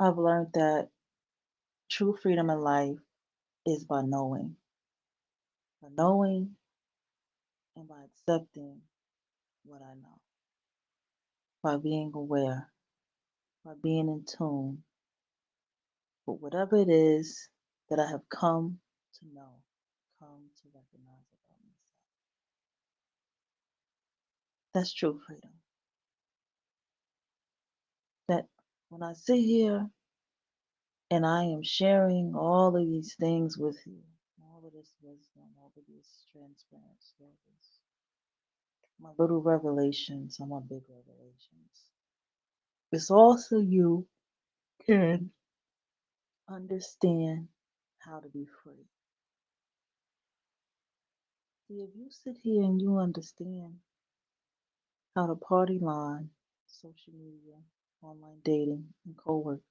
I've learned that true freedom in life is by knowing and by accepting what I know, by being aware, by being in tune with whatever it is that I have come to know, come to recognize about myself. That's true freedom. That when I sit here and I am sharing all of these things with you, all of this wisdom, all of this transparent stories, my little revelations are my big revelations. It's also you can understand how to be free. See, if you sit here and you understand how to party line, social media, online dating, and co-working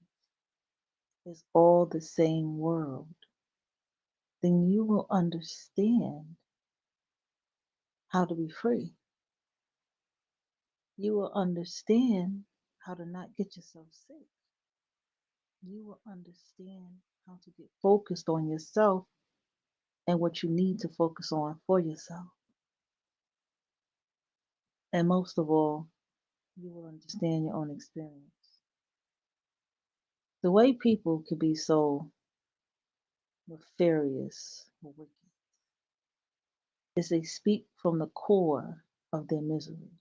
is all the same world, then you will understand how to be free. You will understand how to not get yourself sick. You will understand how to get focused on yourself and what you need to focus on for yourself. And most of all, you will understand your own experience. The way people can be so nefarious or wicked is they speak from the core of their misery.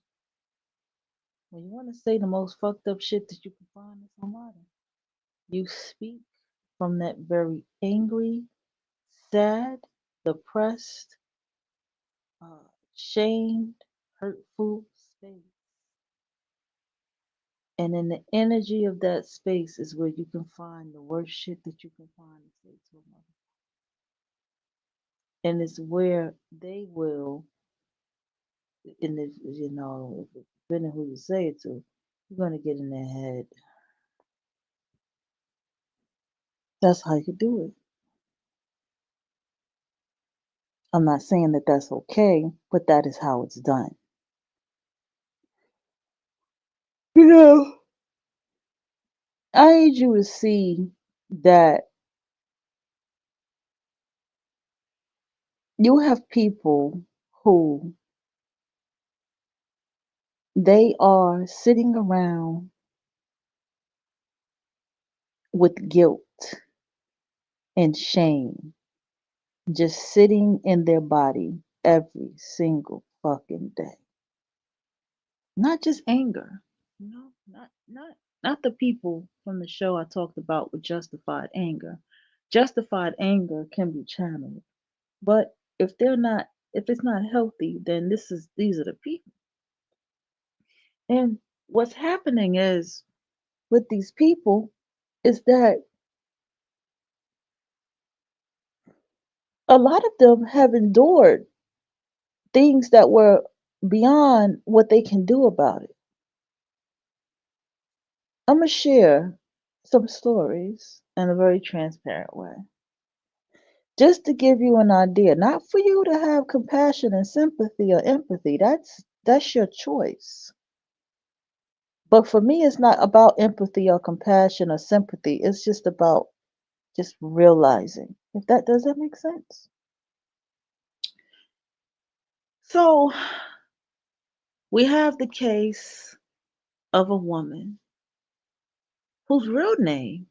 When you want to say the most fucked up shit that you can find in somebody, you speak from that very angry, sad, depressed, shamed, hurtful space. And in the energy of that space is where you can find the worst shit that you can find to say to a mother. And it's where they will, and if depending who you say it to, you're gonna get in their head. That's how you do it. I'm not saying that that's okay, but that is how it's done. You know, I need you to see that you have people who they are sitting around with guilt and shame, just sitting in their body every single fucking day. Not just anger, not the people from the show I talked about with justified anger. Justified anger can be channeled, but if it's not healthy, then these are the people. And what's happening is with these people is that a lot of them have endured things that were beyond what they can do about it. I'm going to share some stories in a very transparent way. Just to give you an idea, not for you to have compassion and sympathy or empathy. That's your choice. But for me, it's not about empathy or compassion or sympathy. It's just about just realizing. If that does that make sense? So we have the case of a woman whose real name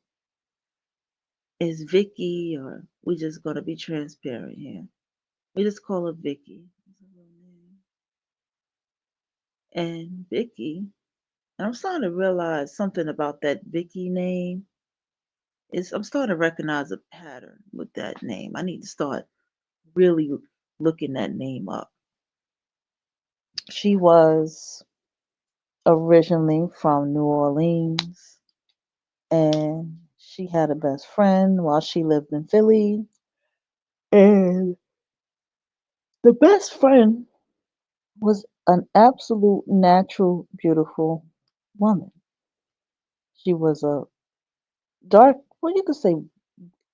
is Vicky, or we're just gonna be transparent here. We just call her Vicky. And Vicky, and I'm starting to realize something about that Vicky name. I'm starting to recognize a pattern with that name. I need to start really looking that name up. She was originally from New Orleans, and she had a best friend while she lived in Philly. And the best friend was an absolute natural, beautiful woman. She was a dark, well, you could say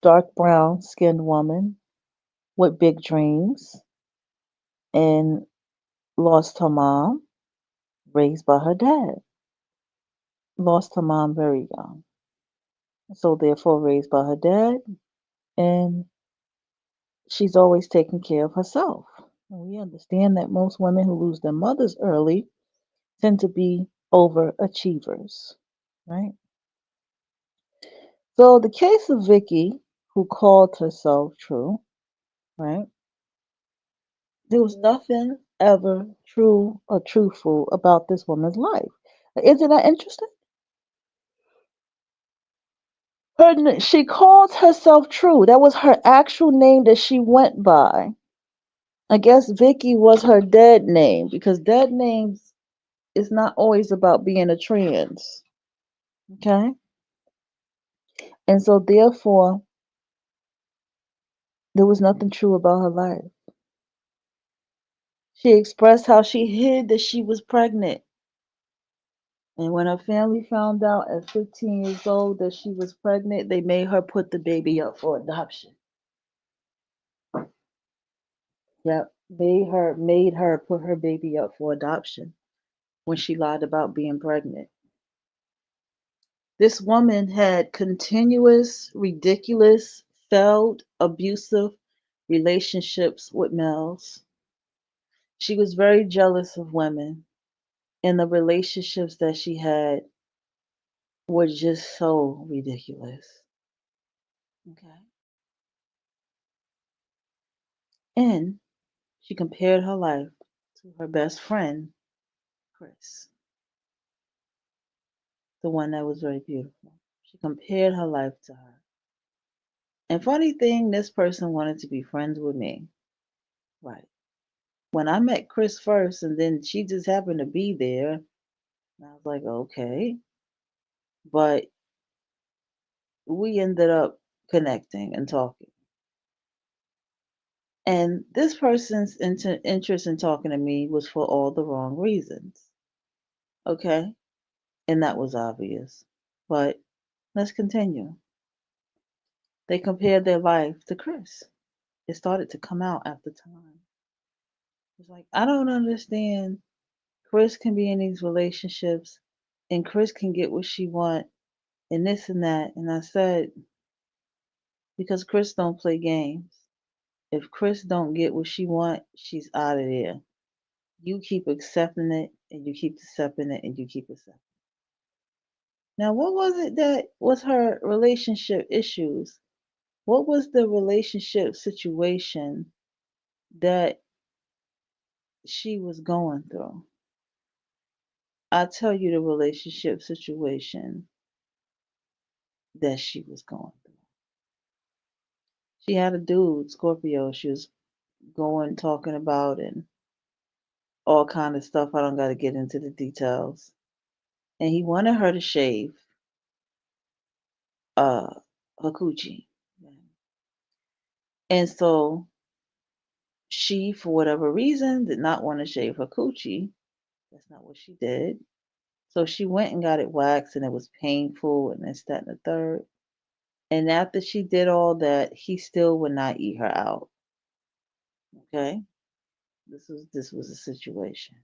dark brown skinned woman with big dreams and lost her mom, raised by her dad. Lost her mom very young. so therefore raised by her dad, and she's always taking care of herself. And we understand that most women who lose their mothers early tend to be overachievers, right? So the case of Vicky, who called herself True, right? There was nothing ever true or truthful about this woman's life. Isn't that interesting? She called herself True. That was her actual name that she went by. I guess Vicky was her dead name because dead names is not always about being a trans. Okay? And so therefore there was nothing true about her life. She expressed how she hid that she was pregnant. And when her family found out at 15 years old that she was pregnant, they made her put the baby up for adoption. Yep, made her put her baby up for adoption when she lied about being pregnant. This woman had continuous, ridiculous, failed, abusive relationships with males. She was very jealous of women, and the relationships that she had were just so ridiculous. Okay. And she compared her life to her best friend, Chris, the one that was very beautiful. She compared her life to her. And funny thing, this person wanted to be friends with me. Right. When I met Chris first, and then she just happened to be there, and I was like, okay. But we ended up connecting and talking. And this person's interest in talking to me was for all the wrong reasons. Okay. And that was obvious. But let's continue. They compared their life to Chris. It started to come out after time. It's like, I don't understand. Chris can be in these relationships and Chris can get what she want and this and that. And I said, because Chris don't play games. If Chris don't get what she want, she's out of there. You keep accepting it and you keep accepting it and you keep accepting. Now, what was it that was her relationship issues? What was the relationship situation that she was going through? I'll tell you the relationship situation that she was going through. She had a dude, Scorpio, she was going talking about and all kind of stuff. I don't got to get into the details. And he wanted her to shave uh her coochie. And so she, for whatever reason, did not want to shave her coochie. That's not what she did. So she went and got it waxed and it was painful and this, that, and the third. And after she did all that, he still would not eat her out. Okay? This was a situation.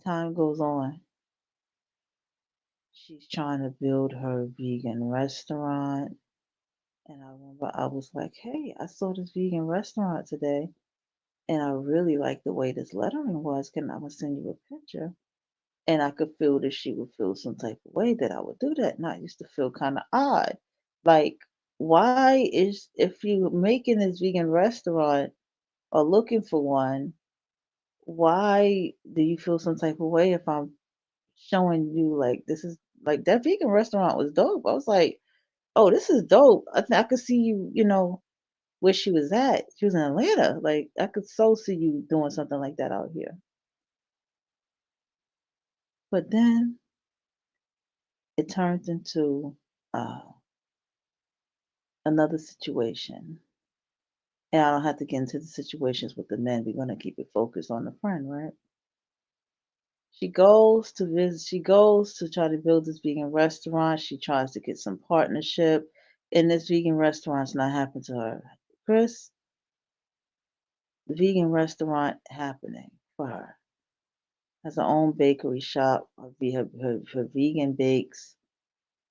Time goes on. She's trying to build her vegan restaurant. And I remember I was like, hey, I saw this vegan restaurant today. And I really like the way this lettering was. Can I send you a picture? And I could feel that she would feel some type of way that I would do that. And I used to feel kind of odd. Like, why is, if you're making this vegan restaurant or looking for one, why do you feel some type of way if I'm showing you like this is like that vegan restaurant was dope. I was like, oh, this is dope. I could see you, where she was at. She was in Atlanta. Like I could so see you doing something like that out here. But then it turns into uh, another situation. And I don't have to get into the situations with the men. We're gonna keep it focused on the friend, right? She goes to visit, she goes to try to build this vegan restaurant. She tries to get some partnership, and this vegan restaurant's not happening to her. Chris, the vegan restaurant happening for her. Has her own bakery shop, her vegan bakes.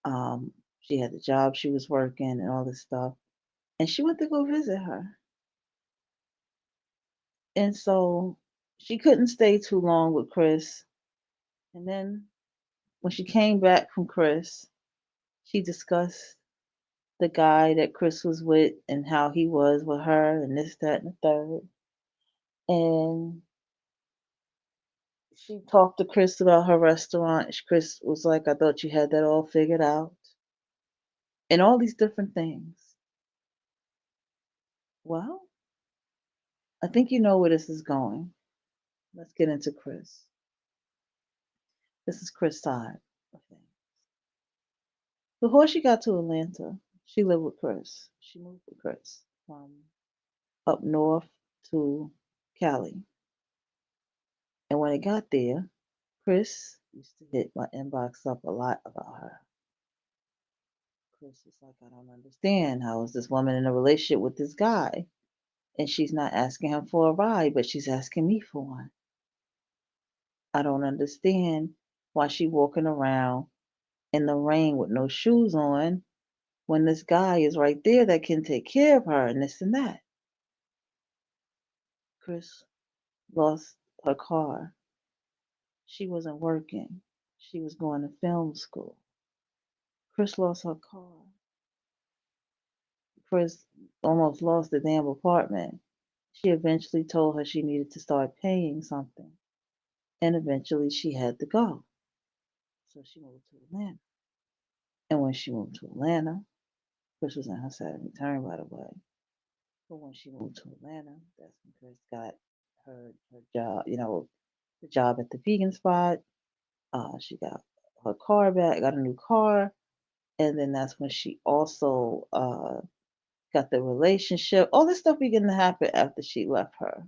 Um, She had the job she was working and all this stuff. And she went to go visit her. And so she couldn't stay too long with Chris. And then when she came back from Chris, she discussed the guy that Chris was with and how he was with her and this, that, and the third. And she talked to Chris about her restaurant. Chris was like, I thought you had that all figured out. And all these different things. Well, I think you know where this is going. Let's get into Chris. This is Chris' side of things. Before she got to Atlanta, she lived with Chris. She moved with Chris from up north to Cali. And when it got there, Chris used to hit my inbox up a lot about her. Chris was like, I don't understand. How is this woman in a relationship with this guy? And she's not asking him for a ride, but she's asking me for one. I don't understand why she walking around in the rain with no shoes on when this guy is right there that can take care of her and this and that. Chris lost her car. She wasn't working. She was going to film school. Chris lost her car. Chris almost lost the damn apartment. She eventually told her she needed to start paying something. And eventually she had to go. So she moved to Atlanta. And when she moved to Atlanta, Chris was in her second return, by the way. But when she moved to Atlanta, that's when Chris got her job, the job at the vegan spot. She got her car back, got a new car, and then that's when she also got the relationship. All this stuff began to happen after she left her.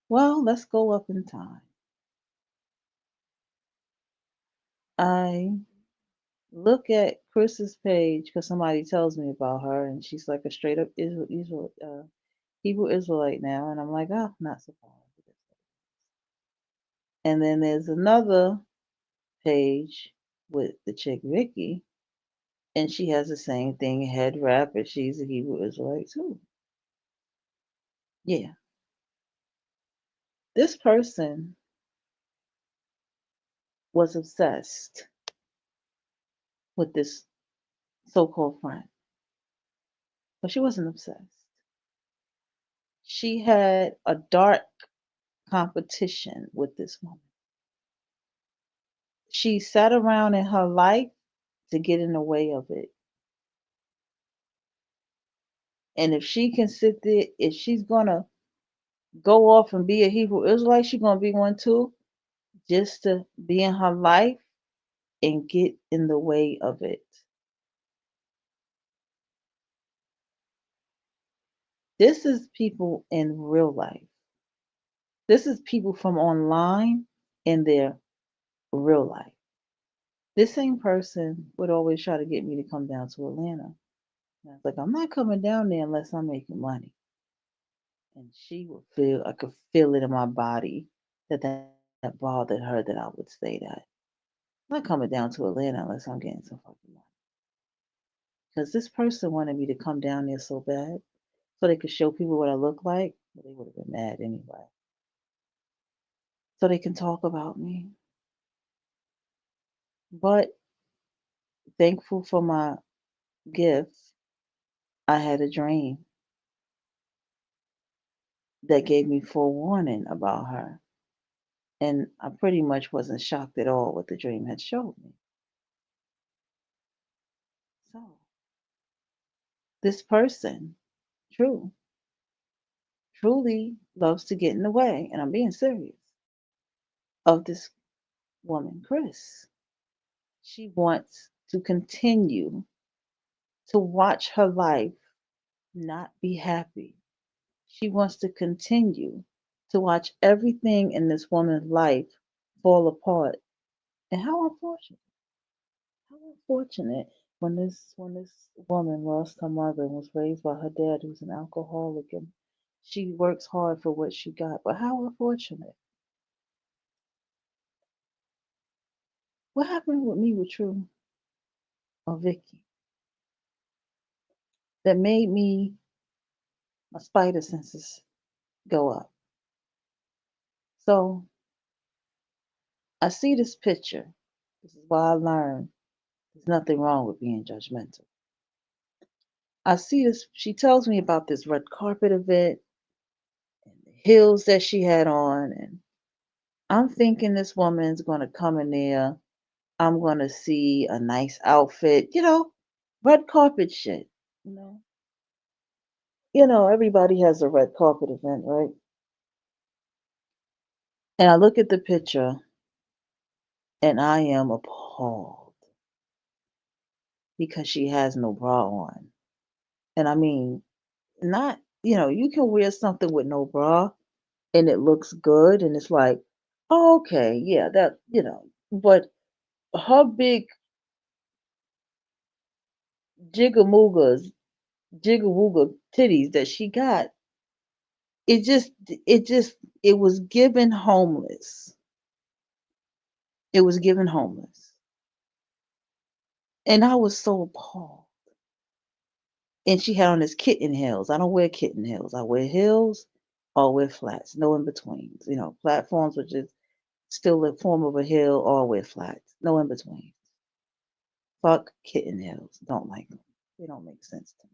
Well, let's go up in time. I look at Chris's page because somebody tells me about her, and she's like a straight up Hebrew Israelite now, and I'm like, oh, not surprised. And then there's another page with the chick Vicky, and she has the same thing, head wrap, and she's a Hebrew Israelite too. Yeah. This person was obsessed with this so-called friend, but she wasn't obsessed. She had a dark competition with this woman. She sat around in her life to get in the way of it. And if she can sit there, if she's gonna go off and be a Hebrew Israelite, she's gonna be one too, just to be in her life and get in the way of it. This is people in real life. This is people from online in their real life. This same person would always try to get me to come down to Atlanta. And I was like, I'm not coming down there unless I'm making money. And she would feel, I could feel it in my body that bothered her that I would say that. I'm not coming down to Atlanta unless I'm getting some fucking money. Because this person wanted me to come down there so bad so they could show people what I look like. But they would have been mad anyway. So they can talk about me. But thankful for my gift, I had a dream that gave me forewarning about her. And I pretty much wasn't shocked at all what the dream had showed me. So this person, true, truly loves to get in the way, and I'm being serious, of this woman, Chris. She wants to continue to watch her life not be happy. She wants to continue to watch everything in this woman's life fall apart. And how unfortunate. How unfortunate when this woman lost her mother and was raised by her dad who's an alcoholic, and she works hard for what she got. But how unfortunate. What happened with me with True? or Vicky that made my spider senses go up. So I see this picture. This is why I learned there's nothing wrong with being judgmental. I see this, she tells me about this red carpet event and the heels that she had on. And I'm thinking this woman's going to come in there. I'm going to see a nice outfit, red carpet shit, you know. Everybody has a red carpet event, right? And I look at the picture and I am appalled because she has no bra on. And I mean, not, you can wear something with no bra and it looks good and it's like, oh, okay, yeah, but her big jiggamoogas, jigawooga titties that she got, it just, it just, it was given homeless. It was given homeless. And I was so appalled. And she had on this kitten heels. I don't wear kitten heels. I wear heels or wear flats, no in betweens. Platforms, which is still a form of a heel, or wear flats, no in between. Fuck kitten heels. Don't like them. They don't make sense to me.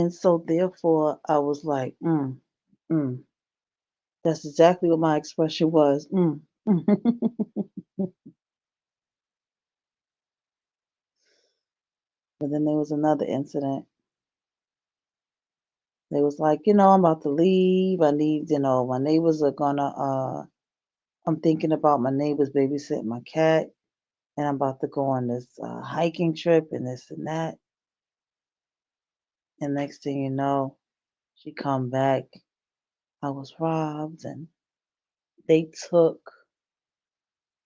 And so therefore I was like, mm. That's exactly what my expression was. But then there was another incident. They was like, I'm about to leave. I need, my neighbors are gonna I'm thinking about my neighbors babysitting my cat and I'm about to go on this hiking trip and this and that. And next thing you know, she come back. I was robbed and they took,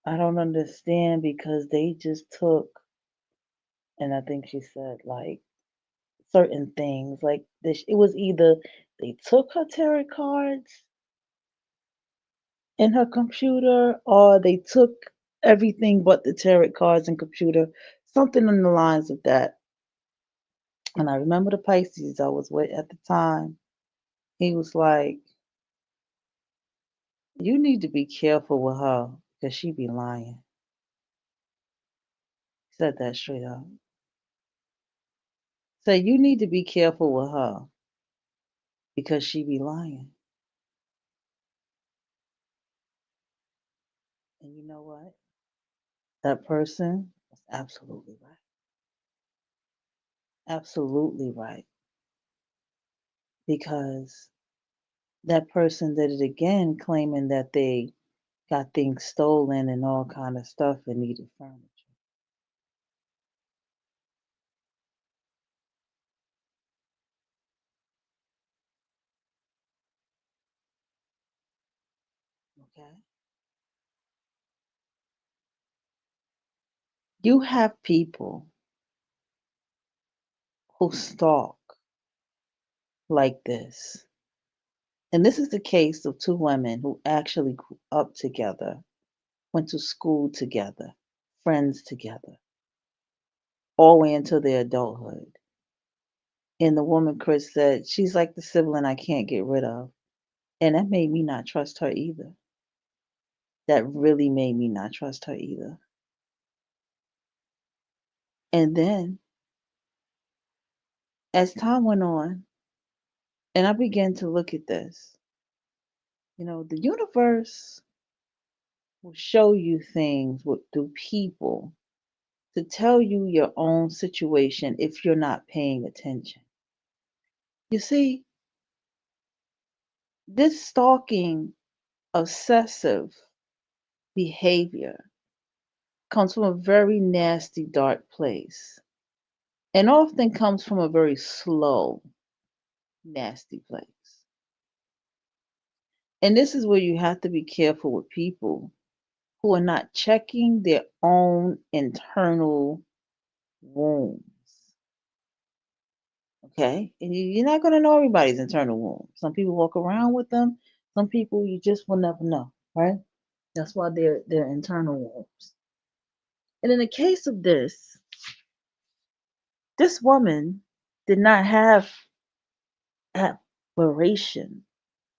I don't understand because they just took, and I think she said like certain things like this. It was either they took her tarot cards and her computer, or they took everything but the tarot cards and computer, something in the lines of that. And I remember the Pisces I was with at the time. He was like, "You need to be careful with her because she be lying." He said that straight up. Say, "You need to be careful with her because she be lying." And you know what? That person was absolutely right. Absolutely right. Because that person did it again, claiming that they got things stolen and all kind of stuff and needed furniture. Okay. You have people who stalk like this. And this is the case of two women who actually grew up together, went to school together, friends together, all the way into their adulthood. And the woman, Chris, said, she's like the sibling I can't get rid of. And that made me not trust her either. That really made me not trust her either. And then as time went on, and I began to look at this, the universe will show you things through people to tell you your own situation if you're not paying attention. You see, this stalking, obsessive behavior comes from a very nasty, dark place and often comes from a very slow, nasty place. And this is where you have to be careful with people who are not checking their own internal wounds. Okay? And you're not going to know everybody's internal wounds. Some people walk around with them, some people you just will never know, right? That's why they're internal wounds. And in the case of this woman did not have admiration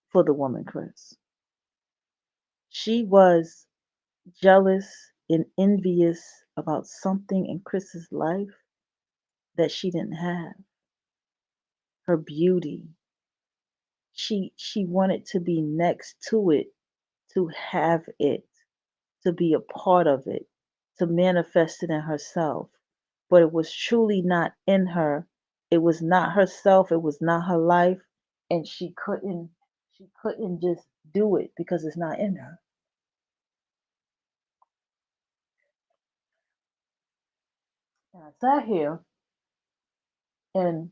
for the woman Chris. She was jealous and envious about something in Chris's life that she didn't have. Her beauty. She wanted to be next to it, to have it, to be a part of it, to manifest it in herself. But it was truly not in her. It was not herself, it was not her life, and she couldn't just do it because it's not in her. And I sat here and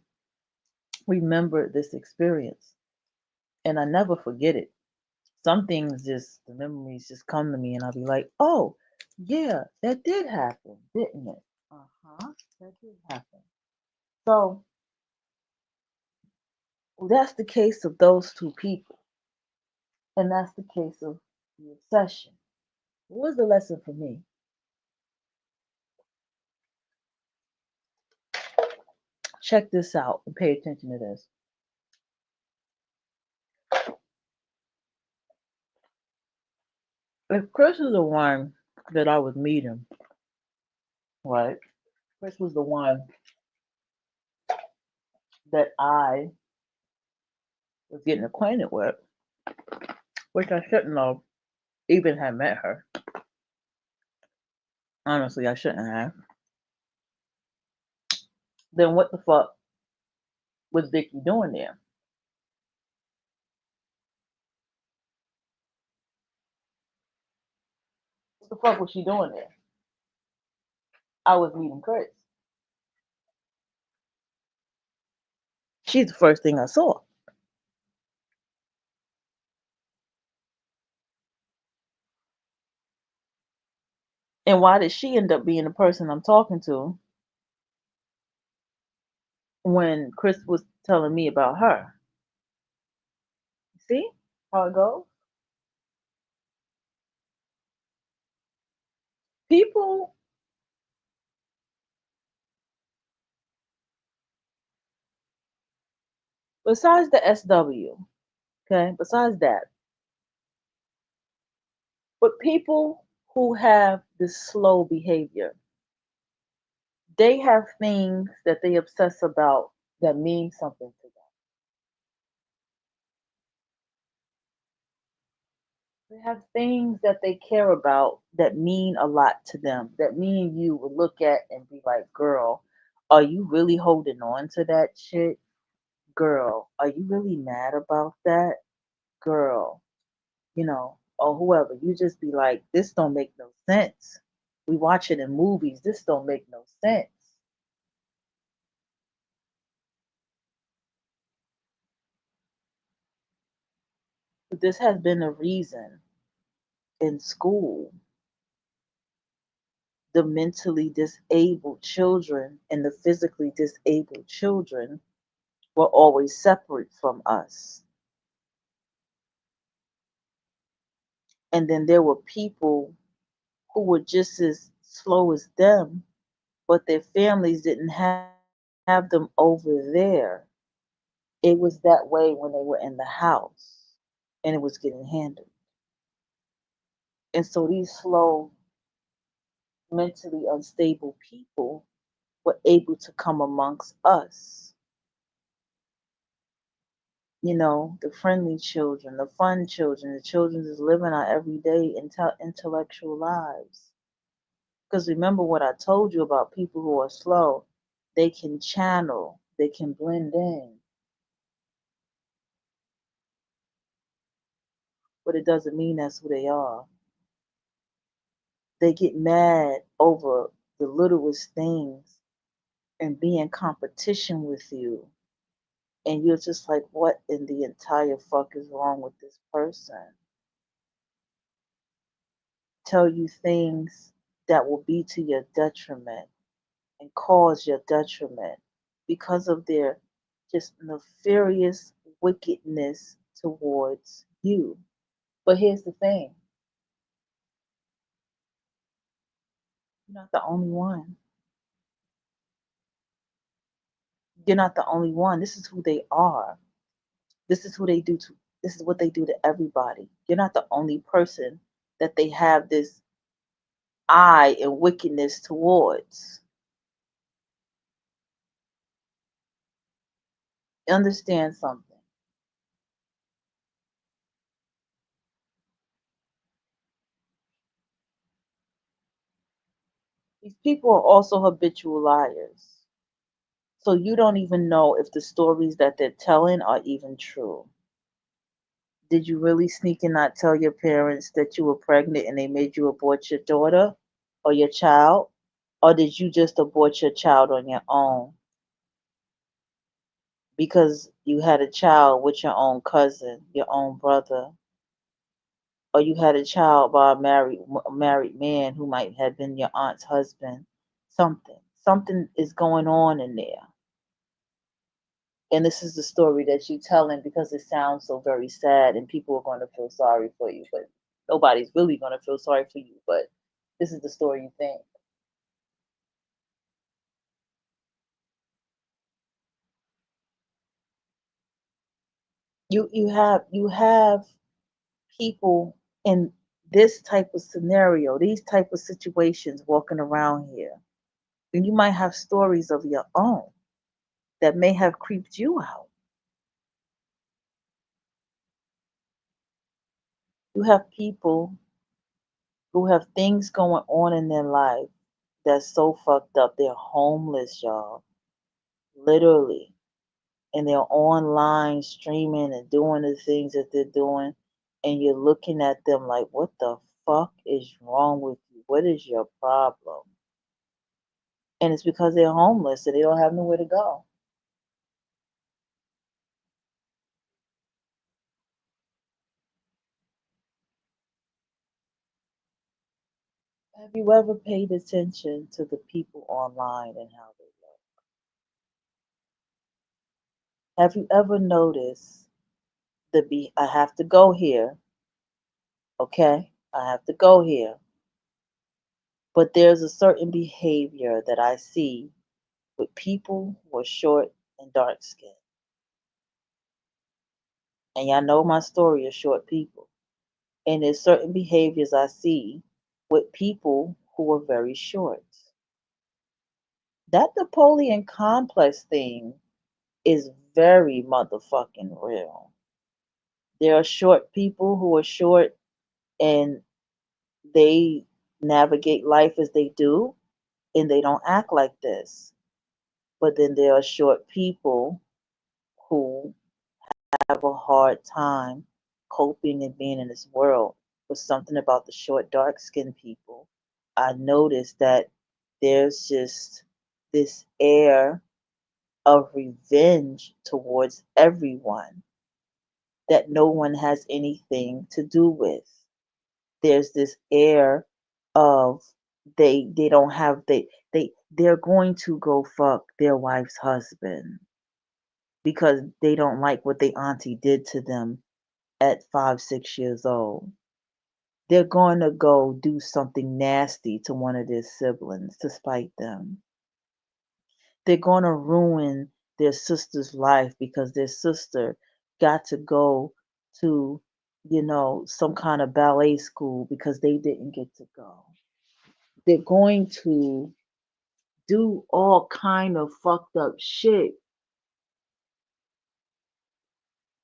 remembered this experience, and I never forget it. Some things just, the memories just come to me, and I'll be like, oh, yeah, that did happen, didn't it? Uh huh, that did happen. So that's the case of those two people, and that's the case of the obsession. What was the lesson for me? Check this out and pay attention to this. If Chris is the one that I was meeting, right? Chris was the one that I was getting acquainted with, which I shouldn't have even have met her. Honestly, I shouldn't have. Then what the fuck was Vicky doing there? What the fuck was she doing there? I was meeting Chris. She's the first thing I saw. And why did she end up being the person I'm talking to when Chris was telling me about her? See how it goes? People, besides the SW, okay, besides that, but people who have this slow behavior, they have things that they obsess about that mean something to them. They have things that they care about that mean a lot to them, that me and you would look at and be like, girl, are you really holding on to that shit? Girl, are you really mad about that? Girl, or whoever. You just be like, this don't make no sense. We watch it in movies. This don't make no sense. But this has been a reason in school. The mentally disabled children and the physically disabled children were always separate from us. And then there were people who were just as slow as them, but their families didn't have them over there. It was that way when they were in the house and it was getting handled. And so these slow, mentally unstable people were able to come amongst us. The friendly children, the fun children, the children that's living our everyday intellectual lives. Because remember what I told you about people who are slow, they can channel, they can blend in, but it doesn't mean that's who they are. They get mad over the littlest things and be in competition with you. And you're just like, what in the entire fuck is wrong with this person? Tell you things that will be to your detriment and cause your detriment because of their just nefarious wickedness towards you. But here's the thing, You're not the only one. You're not the only one. This is who they are. This is who they do to this is what they do to everybody. You're not the only person that they have this eye and wickedness towards. Understand something. These people are also habitual liars. So you don't even know if the stories that they're telling are even true. Did you really sneak and not tell your parents that you were pregnant and they made you abort your daughter or your child? Or did you just abort your child on your own because you had a child with your own cousin, your own brother, or you had a child by a married man who might have been your aunt's husband? Something is going on in there. And this is the story that you're telling because it sounds so very sad and people are going to feel sorry for you, but nobody's really going to feel sorry for you, but this is the story you think. You have people in this type of scenario, these type of situations walking around here, and you might have stories of your own that may have creeped you out. You have people who have things going on in their life that's so fucked up. They're homeless, y'all, literally, and they're online streaming and doing the things that they're doing, and you're looking at them like, what the fuck is wrong with you? What is your problem? And it's because they're homeless and they don't have nowhere to go. Have you ever paid attention to the people online and how they look? Have you ever noticed I have to go here, okay? I have to go here. But there's a certain behavior that I see with people who are short and dark skinned. And y'all know my story of short people. And there's certain behaviors I see with people who are very short. That Napoleon complex thing is very motherfucking real. There are short people who are short and they navigate life as they do and they don't act like this. But then there are short people who have a hard time coping and being in this world. But something about the short, dark skinned people, I noticed that there's just this air of revenge towards everyone that no one has anything to do with. There's this air of they don't have they're going to go fuck their wife's husband because they don't like what their auntie did to them at 5, 6 years old. They're going to go do something nasty to one of their siblings to spite them. They're going to ruin their sister's life because their sister got to go to, some kind of ballet school because they didn't get to go. They're going to do all kind of fucked up shit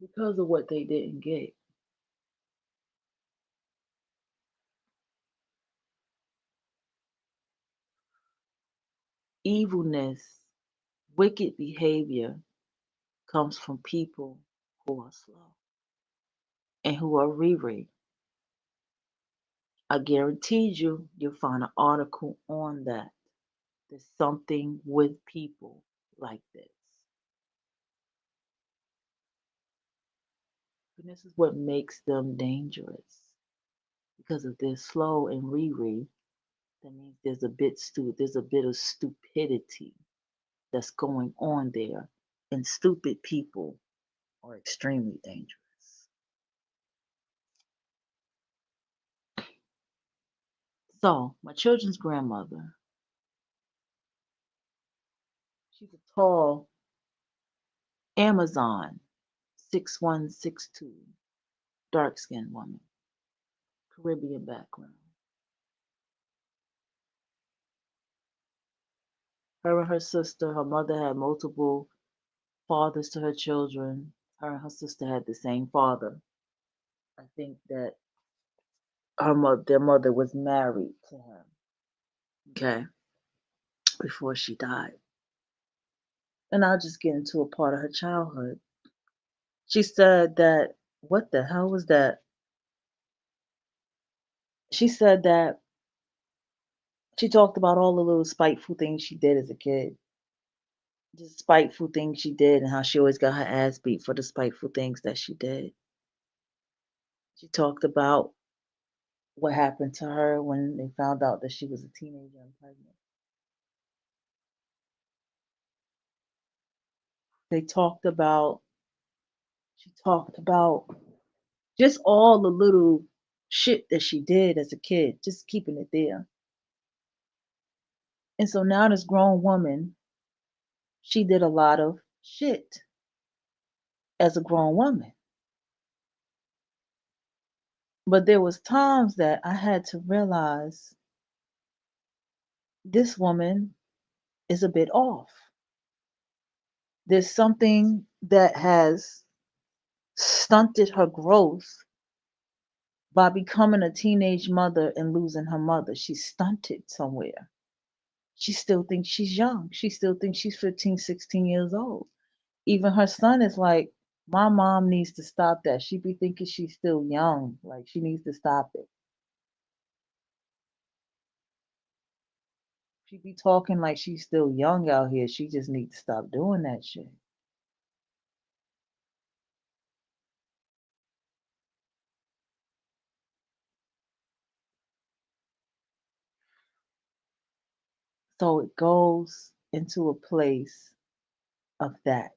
because of what they didn't get. Evilness, wicked behavior comes from people who are slow and who are Riri. I guarantee you'll find an article on that. There's something with people like this. And this is what makes them dangerous. Because if they're slow and Riri, that means there's a bit of stupidity that's going on there. And stupid people are extremely dangerous. So, my children's grandmother She's a tall Amazon 6162, dark skinned woman, Caribbean background. Her and her sister, her mother had multiple fathers to her children. Her and her sister had the same father. I think that their mother was married to him. Okay, before she died. And I'll just get into a part of her childhood. She said that, what the hell was that? She said that she talked about all the little spiteful things she did as a kid. Just spiteful things she did and how she always got her ass beat for the spiteful things that she did. She talked about what happened to her when they found out that she was a teenager and pregnant. They talked about, she talked about just all the little shit that she did as a kid, just keeping it there. And so now this grown woman, she did a lot of shit as a grown woman. But there was times that I had to realize this woman is a bit off. There's something that has stunted her growth by becoming a teenage mother and losing her mother. She's stunted somewhere. She still thinks she's young. She still thinks she's 15, 16 years old. Even her son is like, my mom needs to stop that. She be thinking she's still young. Like, she needs to stop it. She be talking like she's still young out here. She just needs to stop doing that shit. So it goes into a place of that.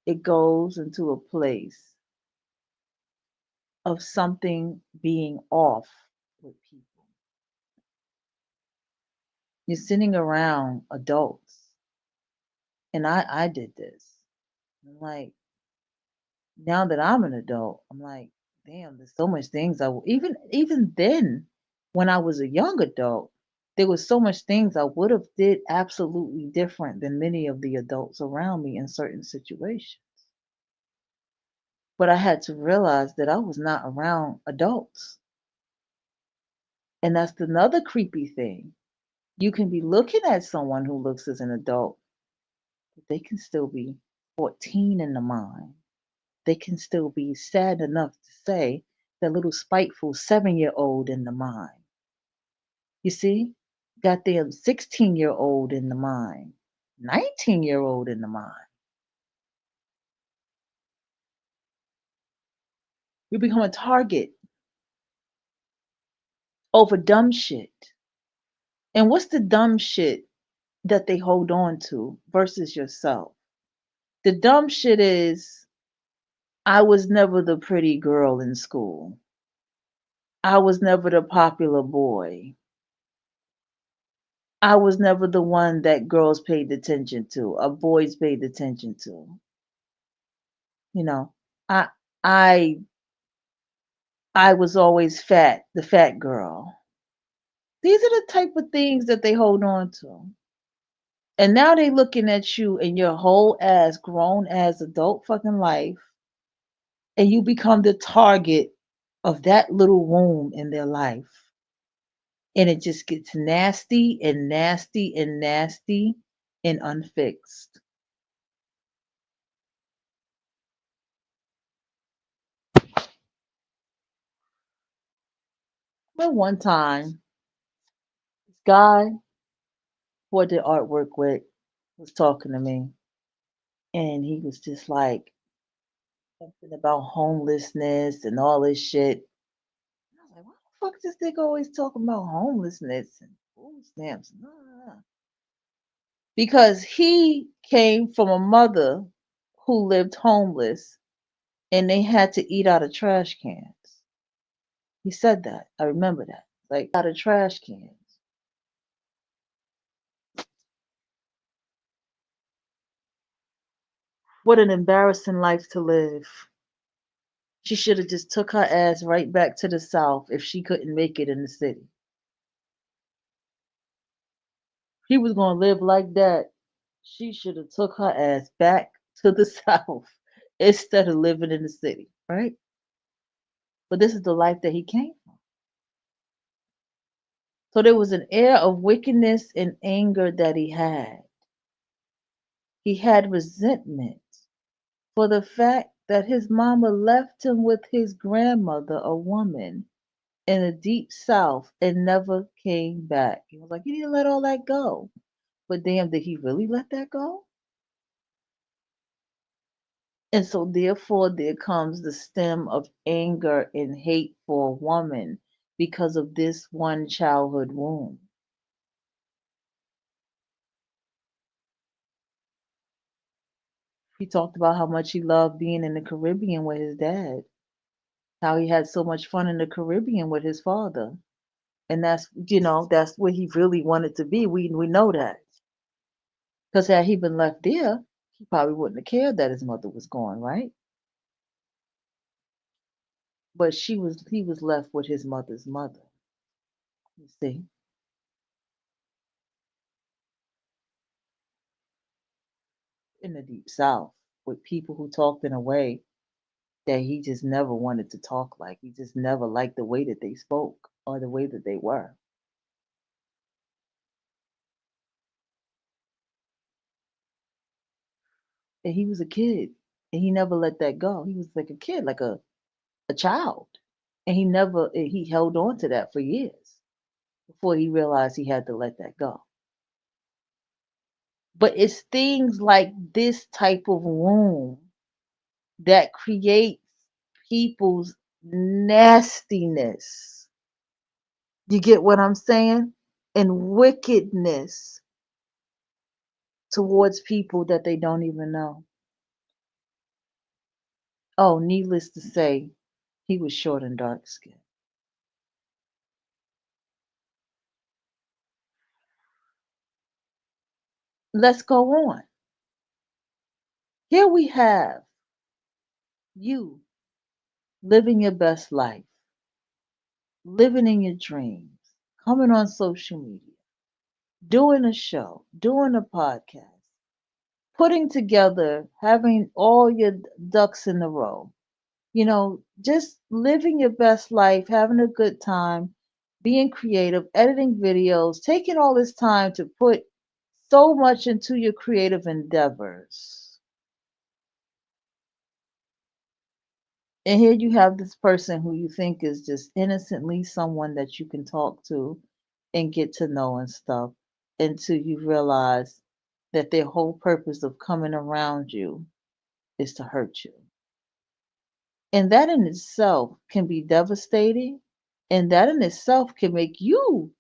It goes into a place of something being off with people. You're sitting around adults, and I did this. I'm like, now that I'm an adult, I'm like, damn, there's so much things even then, when I was a young adult, there was so much things I would have did absolutely different than many of the adults around me in certain situations. But I had to realize that I was not around adults. And that's another creepy thing. You can be looking at someone who looks as an adult, but they can still be 14 in the mind. They can still be sad enough to say that little spiteful 7-year-old in the mind. You see? Got them 16-year-old in the mind, 19-year-old in the mind. You become a target over dumb shit. And what's the dumb shit that they hold on to versus yourself? The dumb shit is, I was never the pretty girl in school. I was never the popular boy. I was never the one that girls paid attention to, or boys paid attention to. You know, I I I was always fat, the fat girl. These are the type of things that they hold on to. And now they looking at you in your whole ass grown as adult fucking life, and you become the target of that little wound in their life. And it just gets nasty and nasty and nasty and unfixed. But one time, this guy who I did artwork with was talking to me, and he was just like something about homelessness and all this shit. And I was like, why the fuck is this nigga always talking about homelessness and food stamps? Nah, nah, nah. Because he came from a mother who lived homeless and they had to eat out of trash cans. He said that. I remember that. Like, out of trash cans. What an embarrassing life to live. She should have just took her ass right back to the South if she couldn't make it in the city. He was gonna live like that. She should have took her ass back to the South instead of living in the city, right? But this is the life that he came from. So there was an air of wickedness and anger that he had. He had resentment for the fact that his mama left him with his grandmother, a woman, in the deep South and never came back. He was like, you need to let all that go. But damn, did he really let that go? And so, therefore, there comes the stem of anger and hate for a woman because of this one childhood wound. He talked about how much he loved being in the Caribbean with his dad, how he had so much fun in the Caribbean with his father. And that's where he really wanted to be. We know that. Because had he been left there, he probably wouldn't have cared that his mother was gone, right? But he was left with his mother's mother, you see, in the deep South, with people who talked in a way that he just never wanted to talk like. He just never liked the way that they spoke or the way that they were. And he was a kid and he never let that go. He was like a kid, like a child. And he held on to that for years before he realized he had to let that go. But it's things like this type of wound that creates people's nastiness. You get what I'm saying? And wickedness towards people that they don't even know. Oh, needless to say, he was short and dark skinned. Let's go on. Here we have you living your best life, living in your dreams, coming on social media, doing a show, doing a podcast, putting together, having all your ducks in a row, just living your best life, having a good time, being creative, editing videos, taking all this time to put so much into your creative endeavors. And here you have this person who you think is just innocently someone that you can talk to and get to know and stuff until you realize that their whole purpose of coming around you is to hurt you. And that in itself can be devastating. And that in itself can make you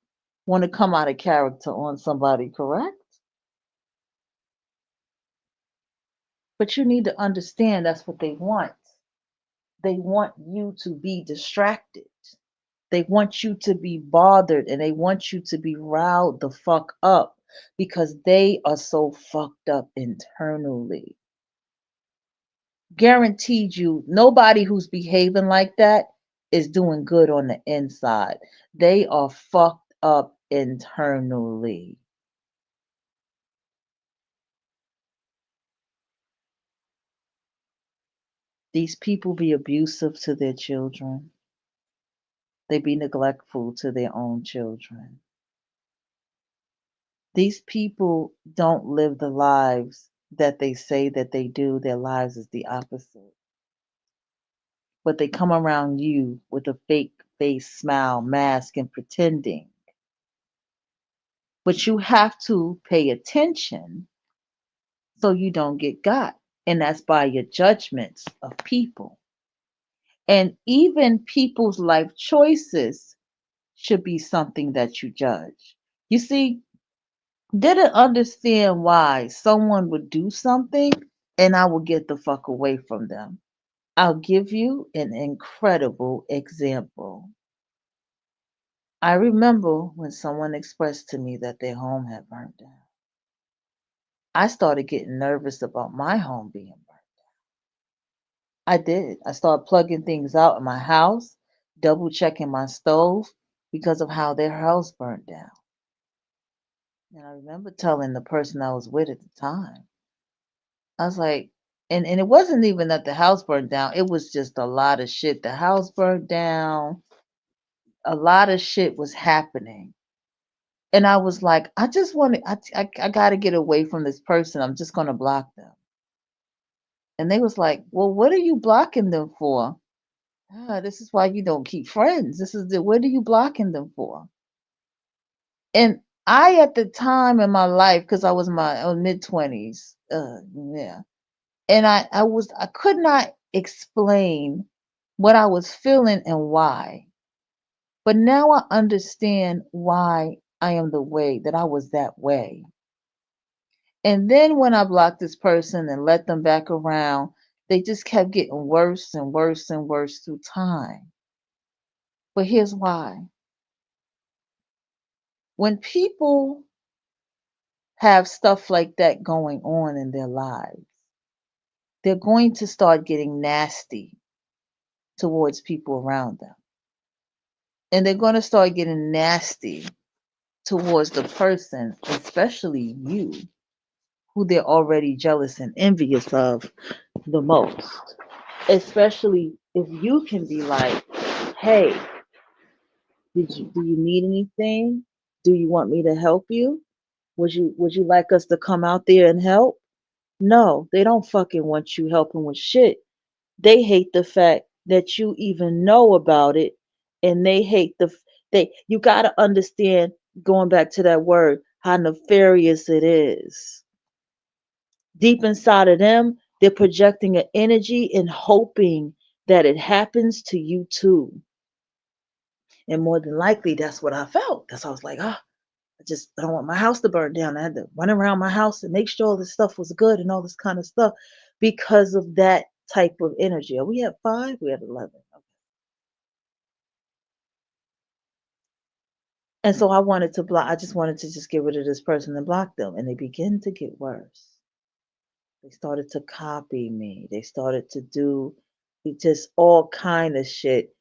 want to come out of character on somebody, correct? But you need to understand that's what they want. They want you to be distracted. They want you to be bothered and they want you to be riled the fuck up because they are so fucked up internally. Guaranteed you, nobody who's behaving like that is doing good on the inside. They are fucked up internally. These people be abusive to their children. They be neglectful to their own children. These people don't live the lives that they say that they do. Their lives is the opposite. But they come around you with a fake face, smile, mask, and pretending. But you have to pay attention so you don't get got. And that's by your judgments of people. And even people's life choices should be something that you judge. You see, didn't understand why someone would do something and I would get the fuck away from them. I'll give you an incredible example. I remember when someone expressed to me that their home had burnt down. I started getting nervous about my home being burnt. I did. I started plugging things out in my house, double checking my stove because of how their house burnt down. And I remember telling the person I was with at the time, I was like, and it wasn't even that the house burned down, it was just a lot of shit. The house burned down, a lot of shit was happening. And I was like, I just want to, I got to get away from this person. I'm just going to block them. And they was like, well, what are you blocking them for? Ah, this is why you don't keep friends. What are you blocking them for? And I, at the time in my life, because I was mid 20s, yeah. And I could not explain what I was feeling and why. But now I understand why I am the way that I was that way. And then when I blocked this person and let them back around, they just kept getting worse and worse and worse through time. But here's why. When people have stuff like that going on in their lives, they're going to start getting nasty towards people around them. And they're going to start getting nasty towards the person, especially you, who they're already jealous and envious of the most. Especially if you can be like, hey, do you need anything? Do you want me to help you? Would you like us to come out there and help? No, they don't fucking want you helping with shit. They hate the fact that you even know about it, and they hate they you got to understand, going back to that word, how nefarious it is. Deep inside of them, they're projecting an energy and hoping that it happens to you too. And more than likely, that's what I felt. That's why I was like, I don't want my house to burn down. I had to run around my house and make sure all this stuff was good and all this kind of stuff because of that type of energy. We had 5, we had 11. And so I just wanted to just get rid of this person and block them. And they begin to get worse. They started to copy me. They started to do just all kind of shit.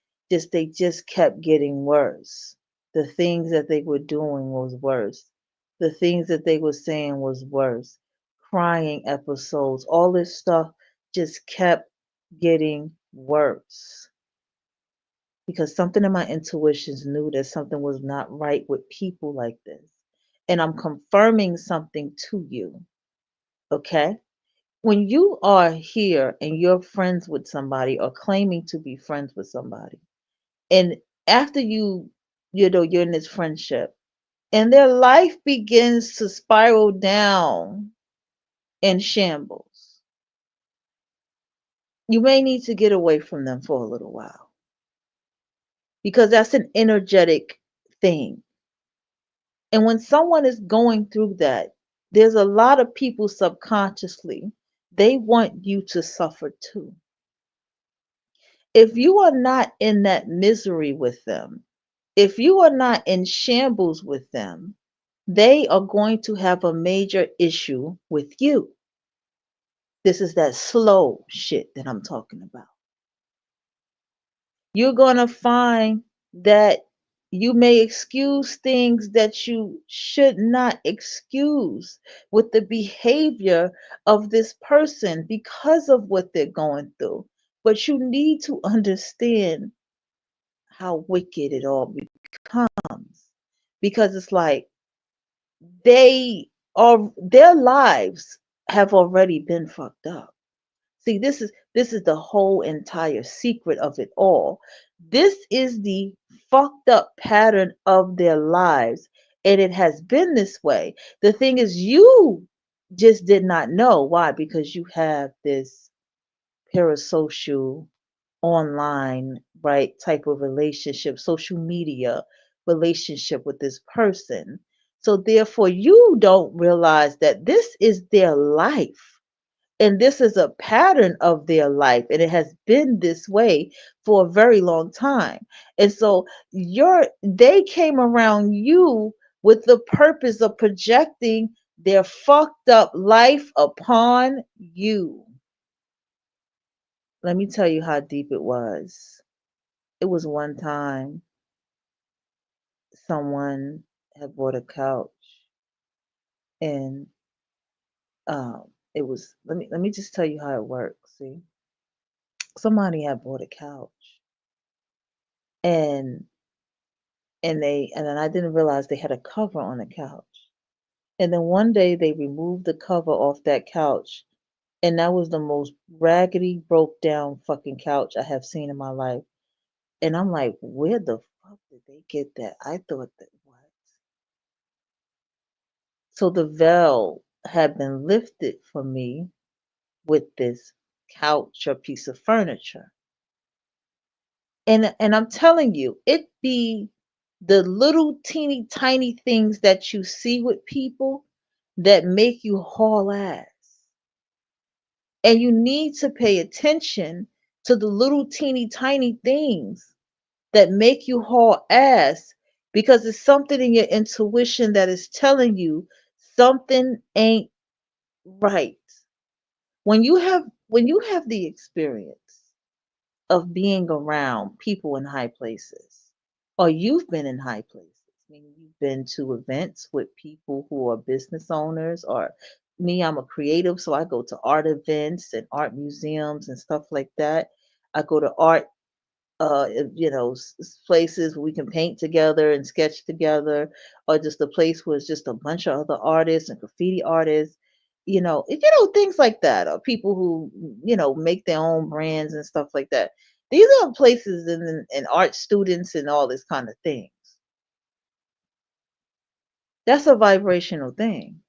They just kept getting worse. The things that they were doing was worse. The things that they were saying was worse. Crying episodes, all this stuff just kept getting worse. Because something in my intuitions knew that something was not right with people like this. And I'm confirming something to you. Okay? When you are here and you're friends with somebody or claiming to be friends with somebody, and after you're in this friendship and their life begins to spiral down in shambles, you may need to get away from them for a little while, because that's an energetic thing. And when someone is going through that, there's a lot of people subconsciously, they want you to suffer too. If you are not in that misery with them, if you are not in shambles with them, they are going to have a major issue with you. This is that slow shit that I'm talking about. You're going to find that you may excuse things that you should not excuse with the behavior of this person because of what they're going through. But you need to understand how wicked it all becomes, because it's like their lives have already been fucked up. See, this is the whole entire secret of it all. This is the fucked up pattern of their lives, and it has been this way. The thing is, you just did not know why, because you have this parasocial, online, right, type of relationship, social media relationship with this person. So therefore, you don't realize that this is their life. And this is a pattern of their life, and it has been this way for a very long time. And so they came around you with the purpose of projecting their fucked up life upon you. let me tell you how deep it was. It was one time someone had bought a couch, and it was, let me just tell you how it works. See, somebody had bought a couch, and and then I didn't realize they had a cover on the couch. And then one day they removed the cover off that couch, and that was the most raggedy, broke down fucking couch I have seen in my life. And I'm like, where the fuck did they get that? I thought that what? So the veil had been lifted for me with this couch or piece of furniture. And I'm telling you, it be the little teeny tiny things that you see with people that make you haul ass. And you need to pay attention to the little teeny tiny things that make you haul ass, because it's something in your intuition that is telling you something ain't right. When you have the experience of being around people in high places, or you've been in high places, meaning you've been to events with people who are business owners, or me, I'm a creative, so I go to art events and art museums and stuff like that. I go to art places where we can paint together and sketch together, or just a place where it's just a bunch of other artists and graffiti artists, things like that, or people who, make their own brands and stuff like that. These are places and art students and all this kind of things. That's a vibrational thing.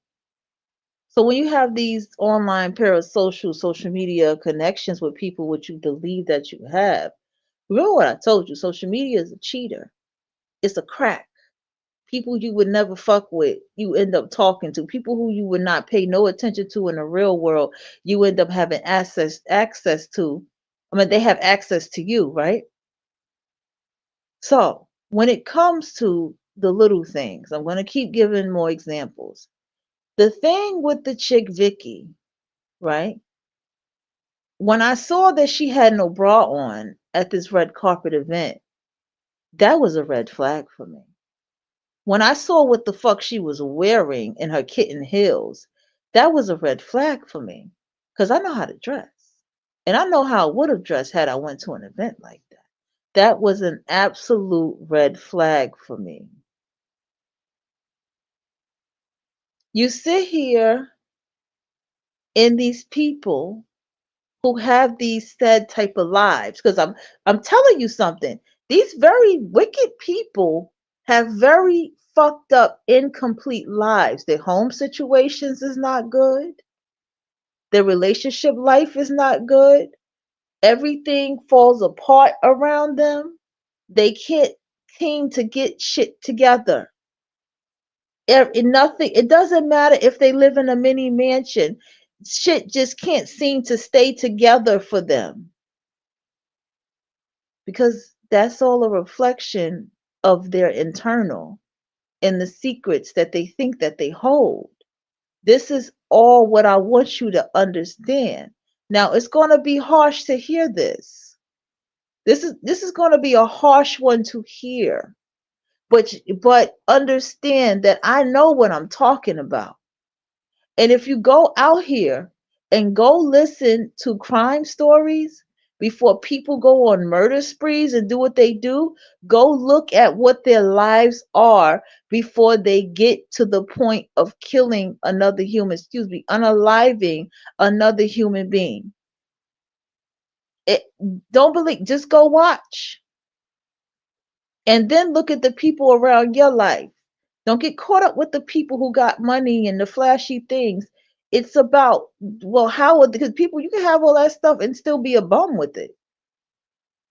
So when you have these online parasocial social media connections with people which you believe that you have, remember what I told you, social media is a cheater. It's a crack. People you would never fuck with, you end up talking to. People who you would not pay no attention to in the real world, you end up having access to. I mean, they have access to you, right? So when it comes to the little things, I'm going to keep giving more examples. The thing with the chick Vicky, right? When I saw that she had no bra on at this red carpet event, that was a red flag for me. When I saw what the fuck she was wearing in her kitten heels, that was a red flag for me, because I know how to dress. And I know how I would have dressed had I went to an event like that. That was an absolute red flag for me. You sit here in these people who have these said type of lives, because I'm telling you something. These very wicked people have very fucked up, incomplete lives. Their home situations is not good. Their relationship life is not good. Everything falls apart around them. They can't seem to get shit together. Nothing. It doesn't matter if they live in a mini mansion. Shit just can't seem to stay together for them, because that's all a reflection of their internal and the secrets that they think that they hold. This is all what I want you to understand. Now, it's going to be harsh to hear this. This is going to be a harsh one to hear. But understand that I know what I'm talking about. And if you go out here and go listen to crime stories before people go on murder sprees and do what they do, go look at what their lives are before they get to the point of killing another human, unaliving another human being. It, don't believe, just go watch. And then look at the people around your life. Don't get caught up with the people who got money and the flashy things. It's about, well, because people, you can have all that stuff and still be a bum with it.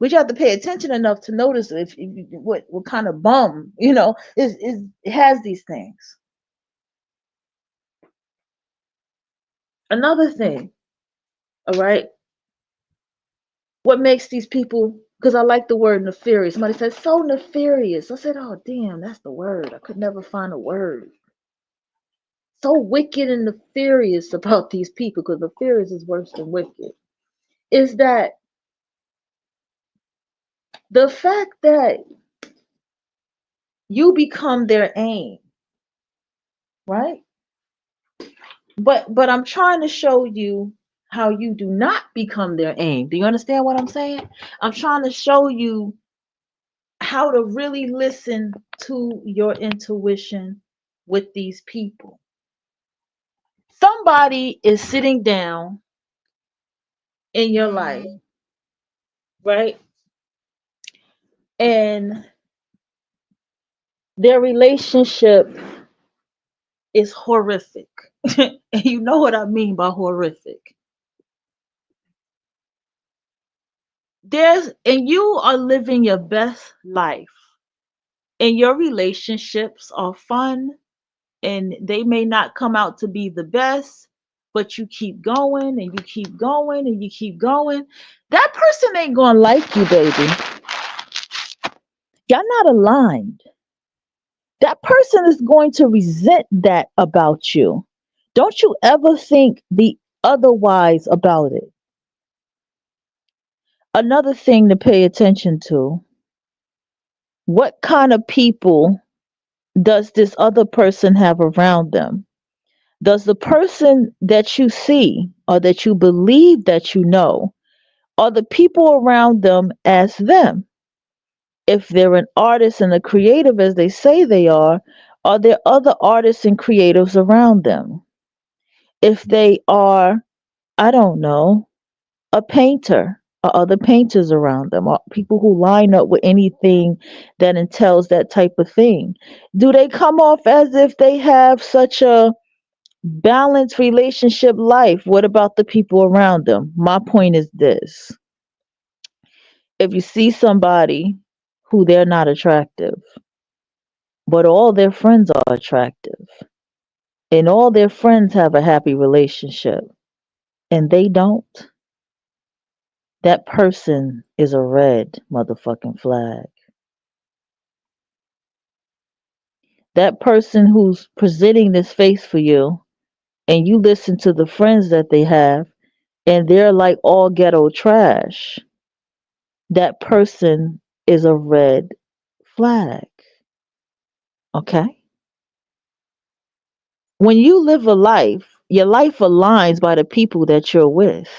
But you have to pay attention enough to notice what kind of bum, is has these things. Another thing, all right, what makes these people, because I like the word nefarious. Somebody said, so nefarious. I said, oh, damn, that's the word. I could never find a word. So wicked and nefarious about these people, because nefarious is worse than wicked, is that The fact that you become their aim, right? But I'm trying to show you how you do not become their aim. Do you understand what I'm saying? I'm trying to show you how to really listen to your intuition with these people. Somebody is sitting down in your life, right? And their relationship is horrific. And you know what I mean by horrific. And you are living your best life, and your relationships are fun, and they may not come out to be the best, but you keep going and you keep going and you keep going. That person ain't gonna like you, baby. Y'all not aligned. That person is going to resent that about you. Don't you ever think the otherwise about it. Another thing to pay attention to: what kind of people does this other person have around them? Does the person that you see or that you believe that you know, are the people around them as them? If they're an artist and a creative as they say they are there other artists and creatives around them? If they are, I don't know, a painter, or other painters around them, or people who line up with anything that entails that type of thing? Do they come off as if they have such a balanced relationship life? What about the people around them? My point is this: if you see somebody who they're not attractive, but all their friends are attractive, and all their friends have a happy relationship, and they don't, that person is a red motherfucking flag. That person who's presenting this face for you, and you listen to the friends that they have, and they're like all ghetto trash, that person is a red flag. Okay? When you live a life, your life aligns by the people that you're with.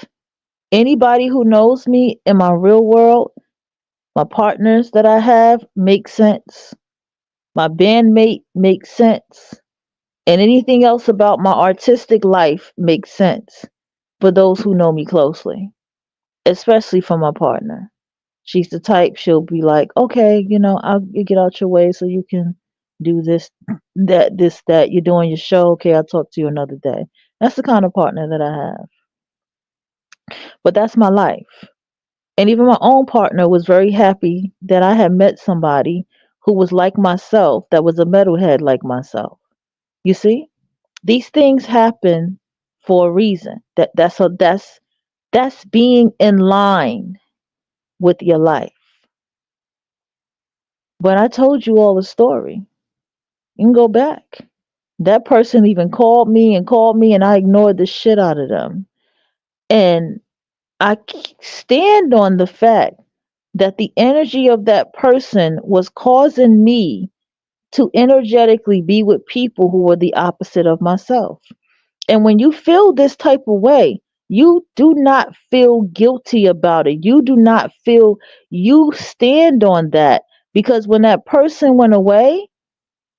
Anybody who knows me in my real world, my partners that I have make sense. My bandmate makes sense. And anything else about my artistic life makes sense for those who know me closely, especially for my partner. She's the type, she'll be like, okay, I'll get out your way so you can do this, that. You're doing your show. Okay, I'll talk to you another day. That's the kind of partner that I have. But that's my life. And even my own partner was very happy that I had met somebody who was like myself, that was a metalhead like myself. You see? These things happen for a reason. That's being in line with your life. But I told you all the story. You can go back. That person even called me, and I ignored the shit out of them. And stand on the fact that the energy of that person was causing me to energetically be with people who were the opposite of myself. And when you feel this type of way, you do not feel guilty about it. You do not feel, you stand on that, because when that person went away,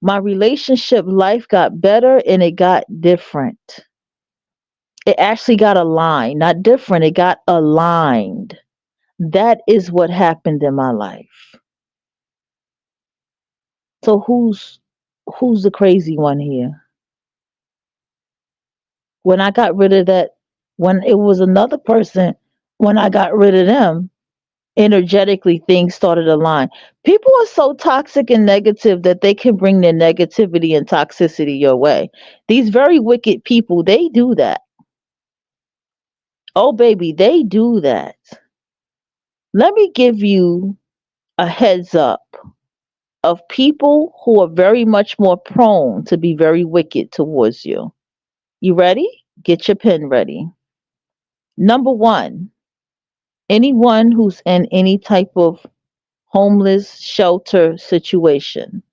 my relationship life got better and it got different. It actually got aligned, not different, it got aligned. That is what happened in my life. So who's the crazy one here? When I got rid of that, when it was another person, when I got rid of them, energetically things started to align. People are so toxic and negative that they can bring their negativity and toxicity your way. These very wicked people, they do that. Oh baby, they do that. Let me give you a heads up of people who are very much more prone to be very wicked towards you. You ready? Get your pen ready. Number one, anyone who's in any type of homeless shelter situation.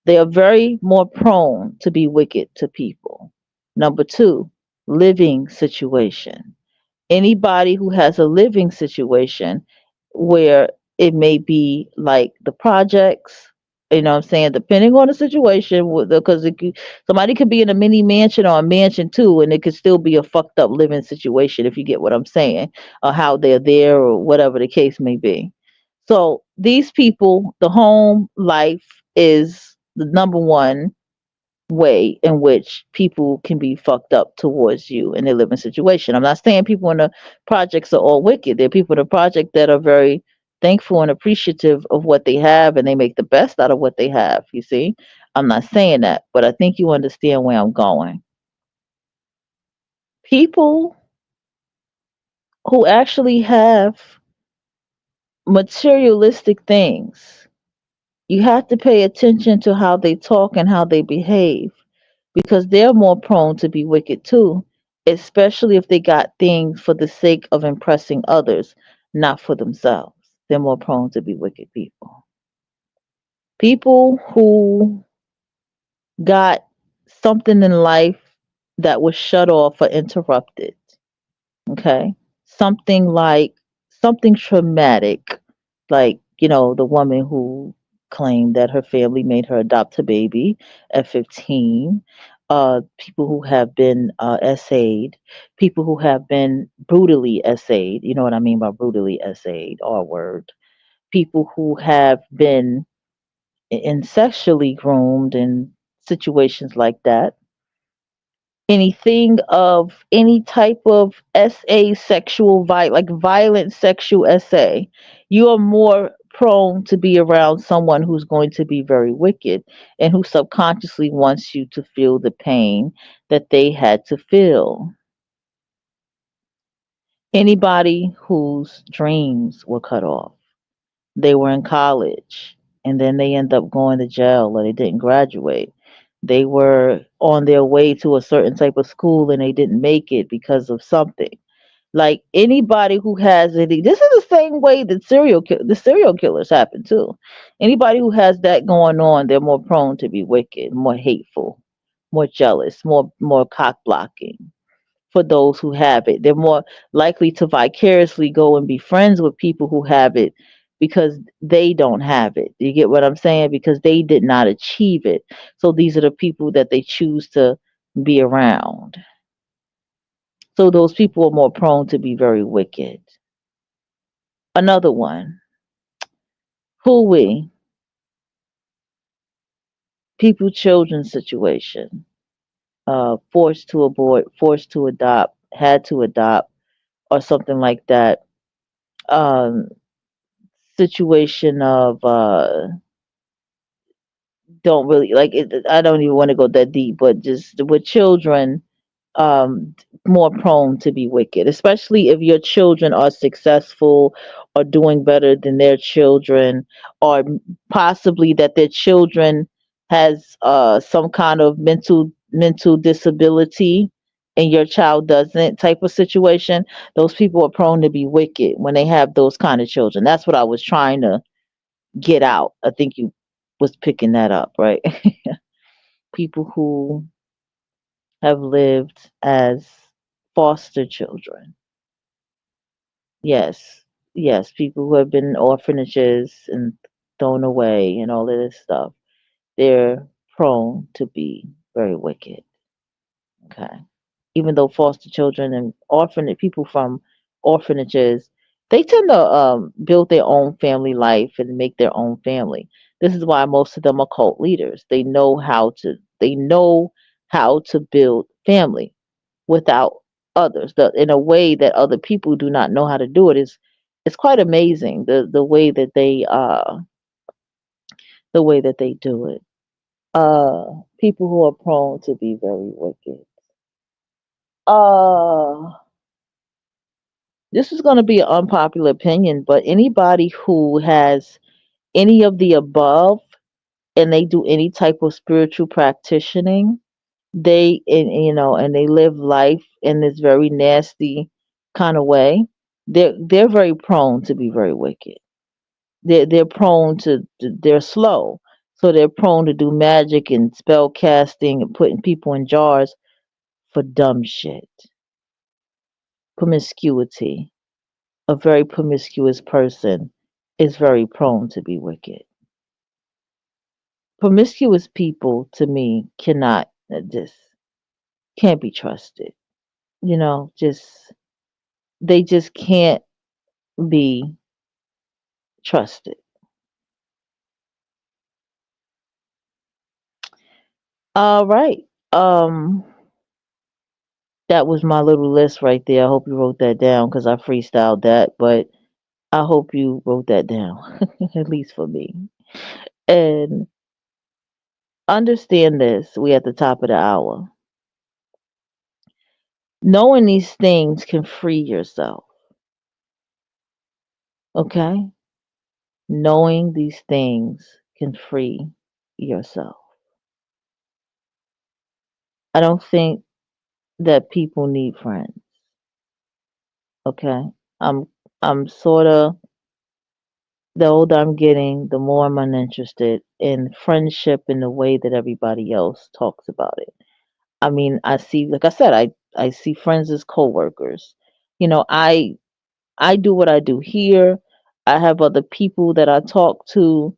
They are very more prone to be wicked to people. Number two, living situation. Anybody who has a living situation where it may be like the projects, you know what I'm saying, depending on the situation, because somebody could be in a mini mansion or a mansion too, and it could still be a fucked up living situation, if you get what I'm saying, or how they're there or whatever the case may be. So these people, the home life is the number one way in which people can be fucked up towards you in their living situation. I'm not saying people in the projects are all wicked. There are people in the project that are very thankful and appreciative of what they have, and they make the best out of what they have. You see, I'm not saying that, but I think you understand where I'm going. People who actually have materialistic things, you have to pay attention to how they talk and how they behave, because they're more prone to be wicked too, especially if they got things for the sake of impressing others, not for themselves. They're more prone to be wicked people. People who got something in life that was shut off or interrupted, okay? Something like something traumatic, like, the woman who claimed that her family made her adopt a baby at 15, people who have been essayed, people who have been brutally essayed, you know what I mean by brutally essayed, R word, people who have been in sexually groomed in situations like that, anything of any type of SA sexual like violent sexual SA, you are more prone to be around someone who's going to be very wicked and who subconsciously wants you to feel the pain that they had to feel. Anybody whose dreams were cut off, they were in college and then they end up going to jail or they didn't graduate. They were on their way to a certain type of school and they didn't make it because of something. Like anybody who has any, this is the same way that the serial killers happen too. Anybody who has that going on, they're more prone to be wicked, more hateful, more jealous, more cock blocking for those who have it. They're more likely to vicariously go and be friends with people who have it because they don't have it. You get what I'm saying? Because they did not achieve it. So these are the people that they choose to be around. So those people are more prone to be very wicked. Another one, who we, people, children situation, forced to abort, forced to adopt, had to adopt, or something like that. Um, Situation of don't really like it. I don't even want to go that deep, but just with children, um more prone to be wicked, especially if your children are successful or doing better than their children, or possibly that their children has some kind of mental disability and your child doesn't, type of situation. Those people are prone to be wicked when they have those kind of children. That's what I was trying to get out. I think you was picking that up, right? People who have lived as foster children. Yes, yes, people who have been in orphanages and thrown away and all of this stuff. They're prone to be very wicked. Okay. Even though foster children and orphanage people from orphanages, they tend to build their own family life and make their own family. This is why most of them are cult leaders. They know how to build family without others, in a way that other people do not know how to do it. Is It's quite amazing the way that they do it. People who are prone to be very wicked. Uh this is going to be an unpopular opinion, but anybody who has any of the above and they do any type of spiritual practicing, and they live life in this very nasty kind of way, they're very prone to be very wicked. They're prone they're slow. So they're prone to do magic and spell casting and putting people in jars for dumb shit. Promiscuity. A very promiscuous person is very prone to be wicked. Promiscuous people to me cannot just can't be trusted. Just they just can't be trusted. All right. Um that was my little list right there. I hope you wrote that down because I freestyled that, but I hope you wrote that down, at least for me. And understand this, we at the top of the hour. Knowing these things can free yourself, okay? Knowing these things can free yourself. I don't think that people need friends, okay? I'm I'm sort of the older I'm getting, the more I'm uninterested in friendship in the way that everybody else talks about it. I mean, I see, like I said, I see friends as coworkers. You know, I do what I do here. I have other people that I talk to.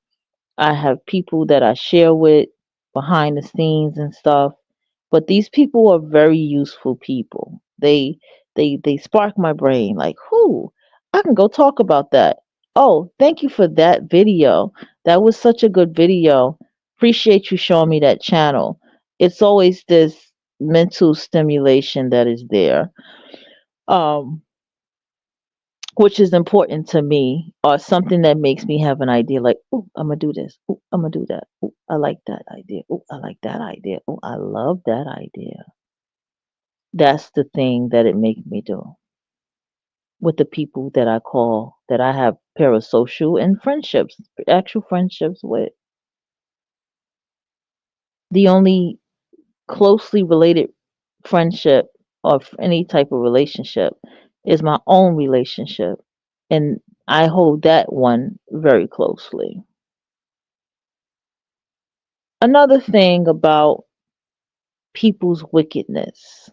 I have people that I share with behind the scenes and stuff. But these people are very useful people. They spark my brain like, "Whoo, I can go talk about that." "Oh, thank you for that video. That was such a good video. Appreciate you showing me that channel." It's always this mental stimulation that is there. Um which is important to me, or something that makes me have an idea like, "Oh, I'm gonna do this. Oh, I'm gonna do that. Oh, I like that idea. Oh, I like that idea. Oh, I love that idea." That's the thing that it makes me do with the people that I call that I have parasocial and friendships, actual friendships with. The only closely related friendship or any type of relationship is my own relationship, and I hold that one very closely. Another thing about people's wickedness,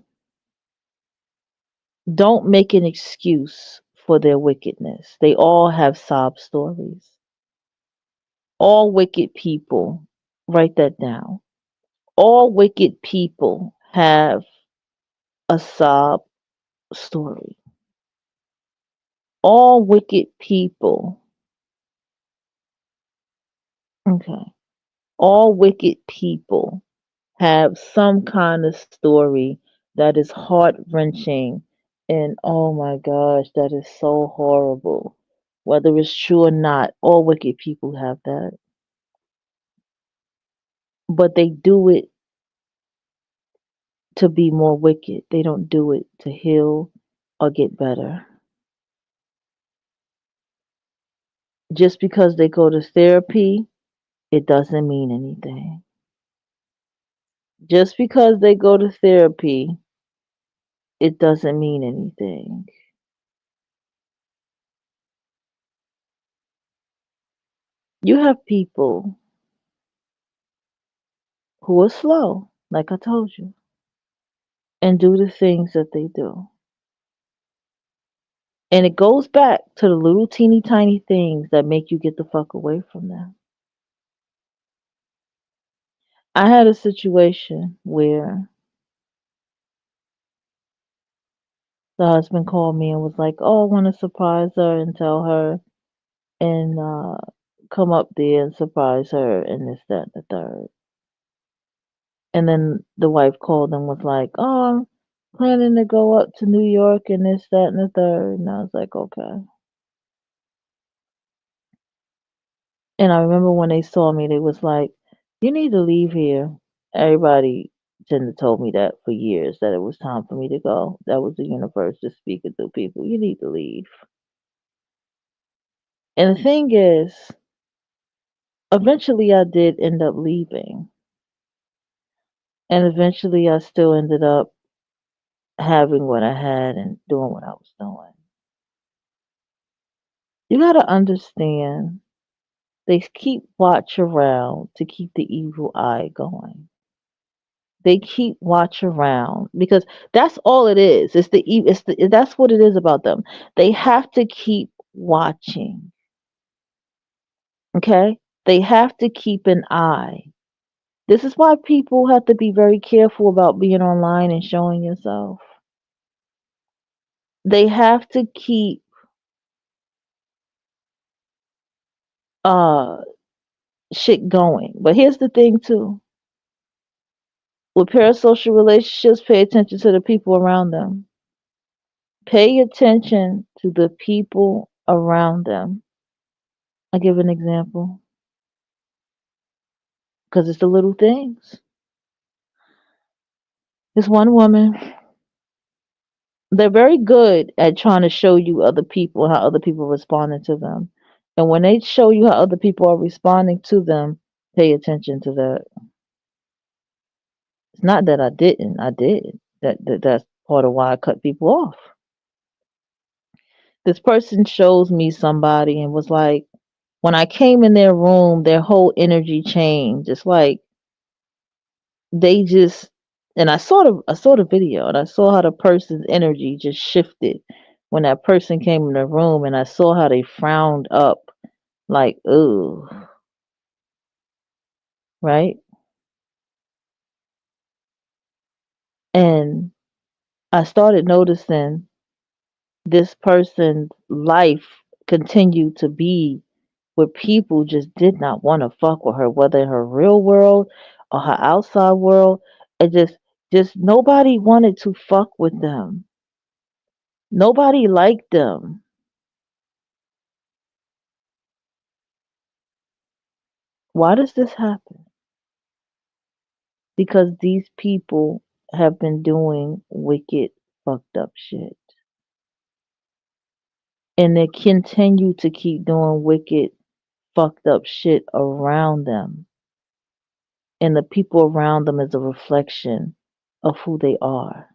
don't make an excuse for their wickedness. They all have sob stories. All wicked people, write that down. All wicked people have a sob story. All wicked people, okay, all wicked people have some kind of story that is heart wrenching and oh my gosh, that is so horrible. Whether it's true or not, all wicked people have that. But they do it to be more wicked. They don't do it to heal or get better. Just because they go to therapy, it doesn't mean anything. Just because they go to therapy, it doesn't mean anything. You have people who are slow, like I told you, and do the things that they do. And it goes back to the little teeny tiny things that make you get the fuck away from them. I had a situation where the husband called me and was like, "Oh, I want to surprise her and tell her and come up there and surprise her and this, that, and the third." And then the wife called and was like, "Oh, I'm planning to go up to New York and this, that, and the third." And I was like, "Okay." And I remember when they saw me, they was like, "You need to leave here." Everybody tend to told me that for years that it was time for me to go. That was the universe just speaking to people. You need to leave. And the thing is, eventually I did end up leaving. And eventually I still ended up having what I had and doing what I was doing. You gotta understand. They keep watch around to keep the evil eye going. They keep watch around because that's all it is. That's what it is about them. They have to keep watching. Okay? They have to keep an eye. This is why people have to be very careful about being online and showing yourself. They have to keep uh shit going. But here's the thing too. With parasocial relationships, pay attention to the people around them. Pay attention to the people around them. I'll give an example because it's the little things. This one woman, they're very good at trying to show you other people, how other people are responding to them. And when they show you how other people are responding to them, pay attention to that. It's not that I didn't, I did. That's part of why I cut people off. This person shows me somebody and was like, when I came in their room, their whole energy changed. It's like they just and I saw the video and I saw how the person's energy just shifted when that person came in the room and I saw how they frowned up like, ooh, right? And I started noticing this person's life continued to be where people just did not want to fuck with her, whether in her real world or her outside world. It just nobody wanted to fuck with them. Nobody liked them. Why does this happen? Because these people have been doing wicked, fucked up shit. And they continue to keep doing wicked, fucked up shit around them. And the people around them is a reflection of who they are.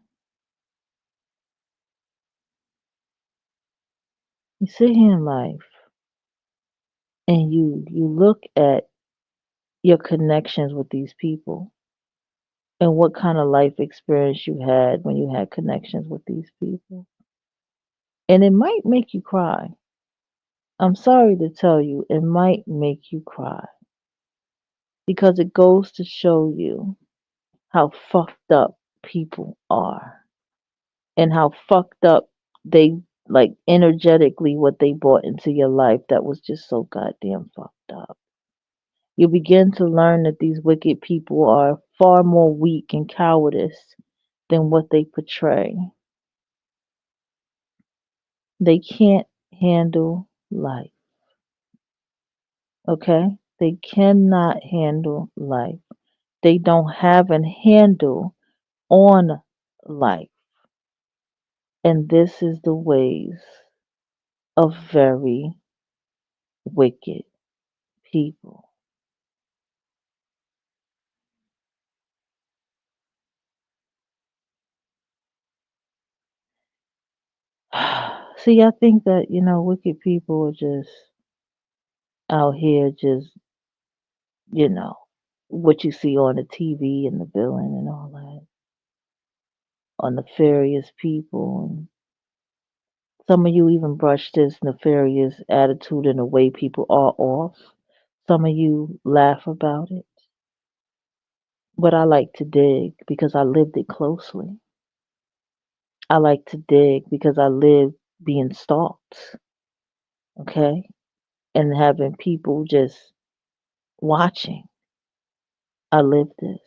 You sit here in life and you look at your connections with these people and what kind of life experience you had when you had connections with these people. And it might make you cry. I'm sorry to tell you, it might make you cry because it goes to show you how fucked up people are and how fucked up they like energetically what they brought into your life that was just so goddamn fucked up. You begin to learn that these wicked people are far more weak and cowardice than what they portray. They can't handle life, okay? They cannot handle life. They don't have a handle on life. And this is the ways of very wicked people. See, I think that, wicked people are just out here just, you know, what you see on the TV and the billing and all that, on nefarious people. And some of you even brush this nefarious attitude and the way people are off. Some of you laugh about it. But I like to dig because I lived it closely. I like to dig because I lived being stalked, okay? And having people just watching. I lived this.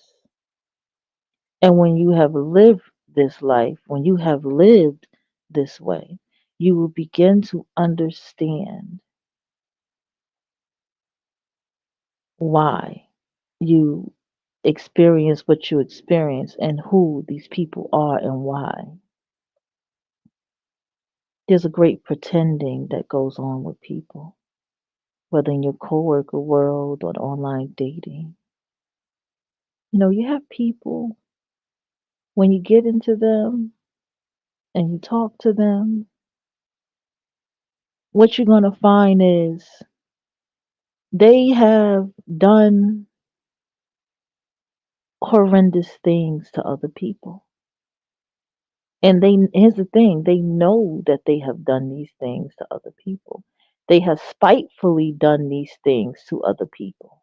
And when you have lived this life, when you have lived this way, you will begin to understand why you experience what you experience and who these people are and why. There's a great pretending that goes on with people, whether in your coworker world or online dating. You have people, when you get into them and you talk to them, what you're going to find is They have done horrendous things to other people. And here's the thing, they know that they have done these things to other people. They have spitefully done these things to other people.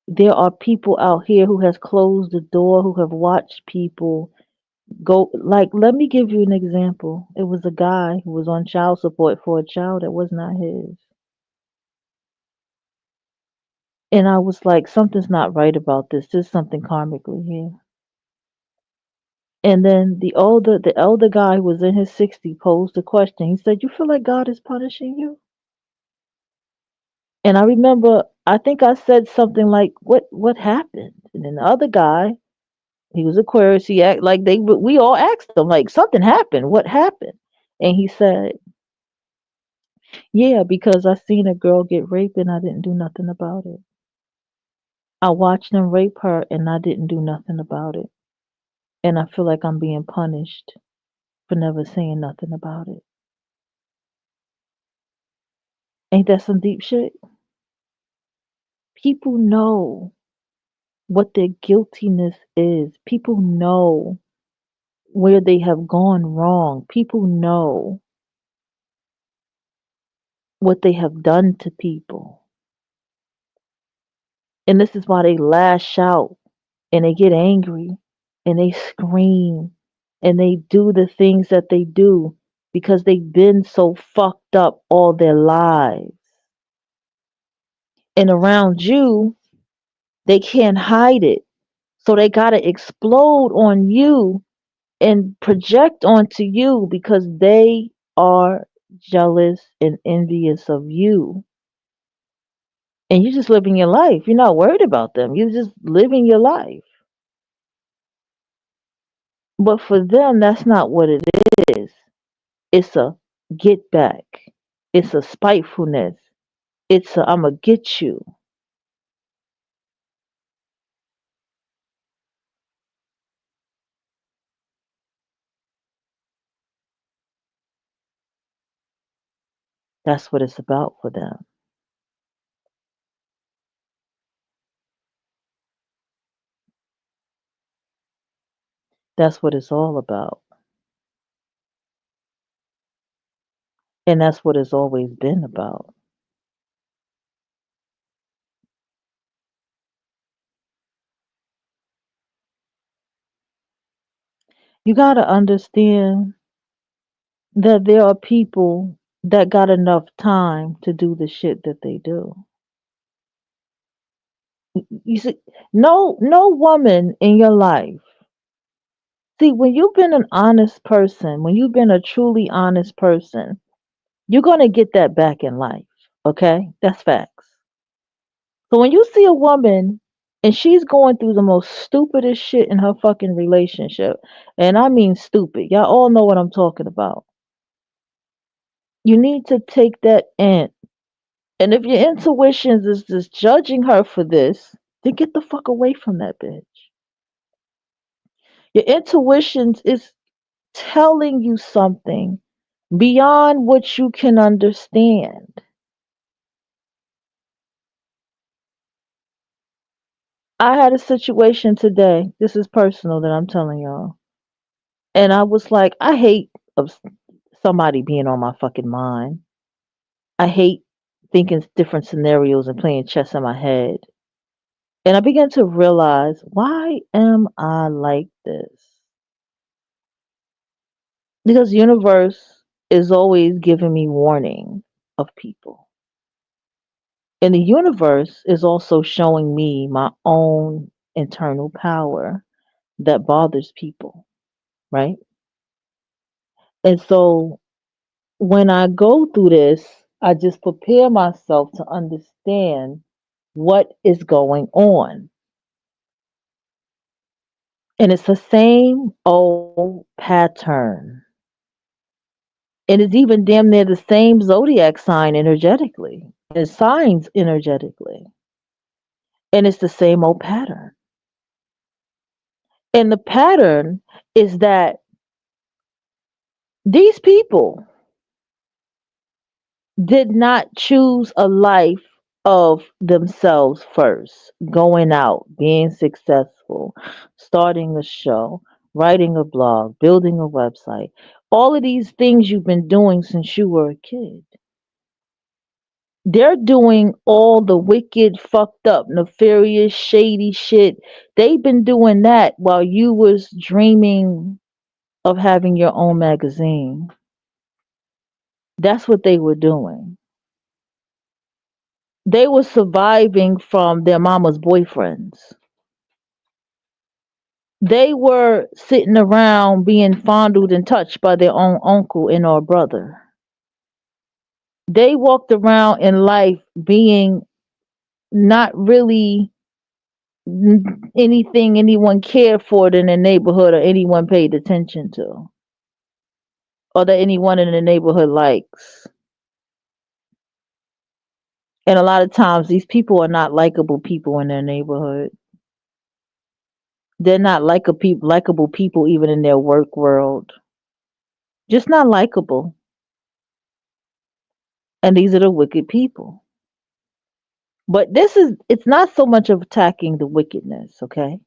There are people out here who has closed the door, who have watched people go, like, let me give you an example. It was a guy who was on child support for a child that was not his. And I was like, something's not right about this. There's something karmically here. And then the elder guy who was in his 60s posed a question. He said, "You feel like God is punishing you?" And I remember, I think I said something like, "What happened?" And then the other guy, he was Aquarius. He act like we all asked him like something happened. What happened? And he said, "Yeah, because I seen a girl get raped and I didn't do nothing about it. I watched them rape her and I didn't do nothing about it. And I feel like I'm being punished for never saying nothing about it." Ain't that some deep shit? People know what their guiltiness is. People know where they have gone wrong. People know what they have done to people. And this is why they lash out and they get angry and they scream and they do the things that they do because they've been so fucked up all their lives. And around you, they can't hide it. So they got to explode on you and project onto you because they are jealous and envious of you. And you're just living your life. You're not worried about them. You're just living your life. But for them, that's not what it is. It's a get back. It's a spitefulness. It's a I'm going to get you. That's what it's about for them. That's what it's all about. And that's what it's always been about. You got to understand that there are people that got enough time to do the shit that they do. You see, no woman in your life. See, when you've been an honest person, when you've been a truly honest person, you're gonna get that back in life. Okay? That's facts. So when you see a woman and she's going through the most stupidest shit in her fucking relationship, and I mean stupid, y'all all know what I'm talking about. You need to take that in. And if your intuitions is just judging her for this, then get the fuck away from that bitch. Your intuitions is telling you something beyond what you can understand. I had a situation today. This is personal that I'm telling y'all. And I was like, I hate somebody being on my fucking mind. I hate thinking different scenarios and playing chess in my head. And I began to realize, why am I like this? Because the universe is always giving me warning of people. And the universe is also showing me my own internal power that bothers people, right? And so when I go through this, I just prepare myself to understand what is going on. And it's the same old pattern. And it's even damn near the same zodiac sign energetically. It's signs energetically. And it's the same old pattern. And the pattern is that these people did not choose a life of themselves first, going out, being successful, starting a show, writing a blog, building a website, all of these things you've been doing since you were a kid. They're doing all the wicked, fucked up, nefarious, shady shit. They've been doing that while you was dreaming of having your own magazine. That's what they were doing. They were surviving from their mama's boyfriends. They were sitting around being fondled and touched by their own uncle and or brother. They walked around in life being not really anything anyone cared for in their neighborhood or anyone paid attention to or that anyone in the neighborhood likes. And a lot of times these people are not likable people in their neighborhood. They're not likable people even in their work world. Just not likable. And these are the wicked people. But it's not so much of attacking the wickedness, okay?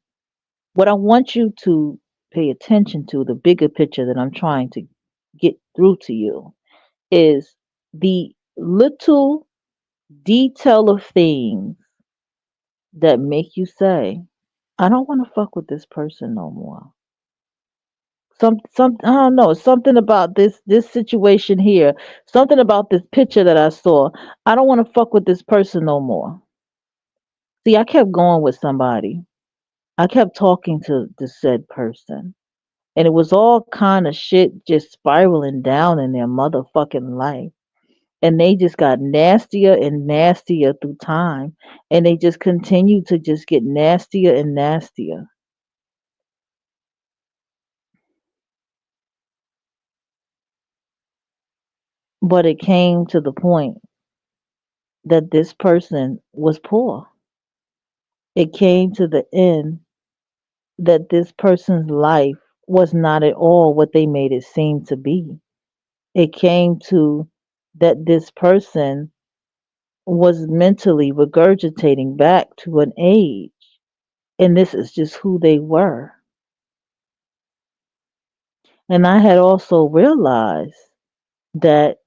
What I want you to pay attention to, the bigger picture that I'm trying to get through to you, is the little detail of things that make you say, I don't want to fuck with this person no more. Some I don't know, something about this situation here, something about this picture that I saw. I don't want to fuck with this person no more. See, I kept going with somebody. I kept talking to the said person. And it was all kind of shit just spiraling down in their motherfucking life. And they just got nastier and nastier through time. And they just continued to just get nastier and nastier. But it came to the point that this person was poor. It came to the end that this person's life was not at all what they made it seem to be. It came to that this person was mentally regurgitating back to an age, and this is just who they were. And I had also realized that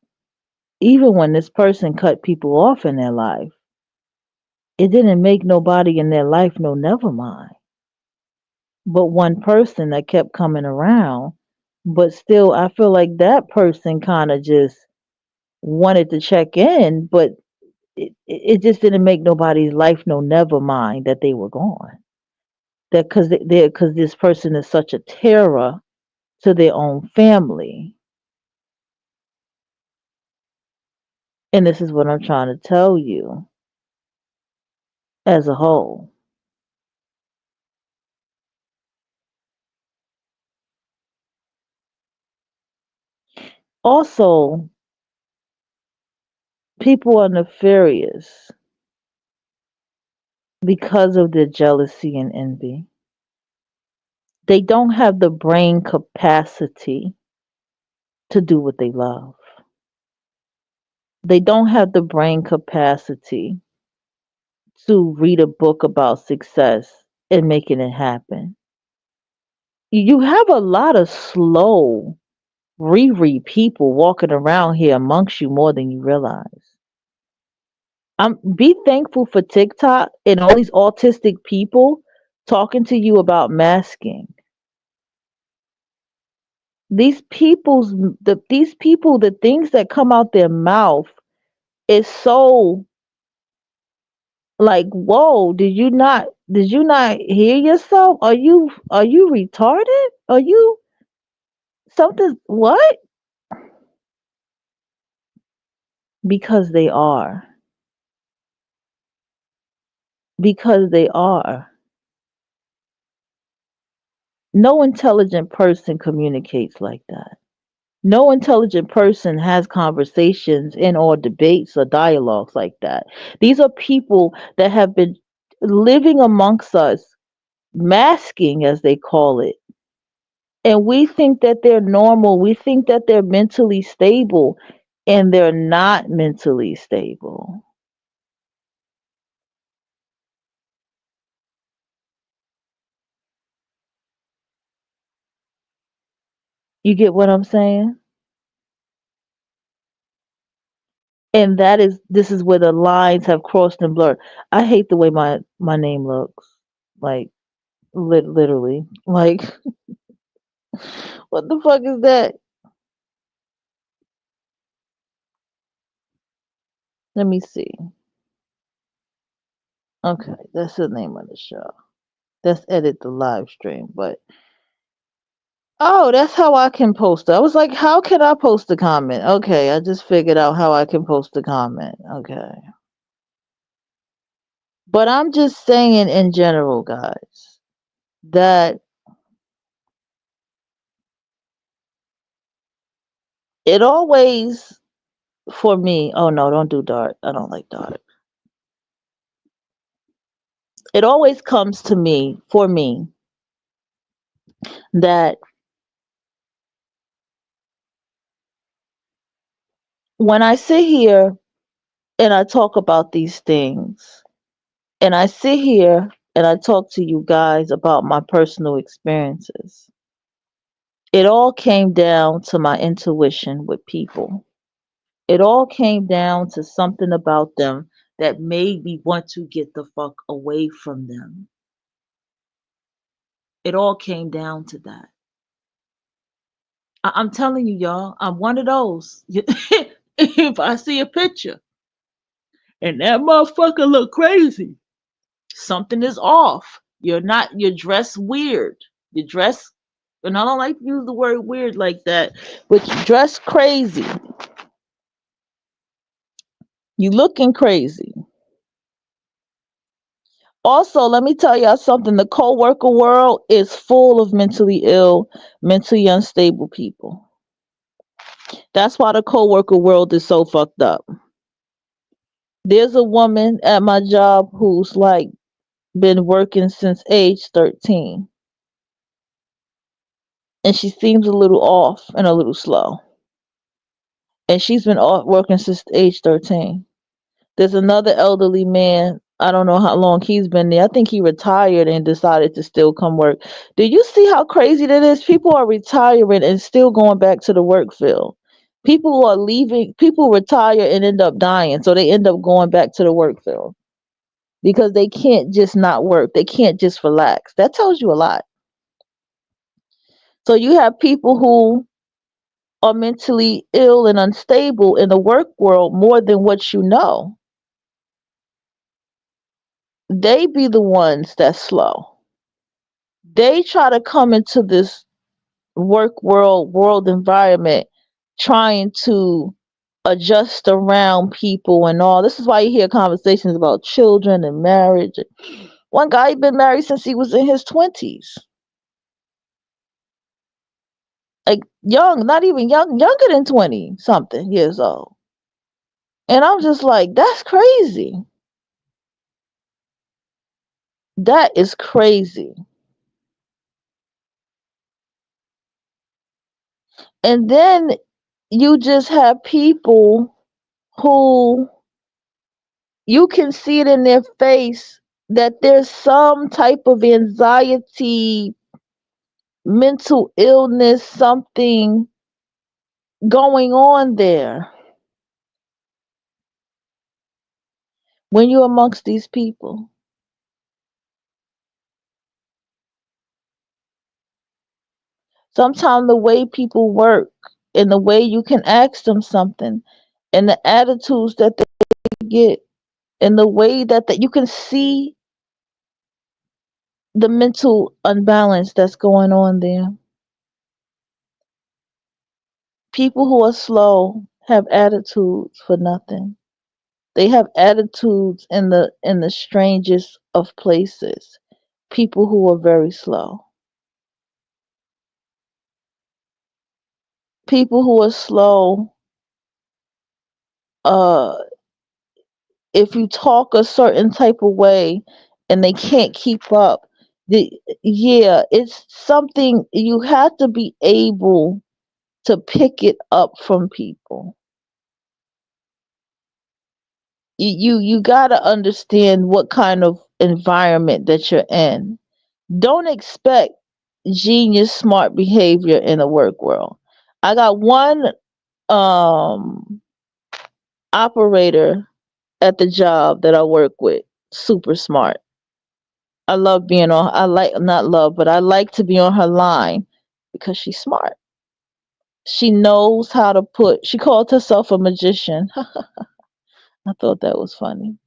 even when this person cut people off in their life, it didn't make nobody in their life no never mind. But one person that kept coming around, but still I feel like that person kind of just wanted to check in, but it just didn't make nobody's life no never mind that they were gone. That because this person is such a terror to their own family. And this is what I'm trying to tell you as a whole. Also, people are nefarious because of their jealousy and envy. They don't have the brain capacity to do what they love. They don't have the brain capacity to read a book about success and making it happen. You have a lot of slow, reread people walking around here amongst you more than you realize. Be thankful for TikTok and all these autistic people talking to you about masking. These people, the things that come out their mouth is so like, whoa, did you not hear yourself? Are you retarded? Are you something what? Because they are. Because they are. No intelligent person communicates like that. No intelligent person has conversations and or debates or dialogues like that. These are people that have been living amongst us, masking as they call it. And we think that they're normal. We think that they're mentally stable. and they're not mentally stable. You get what I'm saying? And that is this is where the lines have crossed and blurred. I hate the way my name looks. Like literally. Like what the fuck is that? Let me see. Okay, that's the name of the show. That's edit the live stream, but oh, that's how I can post it. I was like, how can I post a comment? Okay, I just figured out how I can post a comment. Okay. But I'm just saying in general, guys, that it always for me, oh no, don't do dark. I don't like dark. It always comes to me, for me, that when I sit here and I talk about these things, and I sit here and I talk to you guys about my personal experiences, it all came down to my intuition with people. It all came down to something about them that made me want to get the fuck away from them. It all came down to that. I'm telling you, y'all, I'm one of those. If I see a picture and that motherfucker look crazy, something is off. You're dressed weird. You dress, and I don't like to use the word weird like that, but you dress crazy. You looking crazy. Also, let me tell y'all something. The co-worker world is full of mentally ill, mentally unstable people. That's why the co-worker world is so fucked up. There's a woman at my job who's like been working since age 13, and she seems a little off and a little slow. And she's been working since age 13. There's another elderly man. I don't know how long he's been there. I think he retired and decided to still come work. Do you see how crazy that is? People are retiring and still going back to the work field. People are leaving, people retire and end up dying. So they end up going back to the work field because they can't just not work. They can't just relax. That tells you a lot. So you have people who are mentally ill and unstable in the work world more than what you know. They be the ones that's slow. They try to come into this world environment trying to adjust around people and all. This is why you hear conversations about children and marriage. One guy been married since he was in his 20s. Like young, not even young, younger than 20 something years old. And I'm just like, that's crazy. That is crazy. And then you just have people who you can see it in their face that there's some type of anxiety, mental illness, something going on there when you're amongst these people. Sometimes the way people work and the way you can ask them something and the attitudes that they get and the way that you can see the mental unbalance that's going on there. People who are slow have attitudes for nothing. They have attitudes in the strangest of places. People who are very slow. People who are slow, uh, if you talk a certain type of way and they can't keep up, the yeah, it's something you have to be able to pick it up from people. You got to understand what kind of environment that you're in. Don't expect genius smart behavior in the work world. I got one um operator at the job that I work with, super smart. I love being on, I like, not love, but I like to be on her line because she's smart. She knows how to put, she called herself a magician. I thought that was funny.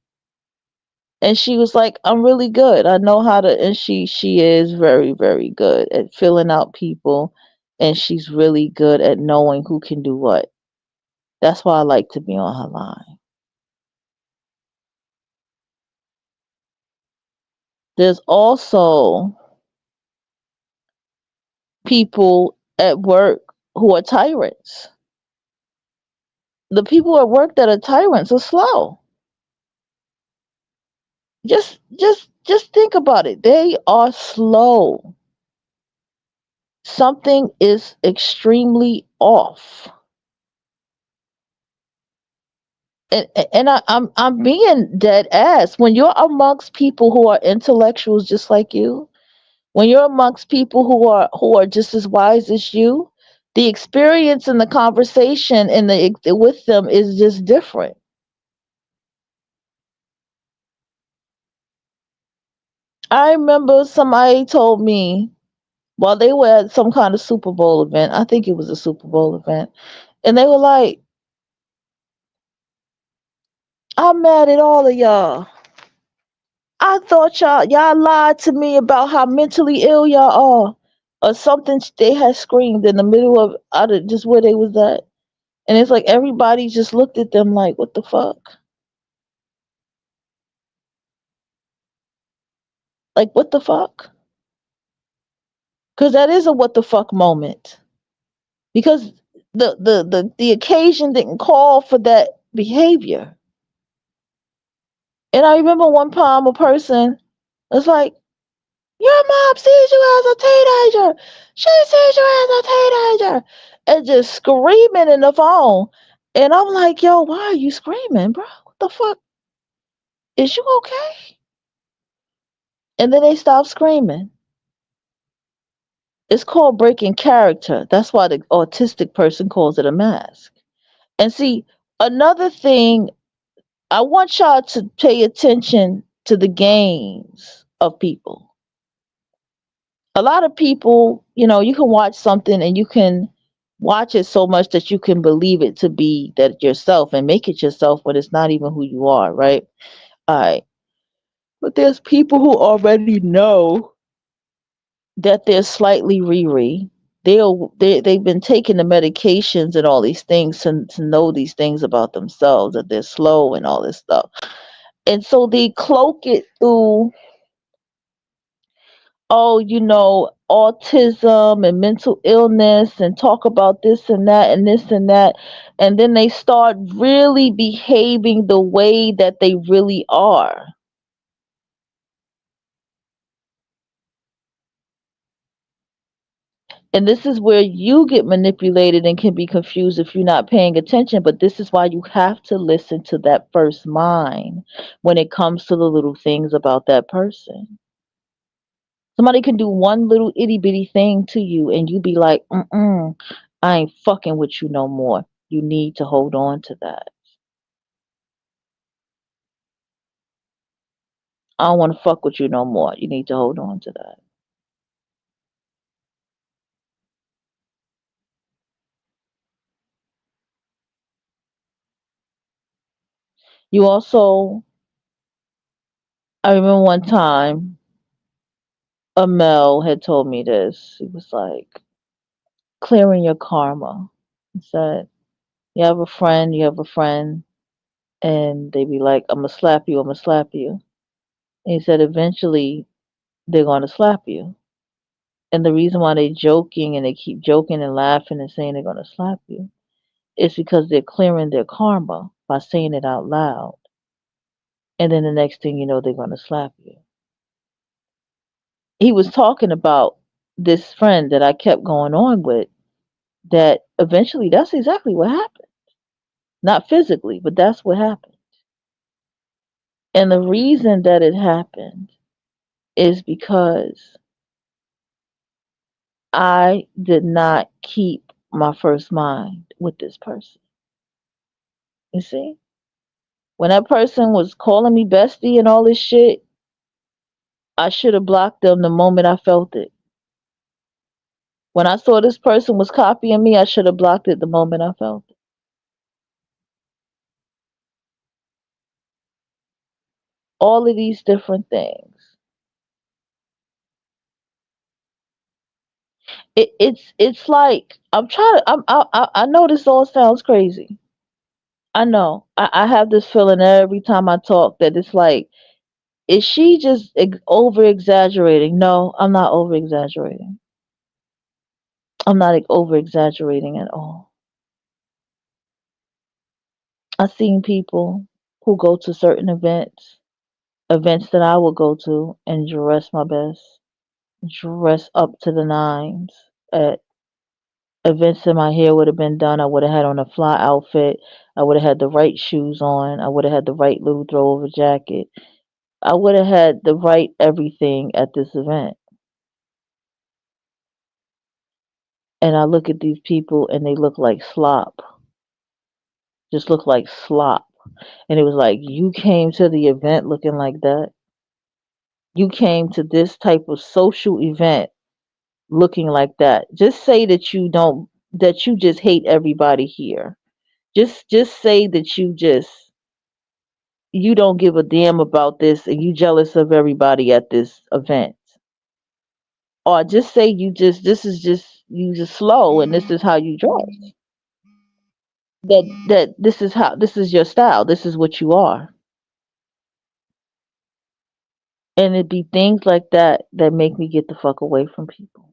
And she was like, I'm really good. I know how to, and she is very, very good at filling out people, and she's really good at knowing who can do what. That's why I like to be on her line. There's also people at work who are tyrants. The people at work that are tyrants are slow. Just think about it. They are slow. Something is extremely off. I'm being dead ass. When you're amongst people who are intellectuals just like you, when you're amongst people who are just as wise as you, the experience and the conversation and the with them is just different. I remember somebody told me while they were at some kind of Super Bowl event, I think it was a Super Bowl event, and they were like, I'm mad at all of y'all. I thought y'all lied to me about how mentally ill y'all are. Or something they had screamed in the middle of out of just where they was at. And it's like everybody just looked at them like, what the fuck? Like what the fuck? Because that is a what the fuck moment. Because the occasion didn't call for that behavior. And I remember one time a person was like, your mom sees you as a teenager. She sees you as a teenager. And just screaming in the phone. And I'm like, yo, why are you screaming, bro? What the fuck? Is you okay? And then they stop screaming. It's called breaking character. That's why the autistic person calls it a mask. And see, another thing, I want y'all to pay attention to the games of people. A lot of people, you can watch something and you can watch it so much that you can believe it to be that yourself and make it yourself when it's not even who you are, right? All right. But there's people who already know that they're slightly Riri. They've been taking the medications and all these things to know these things about themselves, that they're slow and all this stuff. And so they cloak it through, oh, autism and mental illness and talk about this and that and this and that. And then they start really behaving the way that they really are. And this is where you get manipulated and can be confused if you're not paying attention. But this is why you have to listen to that first mind when it comes to the little things about that person. Somebody can do one little itty bitty thing to you, and you be like, I ain't fucking with you no more. You need to hold on to that. I don't want to fuck with you no more. You need to hold on to that. You also, I remember one time, a Mel had told me this. He was like, clearing your karma. He said, you have a friend, and they be like, I'm gonna slap you, I'm gonna slap you. And he said, eventually, they're gonna slap you. And the reason why they're joking and they keep joking and laughing and saying they're gonna slap you is because they're clearing their karma by saying it out loud. And then the next thing you know, they're gonna slap you. He was talking about this friend that I kept going on with, that eventually that's exactly what happened. Not physically, but that's what happened. And the reason that it happened is because I did not keep my first mind with this person. You see? When that person was calling me bestie and all this shit, I should have blocked them the moment I felt it. When I saw this person was copying me, I should have blocked it the moment I felt it. All of these different things. It's like I'm trying to. I know this all sounds crazy. I know. I have this feeling every time I talk that it's like, is she just over exaggerating? No, I'm not over exaggerating. I'm not over exaggerating at all. I've seen people who go to certain events that I would go to, and dress my best, dress up to the nines at events that my hair would have been done. I would have had on a fly outfit. I would have had the right shoes on. I would have had the right little throwover jacket. I would have had the right everything at this event. And I look at these people and they look like slop. Just look like slop. And it was like, you came to the event looking like that. You came to this type of social event looking like that. Just say that you don't, that you just hate everybody here. Just say that you don't give a damn about this and you jealous of everybody at this event. Or just say you just, this is just, you just slow and this is how you dress. That this is how, this is your style, this is what you are. And it be things like that that make me get the fuck away from people.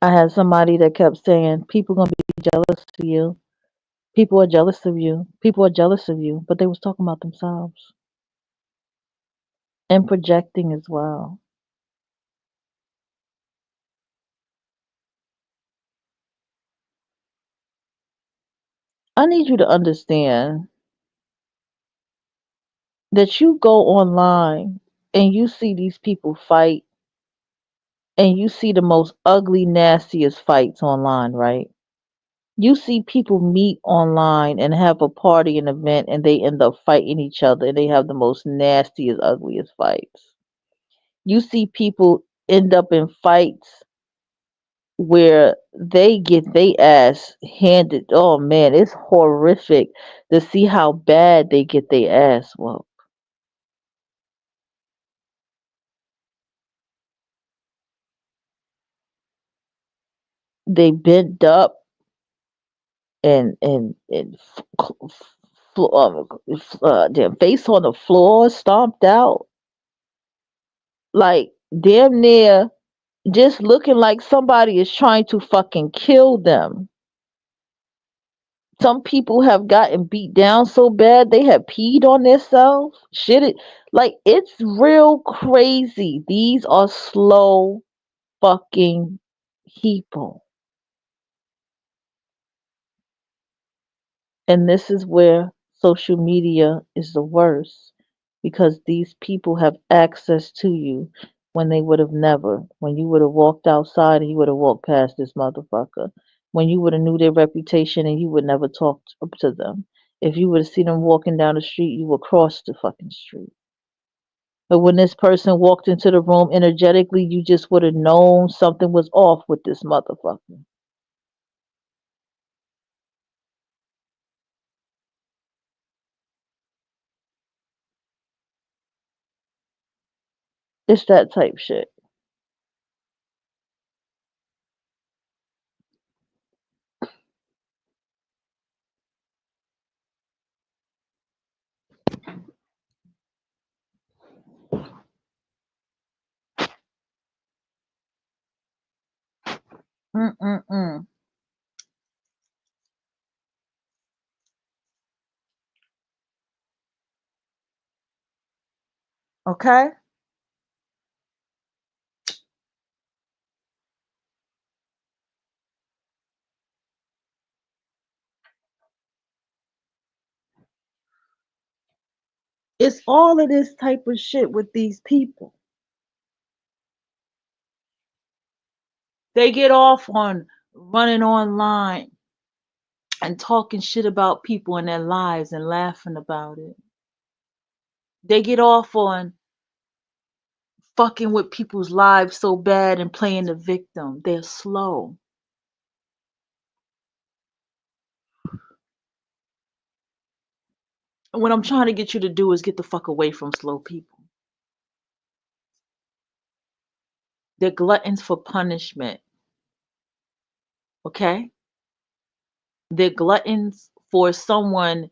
I had somebody that kept saying, people gonna be jealous of you. People are jealous of you. People are jealous of you. But they was talking about themselves and projecting as well. I need you to understand that you go online and you see these people fight and you see the most ugly, nastiest fights online, right? You see people meet online and have a party, an event, and they end up fighting each other and they have the most nastiest, ugliest fights. You see people end up in fights where they get their ass handed. Oh man, it's horrific to see how bad they get their ass whooped. They bent up and their face on the floor, stomped out, like damn near just looking like somebody is trying to fucking kill them. Some people have gotten beat down so bad they have peed on themselves. Shit, it like it's real crazy. These are slow fucking people. And this is where social media is the worst because these people have access to you when they would have never. When you would have walked outside and you would have walked past this motherfucker. When you would have knew their reputation and you would never talk up to them. If you would have seen them walking down the street, you would cross the fucking street. But when this person walked into the room energetically, you just would have known something was off with this motherfucker. It's that type shit. Mm-mm-mm. Okay? It's all of this type of shit with these people. They get off on running online and talking shit about people and their lives and laughing about it. They get off on fucking with people's lives so bad and playing the victim. They're slow. And what I'm trying to get you to do is get the fuck away from slow people. They're gluttons for punishment. Okay? They're gluttons for someone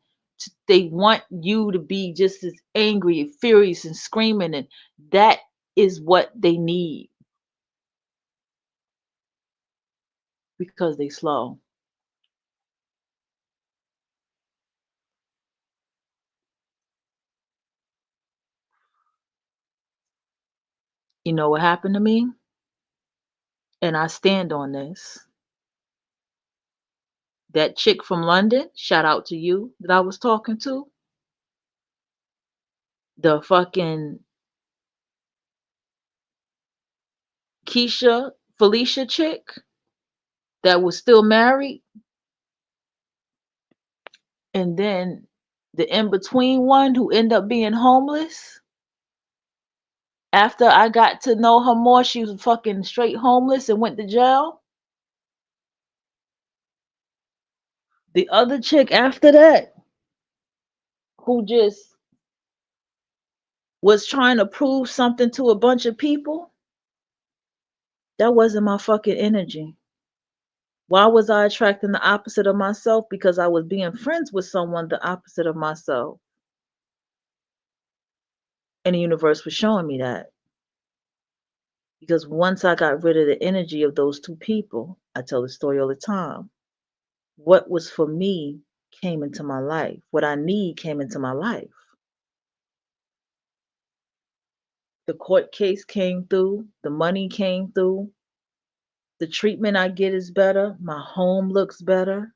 they want you to be just as angry and furious and screaming, and that is what they need because they slow. You know what happened to me? And I stand on this. That chick from London, shout out to you that I was talking to, the fucking Keisha Felicia chick that was still married, and then the in between one who ended up being homeless. After I got to know her more, she was fucking straight homeless and went to jail. The other chick after that, who just was trying to prove something to a bunch of people, that wasn't my fucking energy. Why was I attracting the opposite of myself? Because I was being friends with someone the opposite of myself. And the universe was showing me that. Because once I got rid of the energy of those two people, I tell the story all the time. What was for me came into my life. What I need came into my life. The court case came through, the money came through, the treatment I get is better, my home looks better.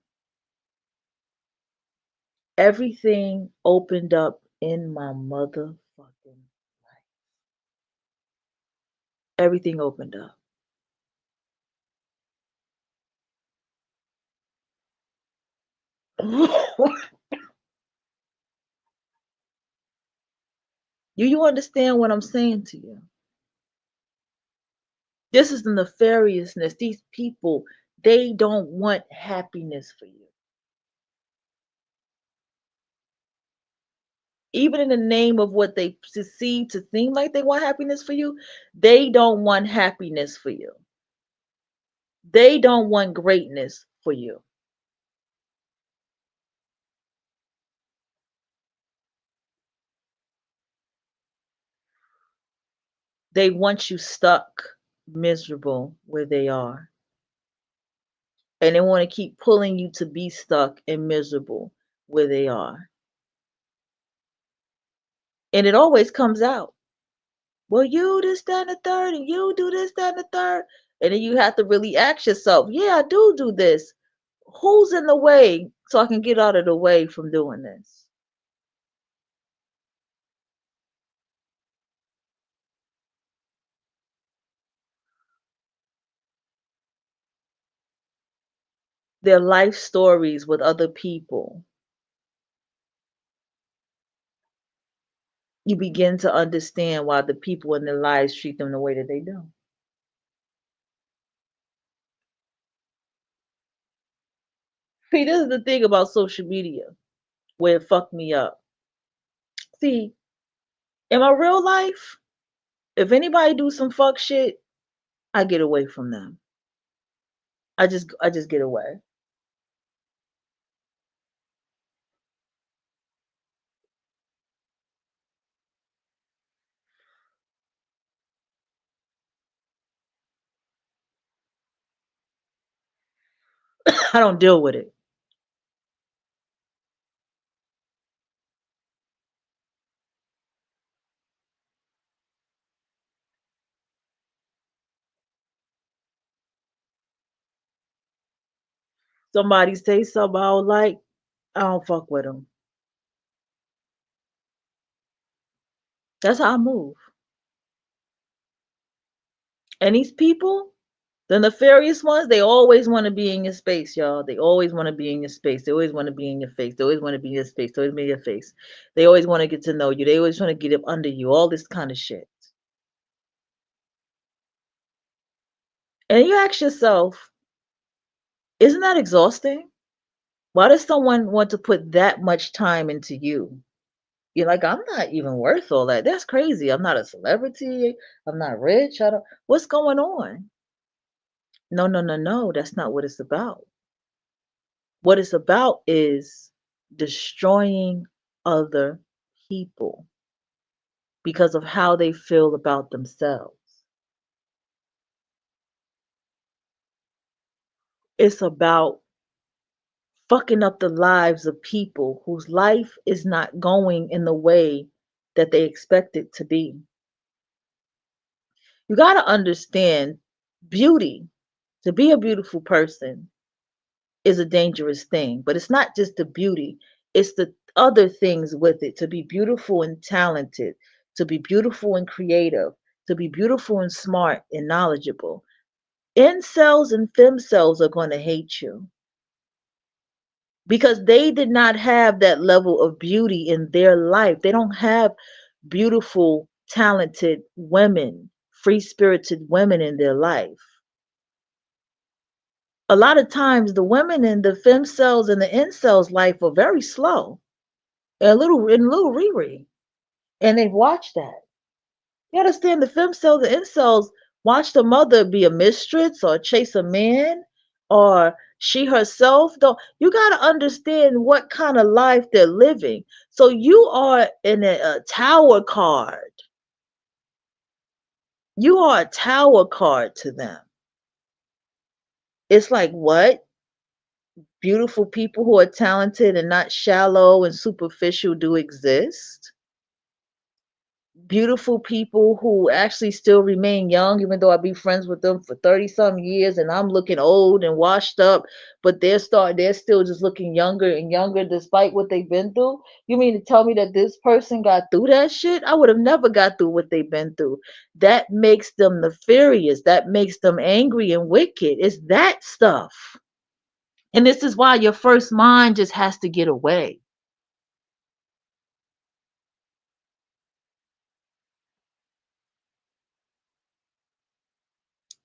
Everything opened up in my motherfucking life. Everything opened up. Do you understand what I'm saying to you? This is the nefariousness. These people, they don't want happiness for you. Even in the name of what they perceive to seem like they want happiness for you, they don't want happiness for you. They don't want greatness for you. They want you stuck, miserable where they are. And they want to keep pulling you to be stuck and miserable where they are. And it always comes out. Well, you this, that, and the third, and you do this, that, and the third. And then you have to really ask yourself, yeah, I do this. Who's in the way so I can get out of the way from doing this? Their life stories with other people. You begin to understand why the people in their lives treat them the way that they do. See, this is the thing about social media where it fucked me up. See, in my real life, if anybody do some fuck shit, I get away from them. I just get away. I don't deal with it. Somebody say something I don't like, I don't fuck with them. That's how I move. And these people, the nefarious ones, they always want to be in your space, y'all. They always want to be in your space. They always want to be in your face. They always want to be in your space. They always be in your face. They always want to get to know you. They always want to get up under you. All this kind of shit. And you ask yourself, isn't that exhausting? Why does someone want to put that much time into you? You're like, I'm not even worth all that. That's crazy. I'm not a celebrity. I'm not rich. I don't. What's going on? No, no, no, no. That's not what it's about. What it's about is destroying other people because of how they feel about themselves. It's about fucking up the lives of people whose life is not going in the way that they expect it to be. You got to understand beauty. To be a beautiful person is a dangerous thing, but it's not just the beauty, it's the other things with it. To be beautiful and talented, to be beautiful and creative, to be beautiful and smart and knowledgeable. Incels and femcells are going to hate you because they did not have that level of beauty in their life. They don't have beautiful, talented women, free spirited women in their life. A lot of times, the women in the femcells and the incels life are very slow and a little Riri, and they've watched that. You understand? The femcells, the incels watch the mother be a mistress or chase a man, or she herself. Don't you got to understand what kind of life they're living? So you are in a tower card. You are a tower card to them. It's like, what? Beautiful people who are talented and not shallow and superficial do exist. Beautiful people who actually still remain young, even though I be friends with them for 30 some years and I'm looking old and washed up, but they're still just looking younger and younger despite what they've been through. You mean to tell me that this person got through that shit? I would have never got through what they've been through. That makes them nefarious. That makes them angry and wicked. It's that stuff. And this is why your first mind just has to get away.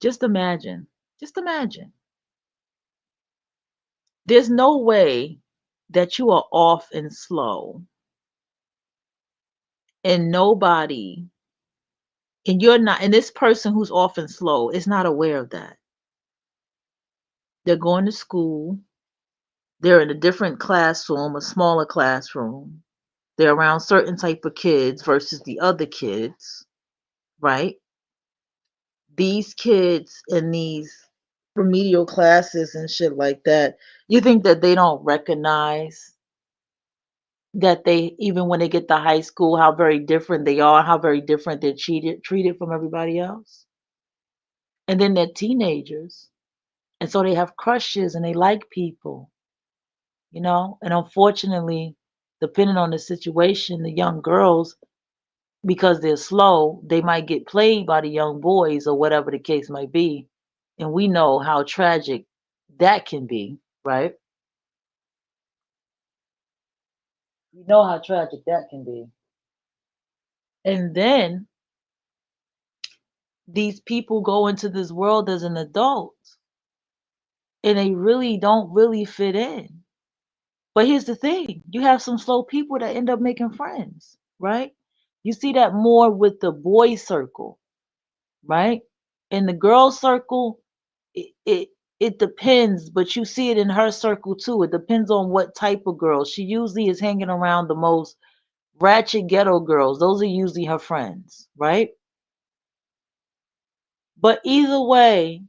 Just imagine. Just imagine. There's no way that you are off and slow and nobody and you're not and this person who's off and slow is not aware of that. They're going to school, they're in a different classroom, a smaller classroom. They're around certain type of kids versus the other kids, right? These kids in these remedial classes and shit like that, you think that they don't recognize that they even when they get to high school, how very different they are, how very different they're treated from everybody else. And then they're teenagers. And so they have crushes and they like people, you know? And unfortunately, depending on the situation, the young girls, because they're slow, they might get played by the young boys or whatever the case might be. And we know how tragic that can be, right? We know how tragic that can be. And then these people go into this world as an adult and they really don't really fit in. But here's the thing, you have some slow people that end up making friends, right? You see that more with the boy circle, right? In the girl circle, it depends, but you see it in her circle too. It depends on what type of girl. She usually is hanging around the most ratchet ghetto girls. Those are usually her friends, right? But either way,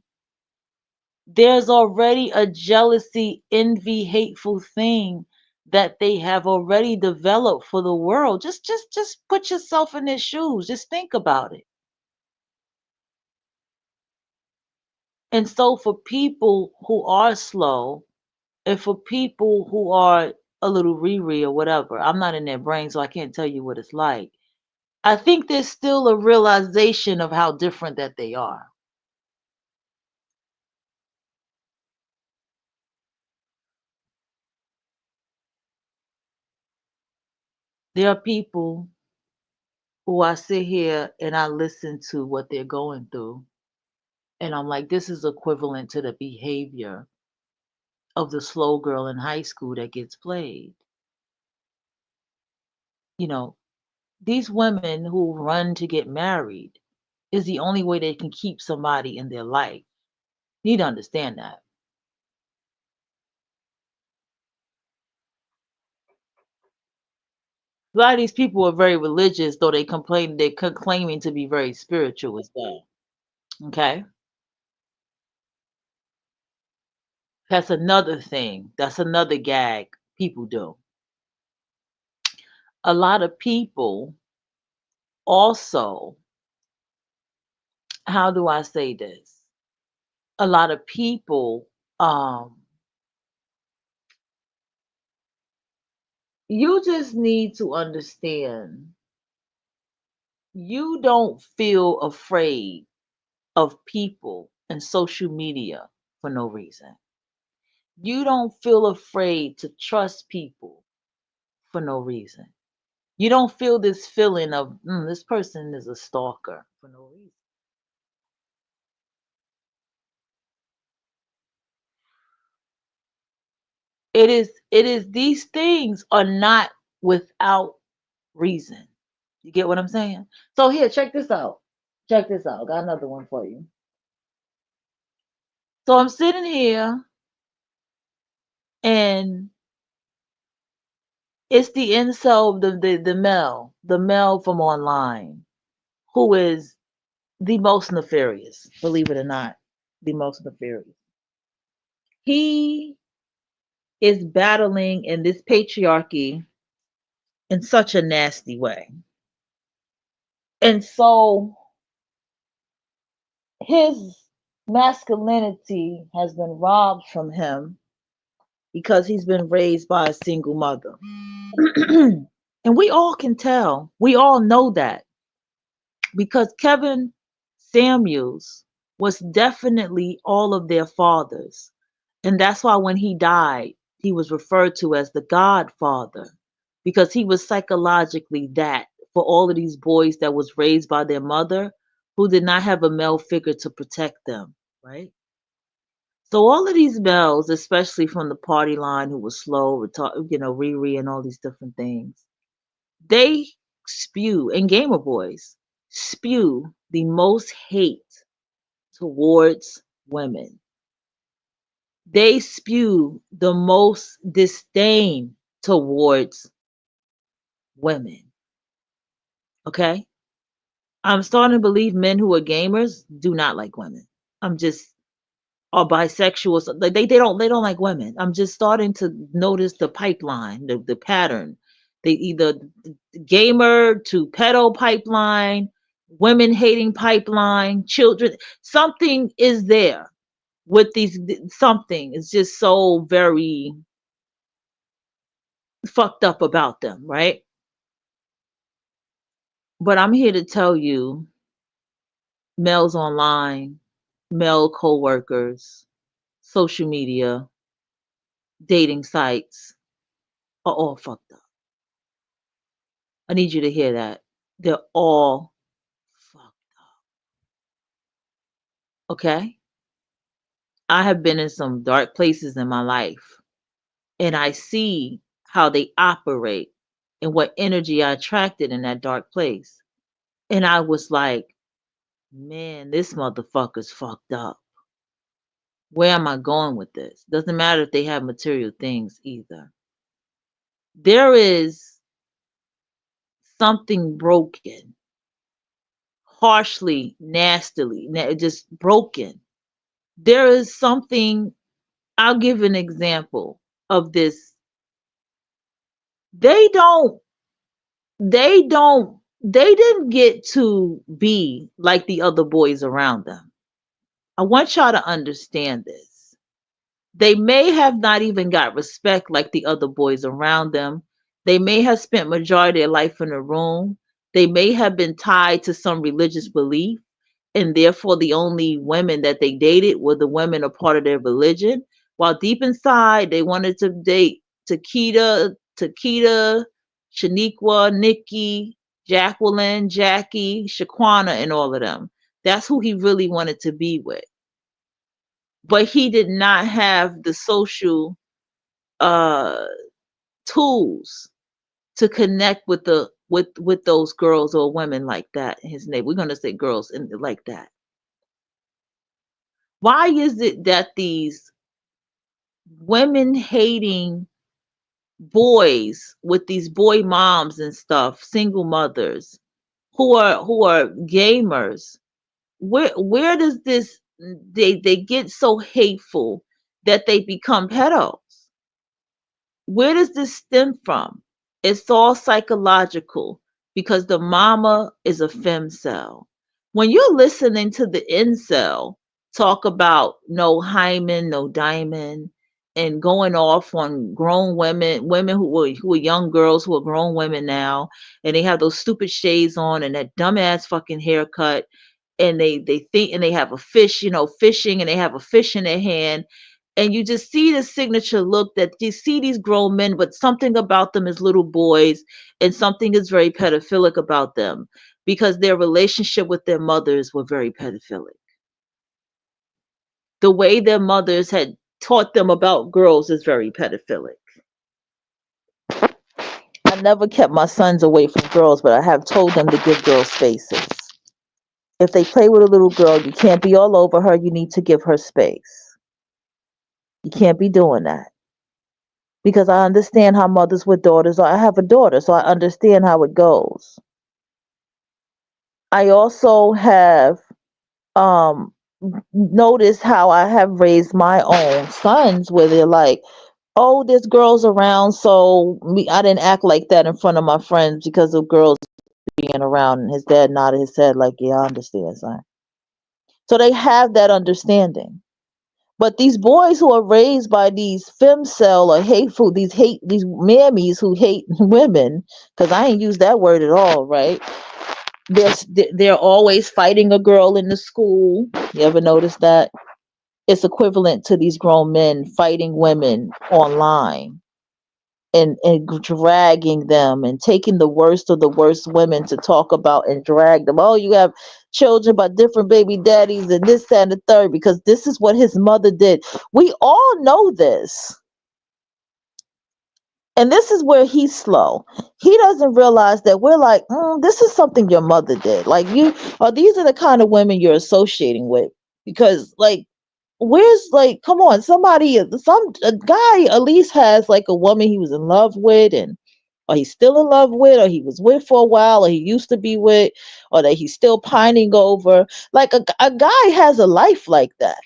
there's already a jealousy, envy, hateful thing that they have already developed for the world. Just put yourself in their shoes. Just think about it. And so for people who are slow and for people who are a little riri or whatever, I'm not in their brain, so I can't tell you what it's like. I think there's still a realization of how different that they are. There are people who I sit here and I listen to what they're going through, and I'm like, this is equivalent to the behavior of the slow girl in high school that gets played. You know, these women who run to get married is the only way they can keep somebody in their life. You need to understand that. A lot of these people are very religious, though they're claiming to be very spiritual as well. Okay, that's another thing. That's another gag people do. A lot of people also, how do I say this? A lot of people, you just need to understand you don't feel afraid of people and social media for no reason. You don't feel afraid to trust people for no reason. You don't feel this feeling of this person is a stalker for no reason. It is these things are not without reason. You get what I'm saying? So here, check this out. Check this out. Got another one for you. So I'm sitting here and it's the incel, the male from online, who is the most nefarious, believe it or not, the most nefarious. He is battling in this patriarchy in such a nasty way. And so his masculinity has been robbed from him because he's been raised by a single mother. And we all can tell, we all know that because Kevin Samuels was definitely all of their fathers. And that's why when he died, he was referred to as the Godfather because he was psychologically that for all of these boys that was raised by their mother who did not have a male figure to protect them, right? So all of these males, especially from the party line who was slow, Riri and all these different things, they spew, and Gamer Boys spew the most hate towards women. They spew the most disdain towards women. Okay? I'm starting to believe men who are gamers do not like women. I'm just or bisexual. So they don't like women. I'm just starting to notice the pipeline, the pattern. They either gamer to pedo pipeline, women hating pipeline, children. Something is there with these. Something is just so very fucked up about them, right? But I'm here to tell you, males online, male co-workers, social media, dating sites are all fucked up. I need you to hear that. They're all fucked up. Okay? I have been in some dark places in my life and I see how they operate and what energy I attracted in that dark place. And I was like, man, this motherfucker's fucked up. Where am I going with this? Doesn't matter if they have material things either. There is something broken, harshly, nastily, just broken. There is something, I'll give an example of this. They don't, they didn't get to be like the other boys around them. I want y'all to understand this. They may have not even got respect like the other boys around them. They may have spent majority of their life in a room. They may have been tied to some religious belief, and therefore the only women that they dated were the women a part of their religion. While deep inside, they wanted to date Takeda, Shaniqua, Nikki, Jacqueline, Jackie, Shaquana, and all of them. That's who he really wanted to be with. But he did not have the social uh, tools to connect with those girls or women like that in his name. We're gonna say girls and like that. Why is it that these women hating boys with these boy moms and stuff, single mothers who are gamers, where does this they get so hateful that they become pedos? Where does this stem from? It's all psychological because the mama is a femcell. When you're listening to the incel talk about no hymen, no diamond, and going off on grown women, women who are young girls who are grown women now, and they have those stupid shades on and that dumbass fucking haircut, and they think and they have a fish, fishing, and they have a fish in their hand, and you just see the signature look that you see these grown men, but something about them is little boys, and something is very pedophilic about them because their relationship with their mothers were very pedophilic. The way their mothers had taught them about girls is very pedophilic. I never kept my sons away from girls, but I have told them to give girls spaces. If they play with a little girl, you can't be all over her. You need to give her space. You can't be doing that. Because I understand how mothers with daughters are. I have a daughter, so I understand how it goes. I also have um, noticed how I have raised my own sons where they're like, oh, there's girls around, so I didn't act like that in front of my friends because of girls being around. And his dad nodded his head like, yeah, I understand, son. So they have that understanding. But these boys who are raised by these femcell or hateful, these mammies who hate women, because I ain't use that word at all, right? They're always fighting a girl in the school. You ever notice that? It's equivalent to these grown men fighting women online and dragging them and taking the worst of the worst women to talk about and drag them. Oh, you have children by different baby daddies and this, that, and the third, because this is what his mother did. We all know this. And this is where he's slow. He doesn't realize that we're like, this is something your mother did. Like these are the kind of women you're associating with. Because like, where's like, come on, a guy at least has like a woman he was in love with, or he's still in love with, or he was with for a while, or he used to be with, or that he's still pining over. Like a guy has a life like that.